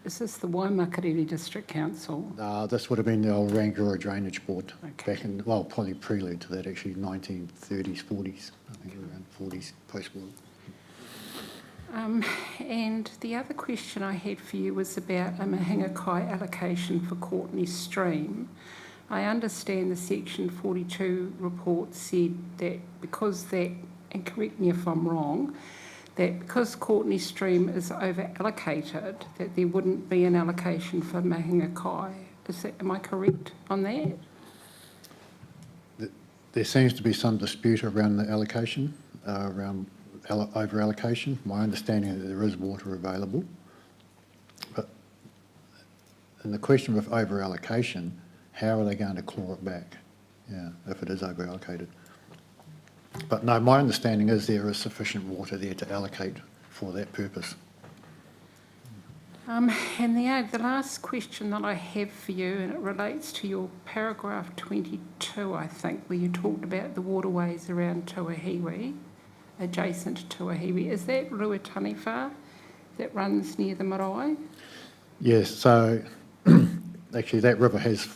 Is this the Waimakariri District Council? This would have been the old Rangiora Drainage Board, Okay. back in, well, probably prelude to that actually, 1930s, 40s, I think around 40s, post-war. And the other question I had for you was about a mahinga kai allocation for Courtney Stream. I understand the Section 42 report said that because that, and correct me if I'm wrong, that because Courtney Stream is over-allocated, that there wouldn't be an allocation for mahinga kai. Am I correct on that? There seems to be some dispute around the allocation, around over-allocation. My understanding is that there is water available. But in the question of over-allocation, how are they going to claw it back, if it is over-allocated? But no, my understanding is there is sufficient water there to allocate for that purpose. And the last question that I have for you, and it relates to your paragraph 22, I think, where you talked about the waterways around Tuahiwi, adjacent to Tuahiwi. Is that Ruataniwha that runs near the marae? Yes, so actually that river has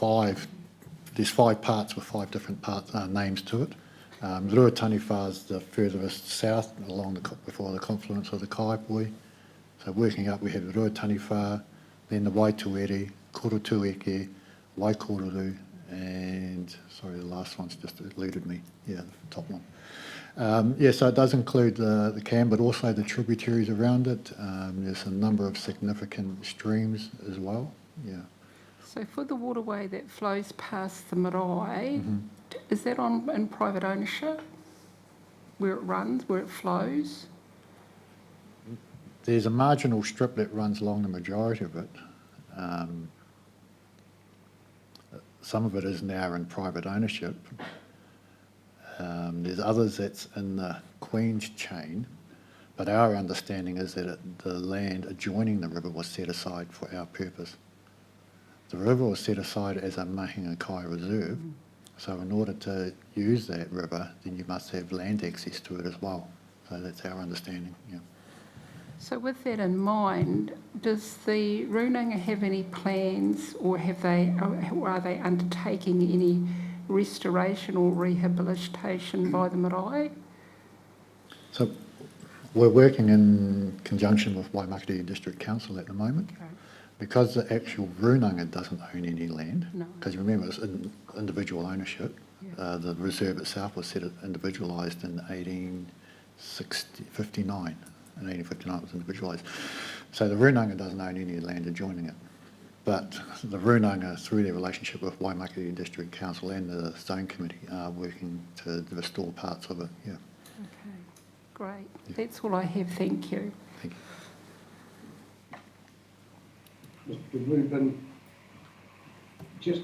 there's 5 parts with 5 different names to it. Ruataniwha is the furthest south before the confluence of the Kaiapoi. So working up, we have Ruataniwha, then the Waituere, Korotueke, Waikoruru, and sorry, the last one's just eluded me. Yeah, the top one. So it does include the Cam, but also the tributaries around it. There's a number of significant streams as well. Yeah. So for the waterway that flows past the marae, is that in private ownership, where it runs, where it flows? There's a marginal strip that runs along the majority of it. Some of it is now in private ownership. There's others that's in the Queen's chain, but our understanding is that the land adjoining the river was set aside for our purpose. The river was set aside as a mahinga kai reserve, so in order to use that river, then you must have land access to it as well. So that's our understanding, yeah. So with that in mind, does the Rūnanga have any plans, or are they undertaking any restoration or rehabilitation by the marae? So we're working in conjunction with Waimakariri District Council at the moment. Okay. Because the actual Rūnanga doesn't own any land, No. because remember it's individual ownership, the reserve itself was set individualised in 1859. In 1859 it was individualised. So the Rūnanga doesn't own any land adjoining it. But the Rūnanga, through their relationship with Waimakere District Council and the Zone Committee, are working to restore parts of it, yeah. Okay, great. That's all I have, thank you. Thank you. Mr. Rubin, just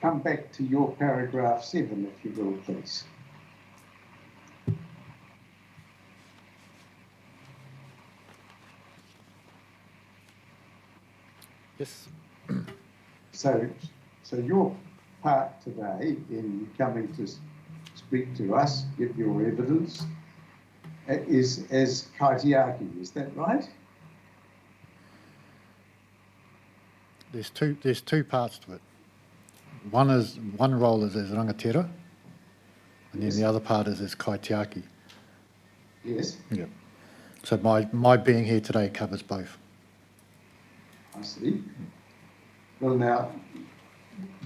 come back to your paragraph 7, if you will, please. Yes. So your part today in coming to speak to us, give your evidence, is as kaitiaki, is that right? There's two parts to it. One role is as rangatira, and then the other part is as kaitiaki. Yes, Yeah. So my being here today covers both. I see. Well, now,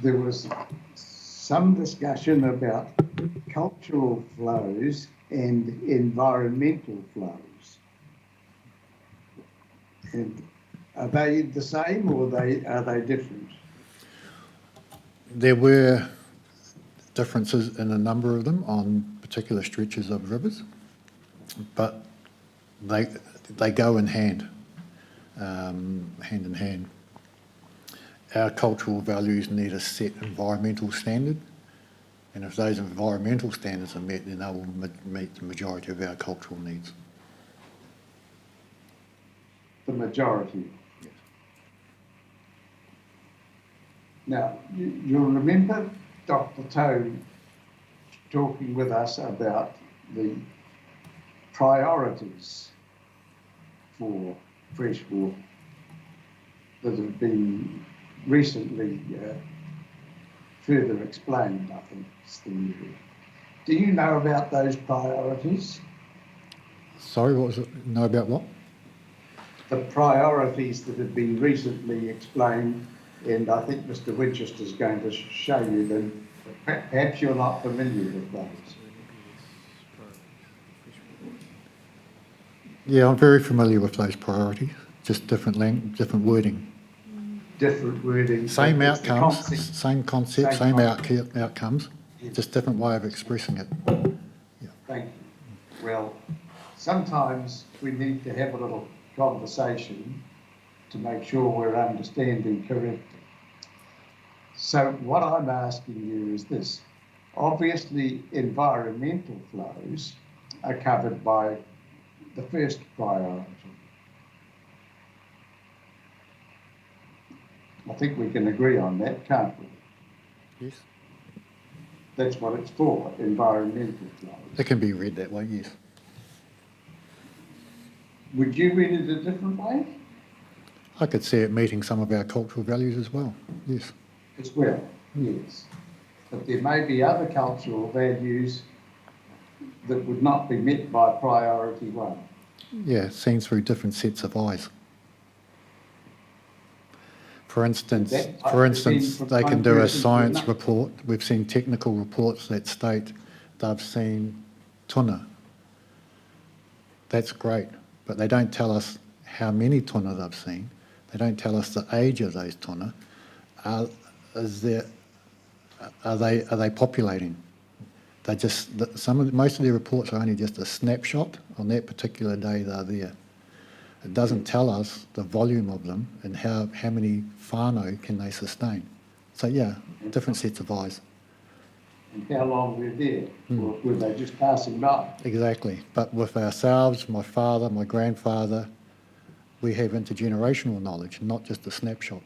there was some discussion about cultural flows and environmental flows. And are they the same or are they different? There were differences in a number of them on particular stretches of rivers, but they go in hand in hand. Our cultural values need a set environmental standard, and if those environmental standards are met, then they will meet the majority of our cultural needs. The majority. Yes. Now, you'll remember Dr. Tahu talking with us about the priorities for freshwater that have been recently further explained, I think. Do you know about those priorities? Sorry, what was it? Know about what? The priorities that have been recently explained, and I think Mr. Winchester's going to show you them. Perhaps you're not familiar with those. Yeah, I'm very familiar with those priorities, just different wording. Different wording. Same but it's the outcomes, concept. same concept, Same same outcomes, Yes. just different way of expressing it. Thank you. Well, sometimes we need to have a little conversation to make sure we're understanding correctly. So what I'm asking you is this. Obviously, environmental flows are covered by the first priority. I think we can agree on that, can't we? Yes. That's what it's for, environmental flows. It can be read that way, yes. Would you read it a different way? I could see it meeting some of our cultural values as well, yes. As well, yes. But there may be other cultural values that would not be met by priority 1. Yeah, seen through different sets of eyes. For instance, they can do a science report. We've seen technical reports that state they've seen tuna. That's great, but they don't tell us how many tuna they've seen. They don't tell us the age of those tuna. Are they populating? They just most of their reports are only just a snapshot on that particular day they're there. It doesn't tell us the volume of them and how many whānau can they sustain. So yeah, different sets of eyes. And how long we're there, or were they just passing by? Exactly, but with ourselves, my father, my grandfather, we have intergenerational knowledge, not just a snapshot.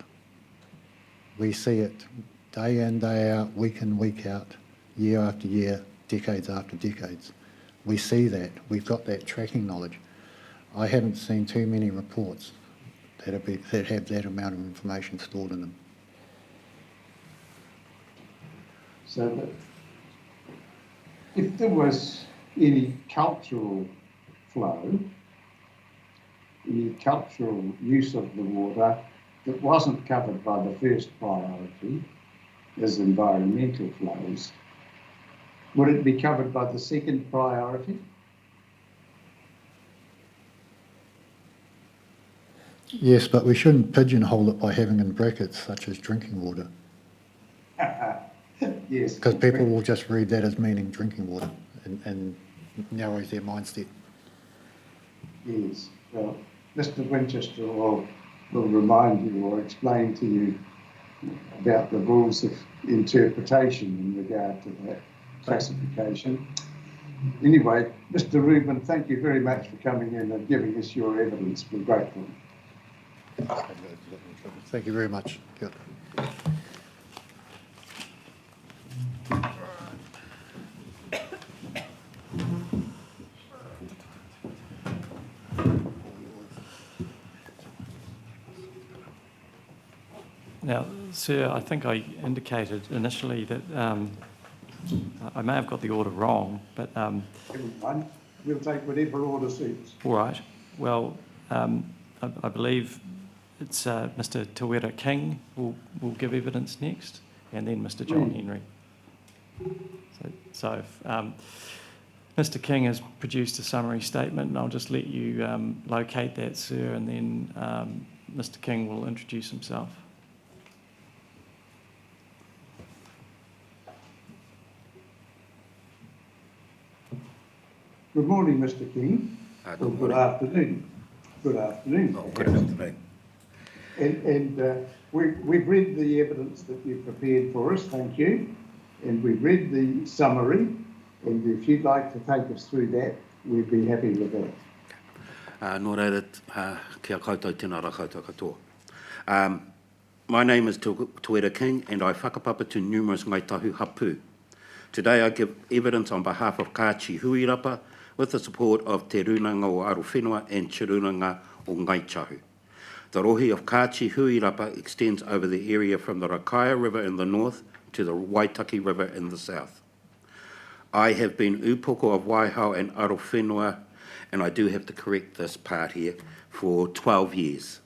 We see it day in, day out, week in, week out, year after year, decades after decades. We see that, we've got that tracking knowledge. I haven't seen too many reports that have that amount of information stored in them. So that if there was any cultural flow, any cultural use of the water that wasn't covered by the first priority as environmental flows, would it be covered by the second priority? Yes, but we shouldn't pigeonhole it by having in brackets such as drinking water, Yes. because people will just read that as meaning drinking water and narrows their mindset. Yes. Well, Mr. Winchester will remind you or explain to you about the rules of interpretation in regard to that classification. Anyway, Mr. Rubin, thank you very much for coming in and giving us your evidence. We're grateful. Thank you very much. Good. Now, sir, I think I indicated initially that I may have got the order wrong, but Never mind. We'll take whatever order suits. all right. Well, I believe it's Mr. Pouhere King will give evidence next, and then Mr. John Henry. So Mr. King has produced a summary statement, and I'll just let you locate that, sir, and then Mr. King will introduce himself. Good morning, Mr. King. Or good afternoon. Good afternoon. Oh, good afternoon. And we've read the evidence that you've prepared for us, thank you. And we've read the summary, and if you'd like to take us through that, we'd be happy with that. Nō reira, kia koutou tēnā rā koutou katoa. My name is Pouhere King, and I whakapapa to numerous Ngāi Tahu hapu. Today I give evidence on behalf of Kāchi Huirapa with the support of Te Rūnanga o Arowhenua and Te Rūnanga o Ngāi Tahu. The rohi of Kāchi Huirapa extends over the area from the Rakaia River in the north to the Waitaki River in the south. I have been upoko of Waihao and Arowhenua, and I do have to correct this part here, for 12 years.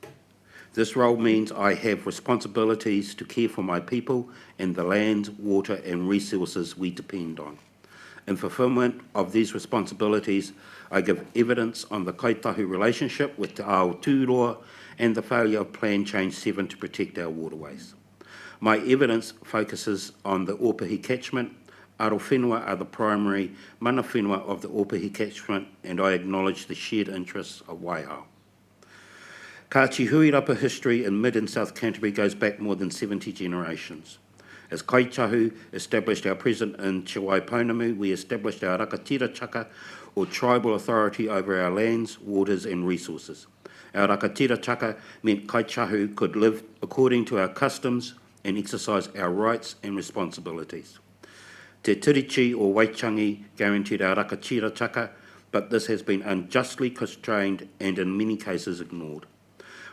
This role means I have responsibilities to care for my people and the land, water and resources we depend on. In fulfilment of these responsibilities, I give evidence on the Kaitahu relationship with Te Ao Tūroa and the failure of Plan Change 7 to protect our waterways. My evidence focuses on the Ōpahi catchment. Arowhenua are the primary mana whenua of the Ōpahi catchment, and I acknowledge the shared interests of Waihao. Kāchi Huirapa history in mid and south Canterbury goes back more than 70 generations. As Kaitahu established our present in Te Waipounamu, we established our Rakatira Chaka, or tribal authority over our lands, waters and resources. Our Rakatira Chaka meant Kaitahu could live according to our customs and exercise our rights and responsibilities. Te Tirichi or Waichangi guaranteed our Rakatira Chaka, but this has been unjustly constrained and in many cases ignored.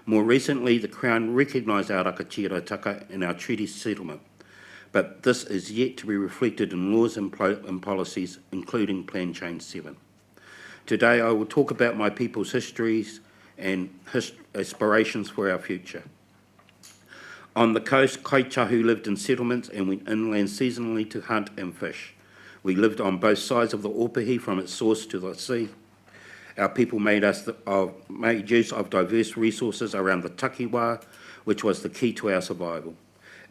More recently, the Crown recognised our Rakatira Chaka in our treaty settlement, but this is yet to be reflected in laws and policies, including Plan Change 7. Today, I will talk about my people's histories and aspirations for our future. On the coast, Kaitahu lived in settlements and went inland seasonally to hunt and fish. We lived on both sides of the Ōpahi from its source to the sea. Our people made use of diverse resources around the takiwā, which was the key to our survival.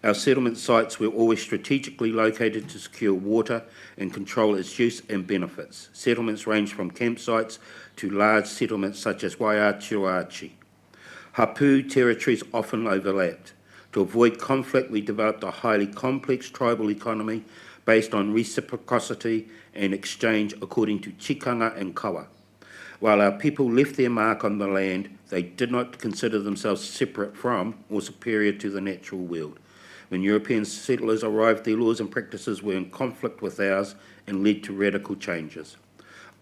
Our settlement sites were always strategically located to secure water and control its use and benefits. Settlements ranged from campsites to large settlements such as Waiātioachi. Hapu territories often overlapped. To avoid conflict, we developed a highly complex tribal economy based on reciprocity and exchange according to tikanga and kawa. While our people left their mark on the land, they did not consider themselves separate from or superior to the natural world. When European settlers arrived, their laws and practices were in conflict with ours and led to radical changes.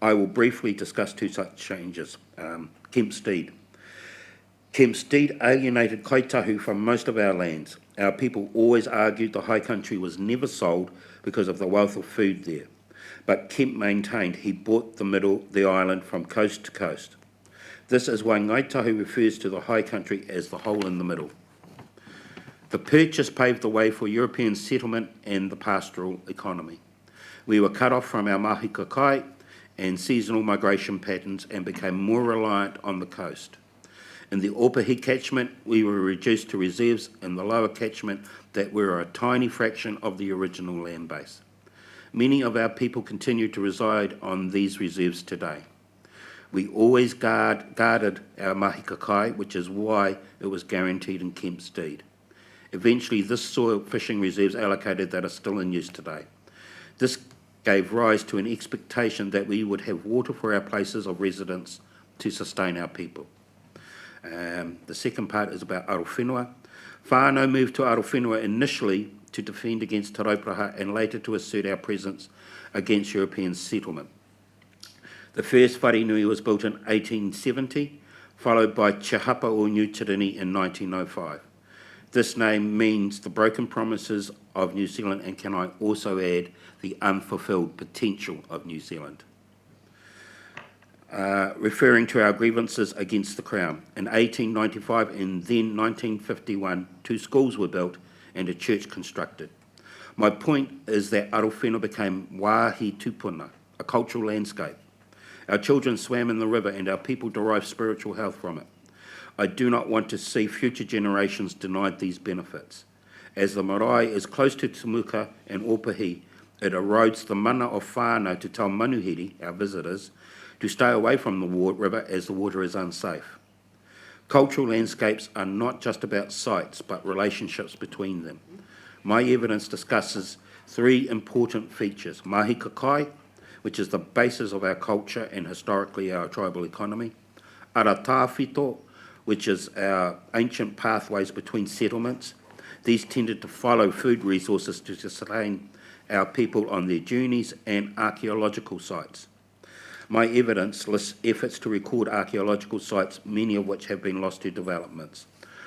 I will briefly discuss two such changes. Kempstead. Kempstead alienated Kaitahu from most of our lands. Our people always argued the high country was never sold because of the wealth of food there. But Kemp maintained he bought the island from coast to coast. This is why Ngāi Tahu refers to the high country as the hole in the middle. The purchase paved the way for European settlement and the pastoral economy. We were cut off from our mahi kakai and seasonal migration patterns and became more reliant on the coast. In the Ōpahi catchment, we were reduced to reserves in the lower catchment that were a tiny fraction of the original land base. Many of our people continue to reside on these reserves today. We always guarded our mahi kakai, which is why it was guaranteed in Kemp's deed. Eventually, this saw fishing reserves allocated that are still in use today. This gave rise to an expectation that we would have water for our places of residence to sustain our people. The second part is about Arowhenua. Whānau moved to Arowhenua initially to defend against Te Rauparaha and later to assert our presence against European settlement. The first wharenui was built in 1870, followed by Te Hapa o New Tirini in 1905. This name means the broken promises of New Zealand, and can I also add the unfulfilled potential of New Zealand. Referring to our grievances against the Crown. In 1895 and then 1951, 2 schools were built and a church constructed. My point is that Arowhenua became wāhi tupuna, a cultural landscape. Our children swam in the river and our people derived spiritual health from it. I do not want to see future generations denied these benefits. As the marae is close to Timuka and Ōpahi, it erodes the mana of whānau to tell manuhiri, our visitors, to stay away from the river as the water is unsafe. Cultural landscapes are not just about sites, but relationships between them. My evidence discusses 3 important features: mahi kakai, which is the basis of our culture and historically our tribal economy; ara tāwhito, which is our ancient pathways between settlements. These tended to follow food resources to sustain our people on their journeys; and archaeological sites. My evidence lists efforts to record archaeological sites, many of which have been lost to developments.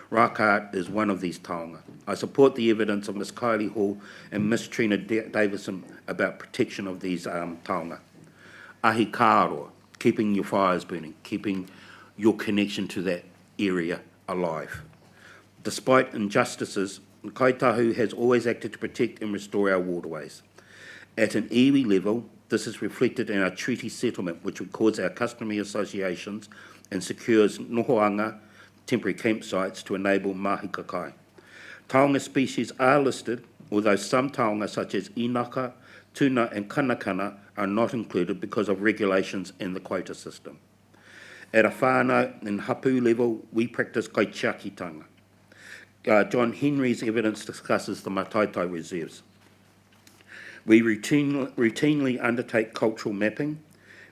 Rock art is one of these taonga. I support the evidence of Ms. Kylie Hall and Ms. Trina Davison about protection of these taonga. Ahi kāroa, keeping your fires burning, keeping your connection to that area alive. Despite injustices, Ngāi Tahu has always acted to protect and restore our waterways. At an iwi level, this is reflected in our treaty settlement, which records our customary associations and secures nohoanga, temporary campsites, to enable mahi kakai. Taonga species are listed, although some taonga such as inaka, tuna and kanakana are not included because of regulations and the quota system. At a whānau and hapu level, we practice kaitiakitanga. John Henry's evidence discusses the Mataitai reserves. We routinely undertake cultural mapping.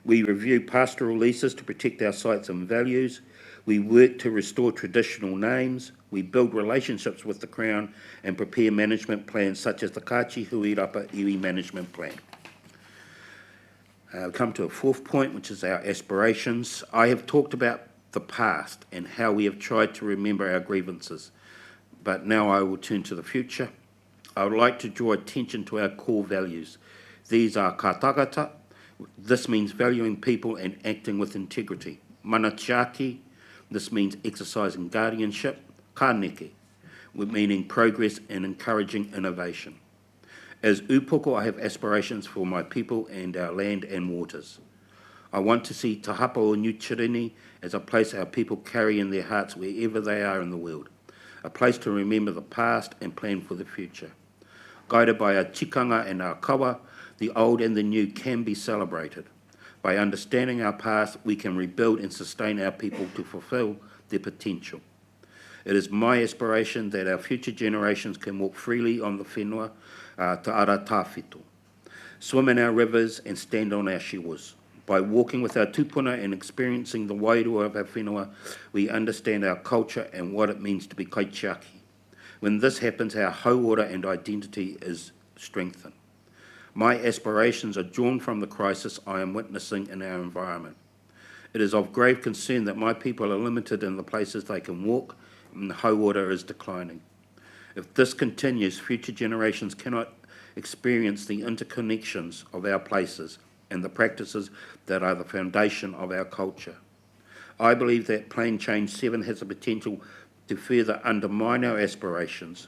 We review pastoral leases to protect our sites and values. We work to restore traditional names. We build relationships with the Crown and prepare management plans such as the Kachi Huirapa Iwi Management Plan. We come to a 4th point, which is our aspirations. I have talked about the past and how we have tried to remember our grievances, but now I will turn to the future. I would like to draw attention to our core values. These are ka tagata. This means valuing people and acting with integrity. Mana tiaki. This means exercising guardianship. Ka neke, meaning progress and encouraging innovation. As upoko, I have aspirations for my people and our land and waters. I want to see Te Hapa o New Tirini as a place our people carry in their hearts wherever they are in the world, a place to remember the past and plan for the future. Guided by our tikanga and our kawa, the old and the new can be celebrated. By understanding our past, we can rebuild and sustain our people to fulfil their potential. It is my aspiration that our future generations can walk freely on the whenua, te ara tāwhito, swim in our rivers and stand on our shores. By walking with our tupuna and experiencing the wairua of our whenua, we understand our culture and what it means to be kaitiaki. When this happens, our hauora and identity is strengthened. My aspirations are drawn from the crisis I am witnessing in our environment. It is of grave concern that my people are limited in the places they can walk, and the hauora is declining. If this continues, future generations cannot experience the interconnections of our places and the practices that are the foundation of our culture. I believe that Plan Change 7 has the potential to further undermine our aspirations.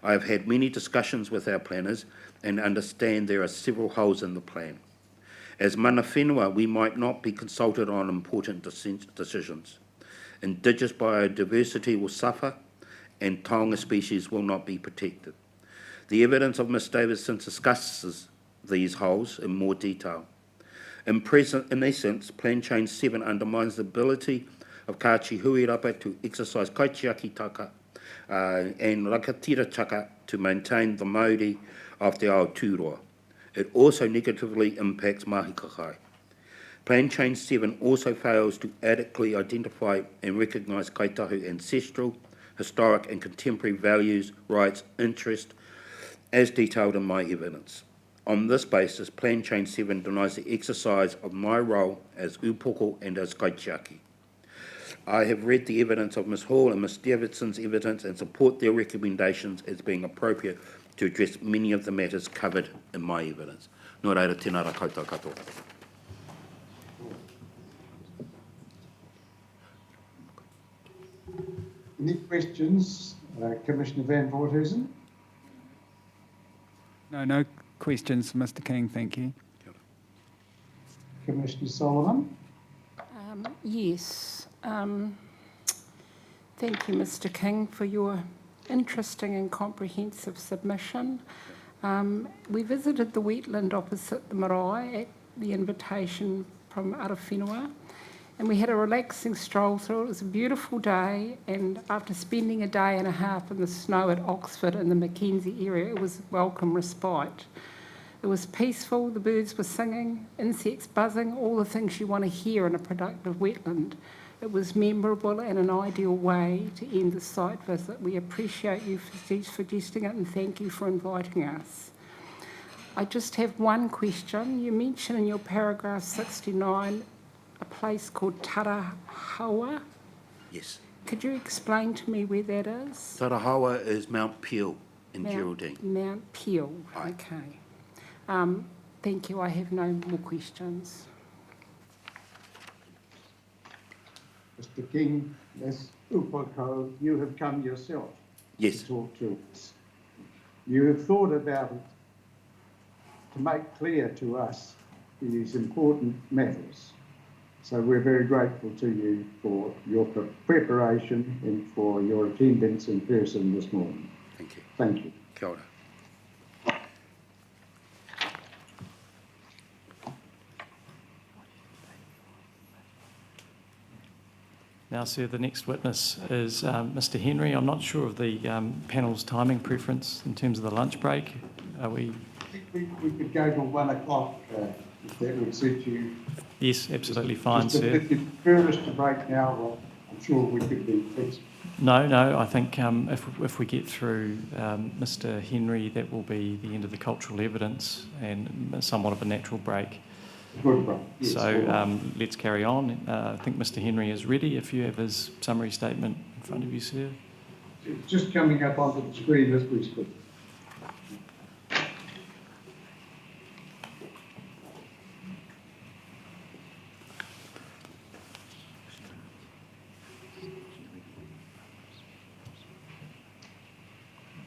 I have had many discussions with our planners and understand there are several holes in the plan. As mana whenua, we might not be consulted on important decisions. Indigenous biodiversity will suffer and Tonga species will not be protected. The evidence of Ms Davidson discusses these holes in more detail. In essence, Plan Change 7 undermines the ability of CLWRP to exercise kaitiaki taka and rakatira taka to maintain the Māori of Te Aotearoa. It also negatively impacts mahi kakai. Plan Change 7 also fails to adequately identify and recognise Kaitahu ancestral, historic and contemporary values, rights, interests, as detailed in my evidence. On this basis, Plan Change 7 denies the exercise of my role as upoko and as kaitiaki. I have read the evidence of Ms Hall and Ms Davidson's evidence and support their recommendations as being appropriate to address many of the matters covered in my evidence. Nō reira, tēnā rā koutou katoa. Any questions, Commissioner Van Voorthuizen? No questions for Mr King, thank you. Commissioner Solomon? Yes. Thank you, Mr King, for your interesting and comprehensive submission. We visited the wetland opposite the marae at the invitation from Arowhenua, and we had a relaxing stroll through. It was a beautiful day, and after spending a day and a half in the snow at Oxford in the Mackenzie area, it was a welcome respite. It was peaceful, the birds were singing, insects buzzing, all the things you want to hear in a productive wetland. It was memorable and an ideal way to end the site visit. We appreciate you for suggesting it and thank you for inviting us. I just have one question. You mentioned in your paragraph 69 a place called Tahu. Yes. Could you explain to me where that is? Tarahawa is Mount Peel in Geraldine. Mount Peel, Aye. okay. Thank you, I have no more questions. Mr King, as upoko, you have come yourself Yes. to talk to us. You have thought about it to make clear to us these important matters. So we're very grateful to you for your preparation and for your attendance in person this morning. Thank you. Thank you. Kia ora. Now, sir, the next witness is Mr Henry. I'm not sure of the panel's timing preference in terms of the lunch break. Are we? I think we could go till 1 o'clock if that would suit you. Yes, absolutely fine, sir. If you prefer us to break now, well, I'm sure we could be flexible. No, I think if we get through Mr Henry, that will be the end of the cultural evidence and somewhat of a natural break. Good break. Yes, So let's carry on. I think Mr Henry is ready. If you have his summary statement in front of you, sir. It's just coming up onto the screen as we speak.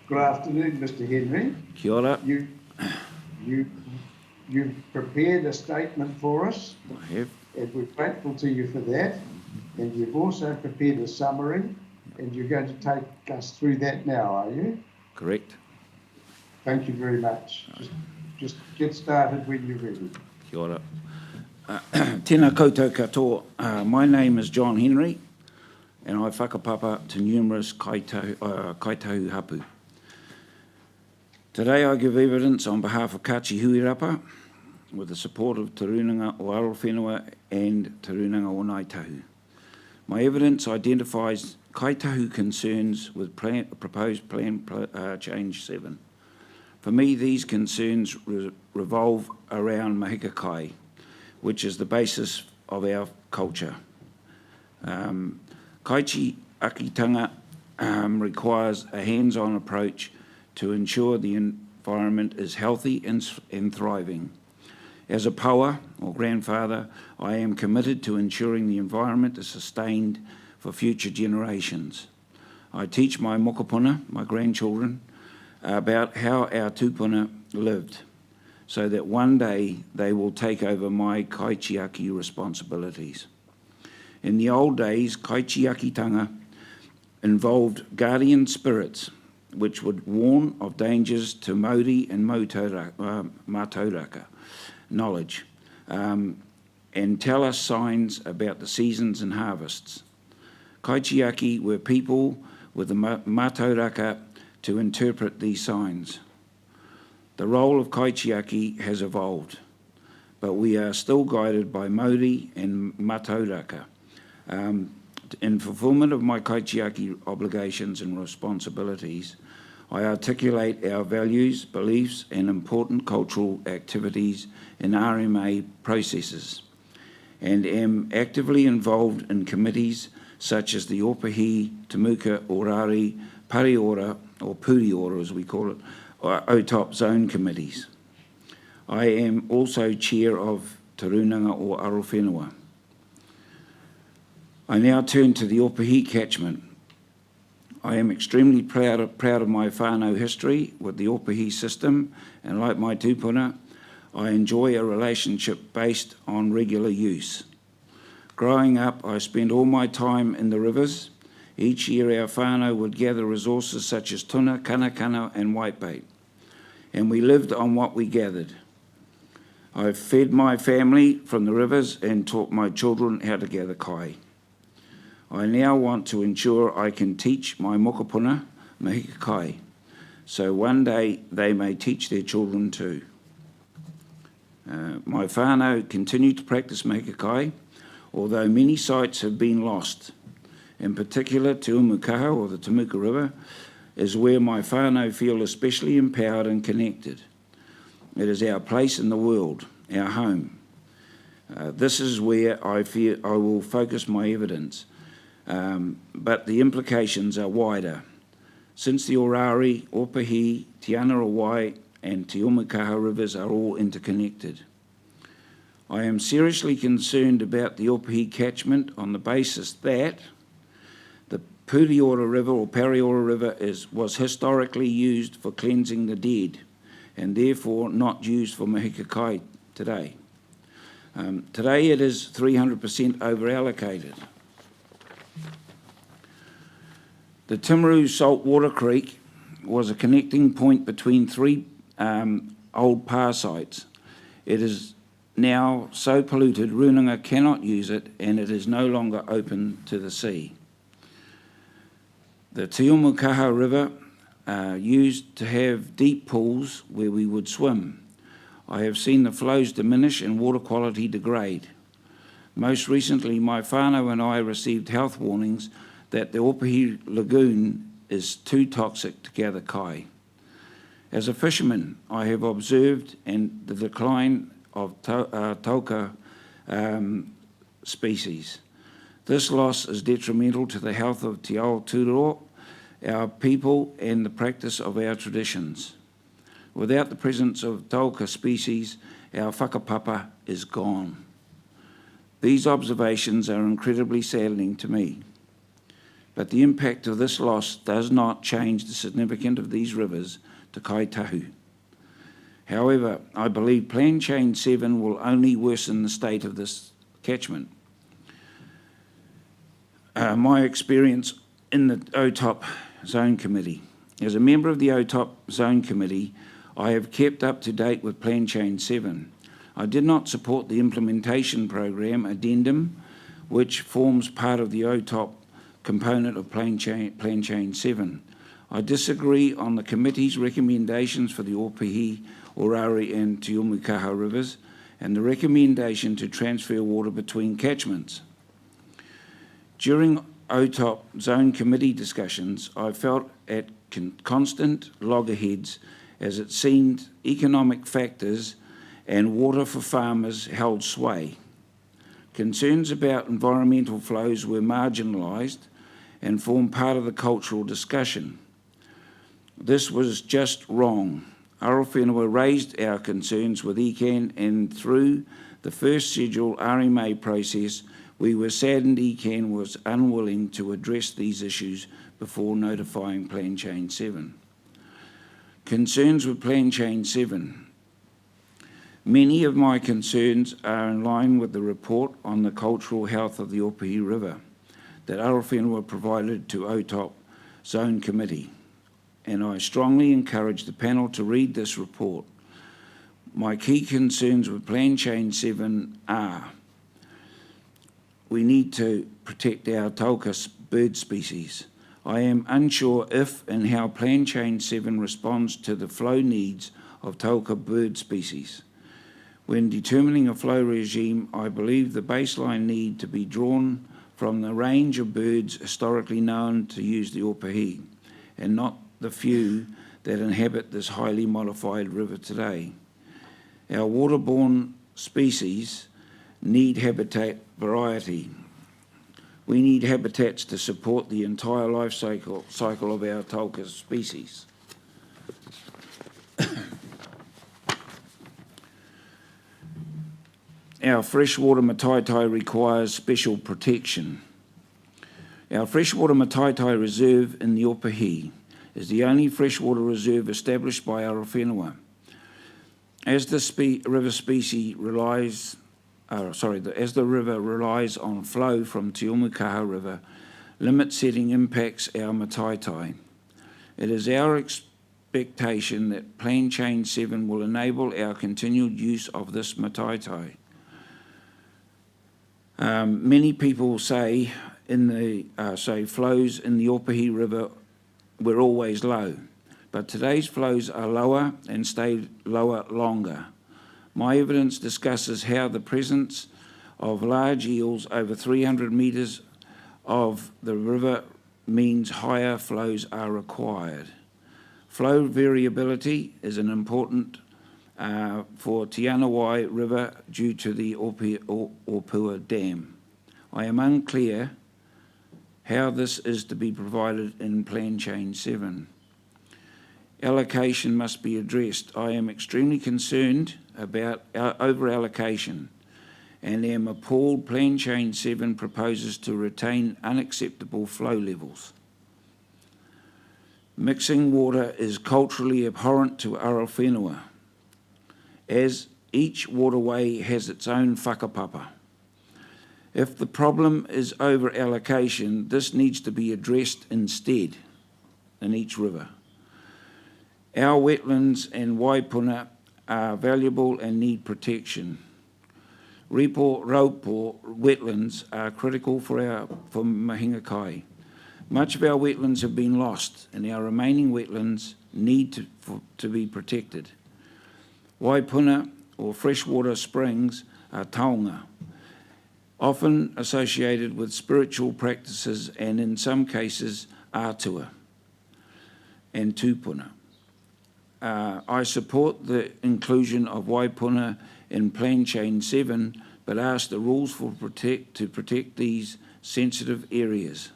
Good afternoon, Mr Henry. Kia ora. You've prepared a statement for us, I have. and we're grateful to you for that. And you've also prepared a summary, and you're going to take us through that now, are you? Correct. Thank you very much. Just get started when you're ready. Kia ora. Tēnā koutou katoa. My name is John Henry, and I whakapapa to numerous kaitahu hapu. Today I give evidence on behalf of CLWRP with the support of Te Rūnanga o Arowhenua and Te Rūnanga o Ngāi Tahu. My evidence identifies kaitahu concerns with proposed Plan Change 7. For me, these concerns revolve around mahikakai, which is the basis of our culture. Kaiti akitanga requires a hands-on approach to ensure the environment is healthy and thriving. As a paua, or grandfather, I am committed to ensuring the environment is sustained for future generations. I teach my mokopuna, my grandchildren, about how our tupuna lived, so that one day they will take over my kaitiaki responsibilities. In the old days, kaitiakitanga involved guardian spirits, which would warn of dangers to Māori and mātauraka knowledge, and tell us signs about the seasons and harvests. Kaitiaki were people with the mātauraka to interpret these signs. The role of kaitiaki has evolved, but we are still guided by Māori and mātauraka. In fulfilment of my kaitiaki obligations and responsibilities, I articulate our values, beliefs and important cultural activities in RMA processes, and am actively involved in committees such as the Opahi, Temuka, Orari, Pariora, or Puriora as we call it, or OTOP zone committees. I am also chair of Te Rūnanga or Arowhenua. I now turn to the Opahi catchment. I am extremely proud of my whānau history with the Opahi system, and like my tūpuna, I enjoy a relationship based on regular use. Growing up, I spent all my time in the rivers. Each year our whānau would gather resources such as tuna, kanakana and whitebait, and we lived on what we gathered. I've fed my family from the rivers and taught my children how to gather kai. I now want to ensure I can teach my mokopuna, mahika kai, so one day they may teach their children too. My whānau continue to practice mahika kai, although many sites have been lost. In particular, Te Umukaha, or the Temuka River, is where my whānau feel especially empowered and connected. It is our place in the world, our home. This is where I feel I will focus my evidence, but the implications are wider. Since the Orari, Opahi, Te Anarawai and Te Umukaha rivers are all interconnected. I am seriously concerned about the Opahi catchment on the basis that the Puriora River or Pariora River was historically used for cleansing the dead and therefore not used for mahika kai today. Today it is 300% over-allocated. The Timaru Saltwater Creek was a connecting point between three old pā sites. It is now so polluted, Rūnanga cannot use it, and it is no longer open to the sea. The Te Umukaha River used to have deep pools where we would swim. I have seen the flows diminish and water quality degrade. Most recently, my whānau and I received health warnings that the Opahi Lagoon is too toxic to gather kai. As a fisherman, I have observed the decline of tauka species. This loss is detrimental to the health of Te Aotearoa, our people and the practice of our traditions. Without the presence of tauka species, our whakapapa is gone. These observations are incredibly saddening to me, but the impact of this loss does not change the significance of these rivers to Kai Tahu. However, I believe Plan Change 7 will only worsen the state of this catchment. My experience in the OTOP Zone Committee. As a member of the OTOP Zone Committee, I have kept up to date with Plan Change 7. I did not support the implementation program addendum, which forms part of the OTOP component of Plan Change 7. I disagree on the committee's recommendations for the Opahi, Orari and Te Umukaha rivers and the recommendation to transfer water between catchments. During OTOP Zone Committee discussions, I felt at constant loggerheads as it seemed economic factors and water for farmers held sway. Concerns about environmental flows were marginalised and formed part of the cultural discussion. This was just wrong. Arowhenua raised our concerns with ECAN, and through the first scheduled RMA process, we were saddened ECAN was unwilling to address these issues before notifying Plan Change 7. Concerns with Plan Change 7. Many of my concerns are in line with the report on the cultural health of the Pouhere River that Arowhenua provided to OTOP Zone Committee, and I strongly encourage the panel to read this report. My key concerns with Plan Change 7 are: we need to protect our tauka bird species. I am unsure if and how Plan Change 7 responds to the flow needs of tauka bird species. When determining a flow regime, I believe the baseline need to be drawn from the range of birds historically known to use the Pouhere, and not the few that inhabit this highly modified river today. Our waterborne species need habitat variety. We need habitats to support the entire life cycle of our tauka species. Our freshwater mataitae requires special protection. Our freshwater mataitae reserve in the Pouhere is the only freshwater reserve established by Arowhenua. As the river relies on flow from Te Omukaha River, limit setting impacts our mataitae. It is our expectation that Plan Change 7 will enable our continued use of this mataitae. Many people say flows in the Pouhere River were always low, but today's flows are lower and stay lower longer. My evidence discusses how the presence of large eels over 300 metres of the river means higher flows are required. Flow variability is an important for Te Anawai River due to the Opua Dam. I am unclear how this is to be provided in Plan Change 7. Allocation must be addressed. I am extremely concerned about over-allocation and am appalled Plan Change 7 proposes to retain unacceptable flow levels. Mixing water is culturally abhorrent to Arowhenua, as each waterway has its own whakapapa. If the problem is over-allocation, this needs to be addressed instead in each river. Our wetlands and waipuna are valuable and need protection. Raupo wetlands are critical for Mahinga Kai. Much of our wetlands have been lost, and our remaining wetlands need to be protected. Waipuna, or freshwater springs, are taonga, often associated with spiritual practices and in some cases atua and tupuna. I support the inclusion of waipuna in Plan Change 7, but ask the rules to protect these sensitive areas.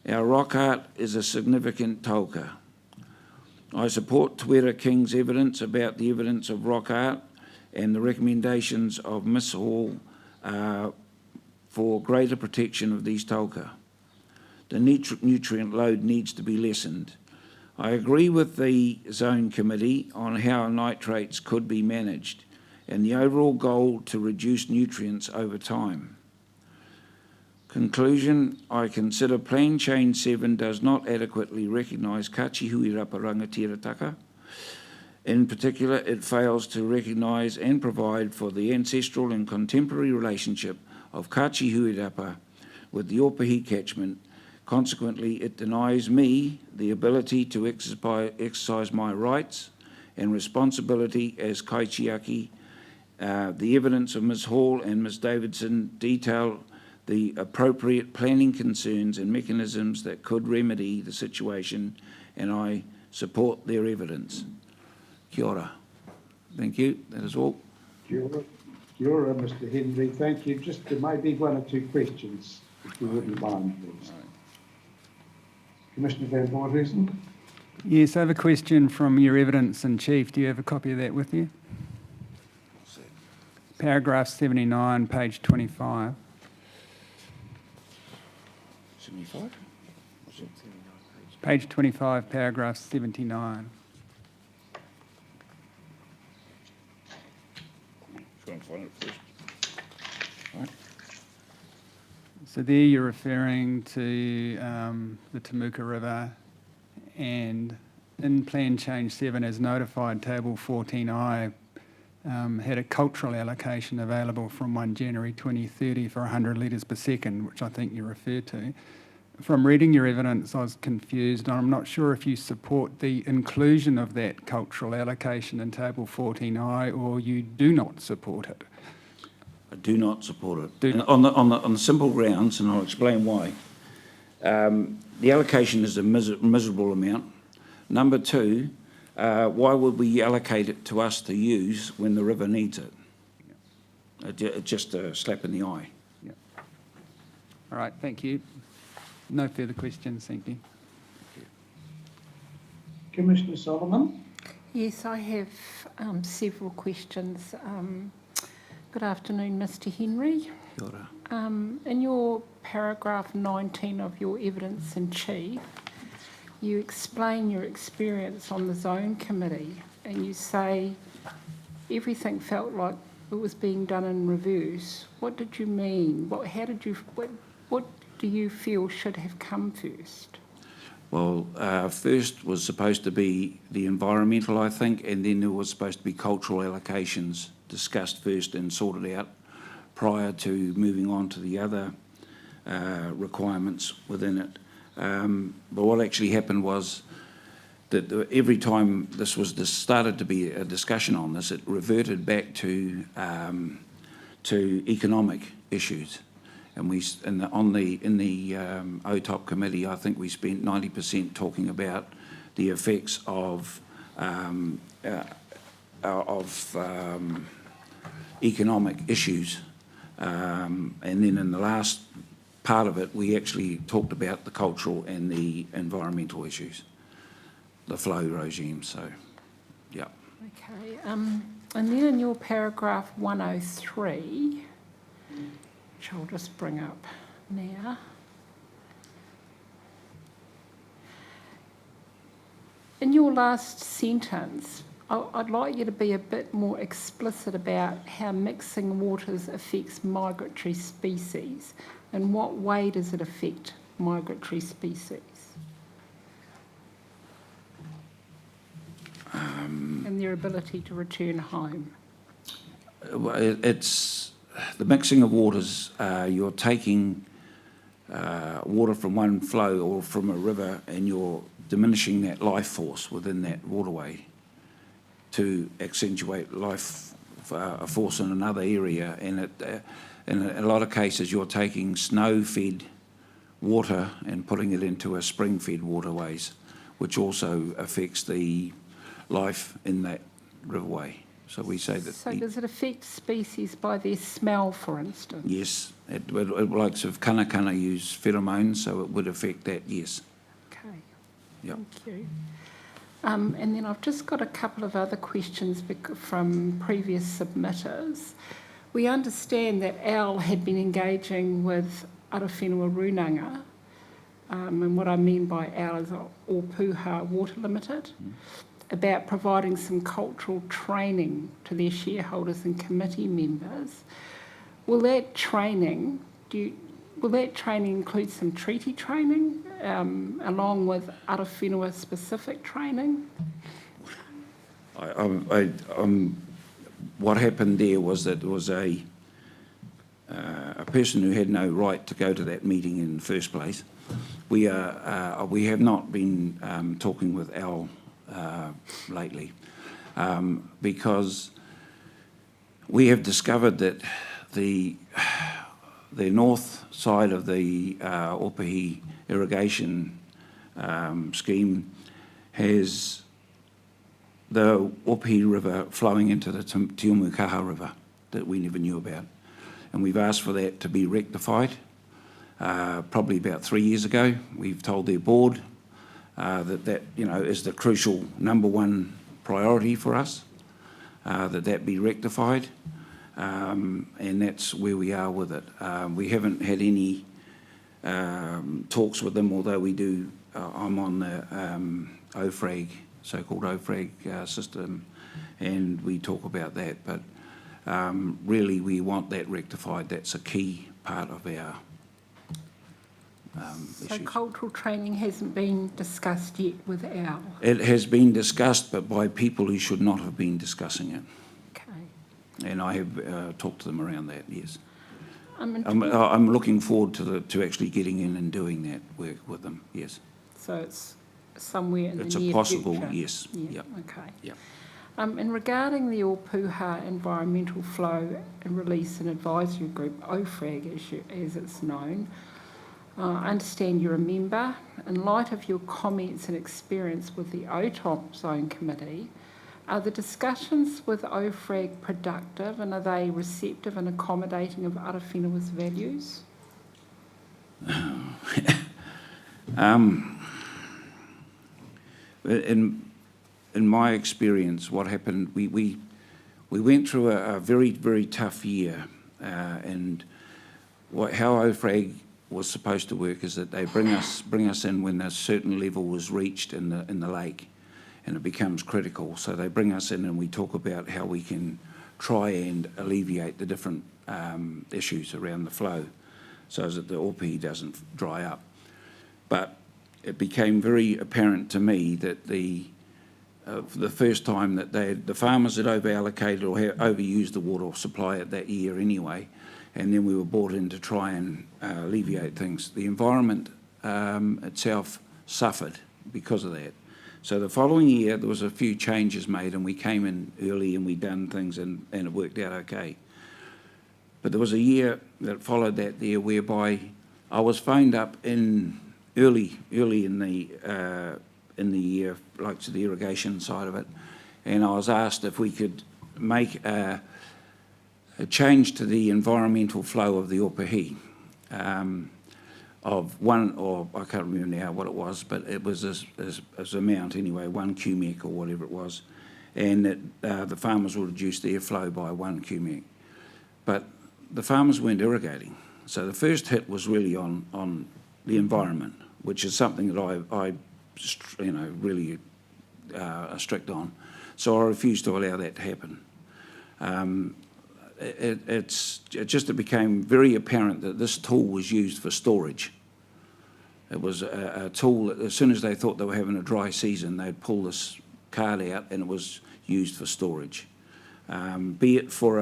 Our rock art is a significant tauka. I support Te Wera King's evidence about the evidence of rock art and the recommendations of Ms Hall for greater protection of these tauka. The nutrient load needs to be lessened. I agree with the Zone Committee on how nitrates could be managed and the overall goal to reduce nutrients over time. Conclusion, I consider Plan Change 7 does not adequately recognise Kachihuirapa Rangatirataka. In particular, it fails to recognise and provide for the ancestral and contemporary relationship of Kachihuirapa with the Pouhere catchment. Consequently, it denies me the ability to exercise my rights and responsibility as kaitiaki. The evidence of Ms Hall and Ms Davidson detail the appropriate planning concerns and mechanisms that could remedy the situation, and I support their evidence. Kia ora. Thank you. That is all. Kia ora, Mr Henry. Thank you. Just there may be one or two questions, if you wouldn't mind, please. Commissioner Van Voorthuizen. Yes, I have a question from your evidence in chief. Do you have a copy of that with you? Paragraph 79, page 25. 75? Page 25, paragraph 79. find it first. Right. So there you're referring to the Temuka River, and in Plan Change 7 as notified, Table 14I had a cultural allocation available from 1 January 2030 for 100 litres per second, which I think you referred to. From reading your evidence, I was confused. I'm not sure if you support the inclusion of that cultural allocation in Table 14I or you do not support it. I do not support it. And on the simple grounds, and I'll explain why. The allocation is a miserable amount. Number two, why would we allocate it to us to use when the river needs it? Just a slap in the eye. Yeah. All right, thank you. No further questions, thank you. Commissioner Solomon? Yes, I have several questions. Good afternoon, Mr. Henry. Kia ora. In your paragraph 19 of your evidence in chief, you explain your experience on the zone committee and you say everything felt like it was being done in reverse. What did you mean? What do you feel should have come first? Well, first was supposed to be the environmental, I think, and then there was supposed to be cultural allocations discussed first and sorted out prior to moving on to the other requirements within it. But what actually happened was that every time this started to be a discussion on this, it reverted back to economic issues. And in the OTOP committee, I think we spent 90% talking about the effects of economic issues, and then in the last part of it, we actually talked about the cultural and the environmental issues, the flow regime. So, yeah. Okay, and then in your paragraph 103, which I'll just bring up now. In your last sentence, I'd like you to be a bit more explicit about how mixing waters affects migratory species. In what way does it affect migratory species? And their ability to return home. It's the mixing of waters. You're taking water from one flow or from a river and you're diminishing that life force within that waterway to accentuate life force in another area. And in a lot of cases, you're taking snow-fed water and putting it into a spring-fed waterways, which also affects the life in that riverway. So we say that... So does it affect species by their smell, for instance? Yes. It likes of kanakana use pheromones, so it would affect that, yes. Okay. Yep. Thank you. And then I've just got a couple of other questions from previous submitters. We understand that Al had been engaging with Arowhenua Rūnanga, and what I mean by Al is Pouhere Water Limited, about providing some cultural training to their shareholders and committee members. Will that training include some treaty training along with Arowhenua specific training? What happened there was that there was a person who had no right to go to that meeting in the first place. We have not been talking with Al lately because we have discovered that the north side of the Opihi irrigation scheme has the Opihi River flowing into the Tiumukaha River that we never knew about. And we've asked for that to be rectified. Probably about 3 years ago, we've told their board that is the crucial number one priority for us, that be rectified. And that's where we are with it. We haven't had any talks with them, although we do. I'm on the OFRAG, so-called OFRAG system, and we talk about that. But Really, we want that rectified. That's a key part of our So issues. cultural training hasn't been discussed yet with OWL? It has been discussed, but by people who should not have been discussing it. Okay. And I have talked to them around that, yes. And I'm looking forward to actually getting in and doing that work with them, yes. so it's somewhere in It's the a near possible, future? yes, Yeah, yep. okay. Yep. And regarding the Pouhere Environmental Flow and Release and Advisory Group, OFRAG as it's known, I understand you're a member. In light of your comments and experience with the OTOP Zone Committee, are the discussions with OFRAG productive, and are they receptive and accommodating of Arowhenua's values? In my experience, what happened, we went through a very, very tough year, and how OFRAG was supposed to work is that they bring us in when a certain level was reached in the lake, and it becomes critical. So they bring us in and we talk about how we can try and alleviate the different issues around the flow so that the ORP doesn't dry up. But it became very apparent to me that for the first time that the farmers had over-allocated or overused the water supply at that year anyway, and then we were brought in to try and alleviate things. The environment itself suffered because of that. So the following year, there was a few changes made, and we came in early and we done things, and it worked out okay. But there was a year that followed that there whereby I was phoned up in early in the year, like to the irrigation side of it, and I was asked if we could make a change to the environmental flow of the Pouhere. Of one, or I can't remember now what it was, but it was as amount anyway, 1 cubic or whatever it was, and that the farmers will reduce their flow by 1 cubic. But the farmers weren't irrigating, so the first hit was really on the environment, which is something that I really strict on. So I refused to allow that to happen. It became very apparent that this tool was used for storage. It was a tool that as soon as they thought they were having a dry season, they'd pull this card out and it was used for storage. Be it for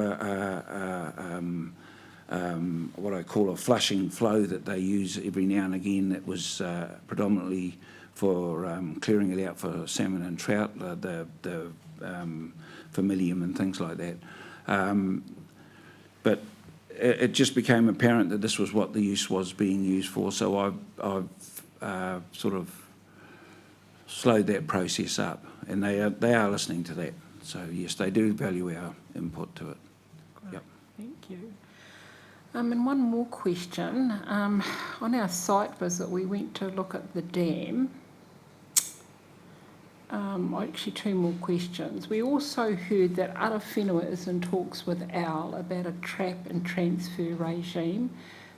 what I call a flushing flow that they use every now and again, that was predominantly for clearing it out for salmon and trout, the familium and things like that. But it just became apparent that this was what the use was being used for, so I've sort of slowed that process up, and they are listening to that. So yes, they do value our input to it. Great. Yep. Thank you. And one more question. On our site visit, we went to look at the dam. Actually, 2 more questions. We also heard that Arowhenua is in talks with OWL about a trap and transfer regime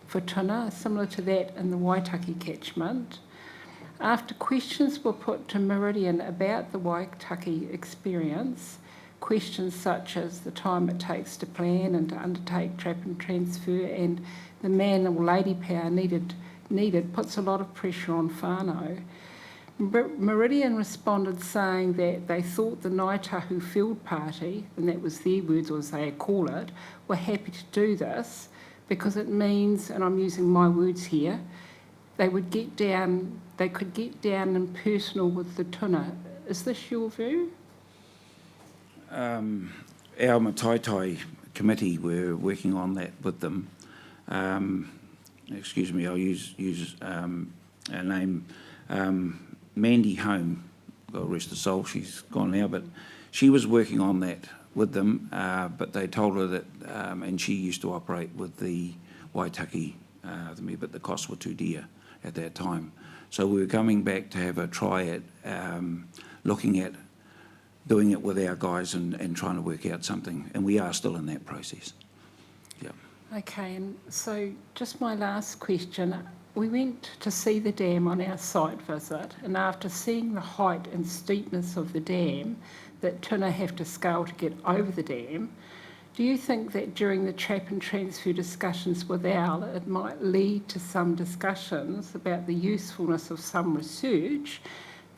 for tuna, similar to that in the Waitaki catchment. After questions were put to Meridian about the Waitaki experience, questions such as the time it takes to plan and to undertake trap and transfer, and the man or lady power needed puts a lot of pressure on whānau. Meridian responded saying that they thought the Ngāi Tahu field party, and that was their words, or as they call it, were happy to do this because it means, and I'm using my words here, they could get down and personal with the tuna. Is this your view? Our Mataitai committee were working on that with them. Excuse me, I'll use a name. Mandy Home, God rest her soul, she's gone now, but she was working on that with them, but they told her that, and she used to operate with the Waitaki, but the costs were too dear at that time. So we were coming back to have a try at looking at doing it with our guys and trying to work out something, and we are still in that process. Yeah. Okay, and so just my last question. We went to see the dam on our site visit, and after seeing the height and steepness of the dam that tuna have to scale to get over the dam, Do you think that during the trap and transfer discussions with Al, it might lead to some discussions about the usefulness of some research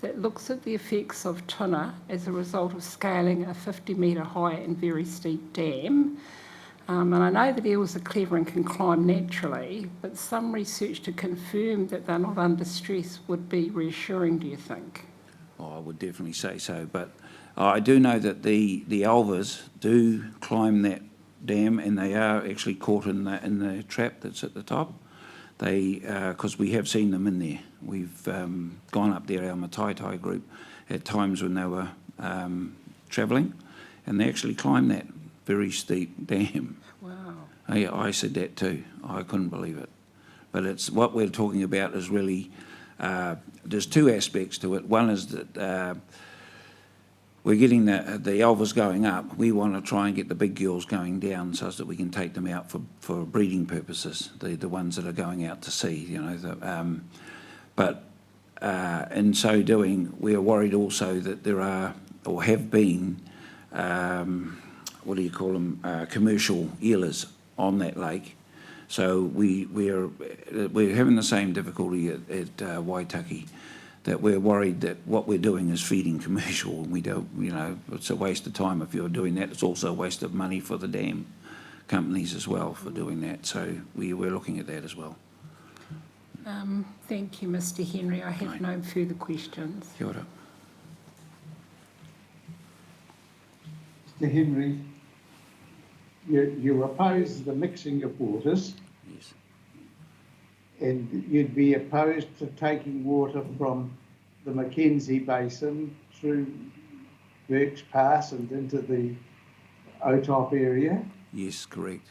that looks at the effects of tuna as a result of scaling a 50-metre high and very steep dam? And I know that eels are clever and can climb naturally, but some research to confirm that they're not under stress would be reassuring, do you think? Oh, I would definitely say so, but I do know that the alvars do climb that dam, and they are actually caught in the trap that's at the top. They, because we have seen them in there. We've gone up there, our Mataitai group, at times when they were travelling, and they actually climbed that very steep dam. Wow. I said that too. I couldn't believe it. But it's what we're talking about is really, there's two aspects to it. One is that we're getting the alvars going up. We want to try and get the big girls going down so that we can take them out for breeding purposes, the ones that are going out to sea, you know. But in so doing, we are worried also that there are, or have been, what do you call them, commercial eelers on that lake. So we're having the same difficulty at Waitaki, that we're worried that what we're doing is feeding commercial. We don't, you know, it's a waste of time if you're doing that. It's also a waste of money for the dam companies as well for doing that. So we're looking at that as well. Thank you, Mr. Henry. I have no further questions. Kia ora. Mr. Henry, you oppose the mixing of waters. Yes. And you'd be opposed to taking water from the Mackenzie Basin through Burke's Pass and into the Otop area. Yes, correct.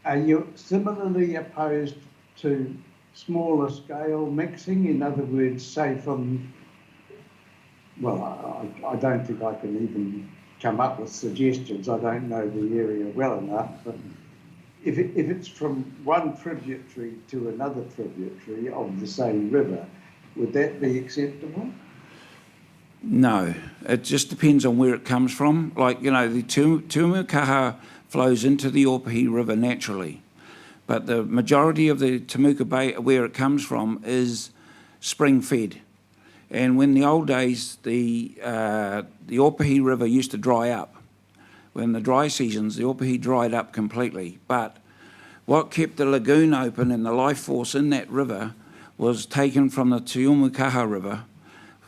Are you similarly opposed to smaller scale mixing? In other words, say from, well, I don't think I can even come up with suggestions. I don't know the area well enough, but if it's from one tributary to another tributary of the same river, would that be acceptable? No, it just depends on where it comes from. Like, you know, the Tumukaha flows into the Ōpahi River naturally, but the majority of the Temuka Bay, where it comes from, is spring-fed. And when the old days, the Ōpahi River used to dry up. When the dry seasons, the Ōpahi dried up completely. But what kept the lagoon open and the life force in that river was taken from the Tumukaha River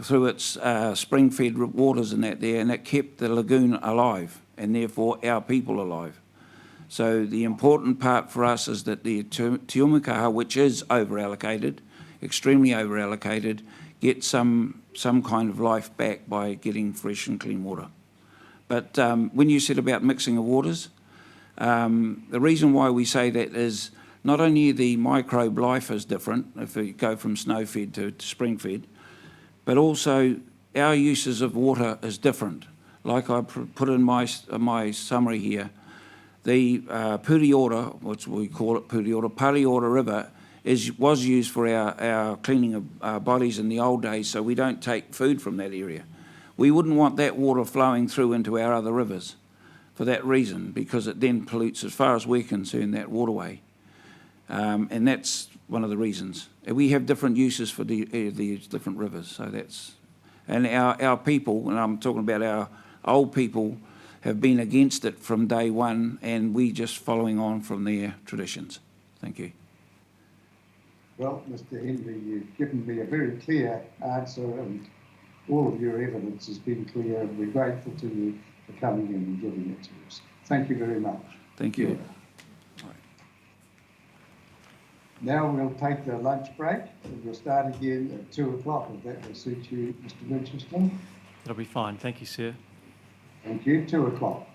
through its spring-fed waters and that there, and it kept the lagoon alive, and therefore our people alive. So the important part for us is that the Tumukaha, which is over-allocated, extremely over-allocated, get some kind of life back by getting fresh and clean water. But when you said about mixing of waters, the reason why we say that is not only the microbe life is different if you go from snow-fed to spring-fed, but also our uses of water is different. Like I put in my summary here, the Pouhere, which we call it Pouhere River, was used for our cleaning of our bodies in the old days, so we don't take food from that area. We wouldn't want that water flowing through into our other rivers for that reason, because it then pollutes, as far as we're concerned, that waterway. And that's one of the reasons. We have different uses for these different rivers, so that's... And our people, and I'm talking about our old people, have been against it from day one, and we just following on from their traditions. Thank you. Well, Mr. Henry, you've given me a very clear answer, and all of your evidence has been clear, and we're grateful to you for coming in and giving it to us. Thank you very much. Thank you. Now we'll take the lunch break, and we'll start again at 2 o'clock, if that will suit you, Mr. Winchester. That'll be fine. Thank you, sir. Thank you. 2 o'clock.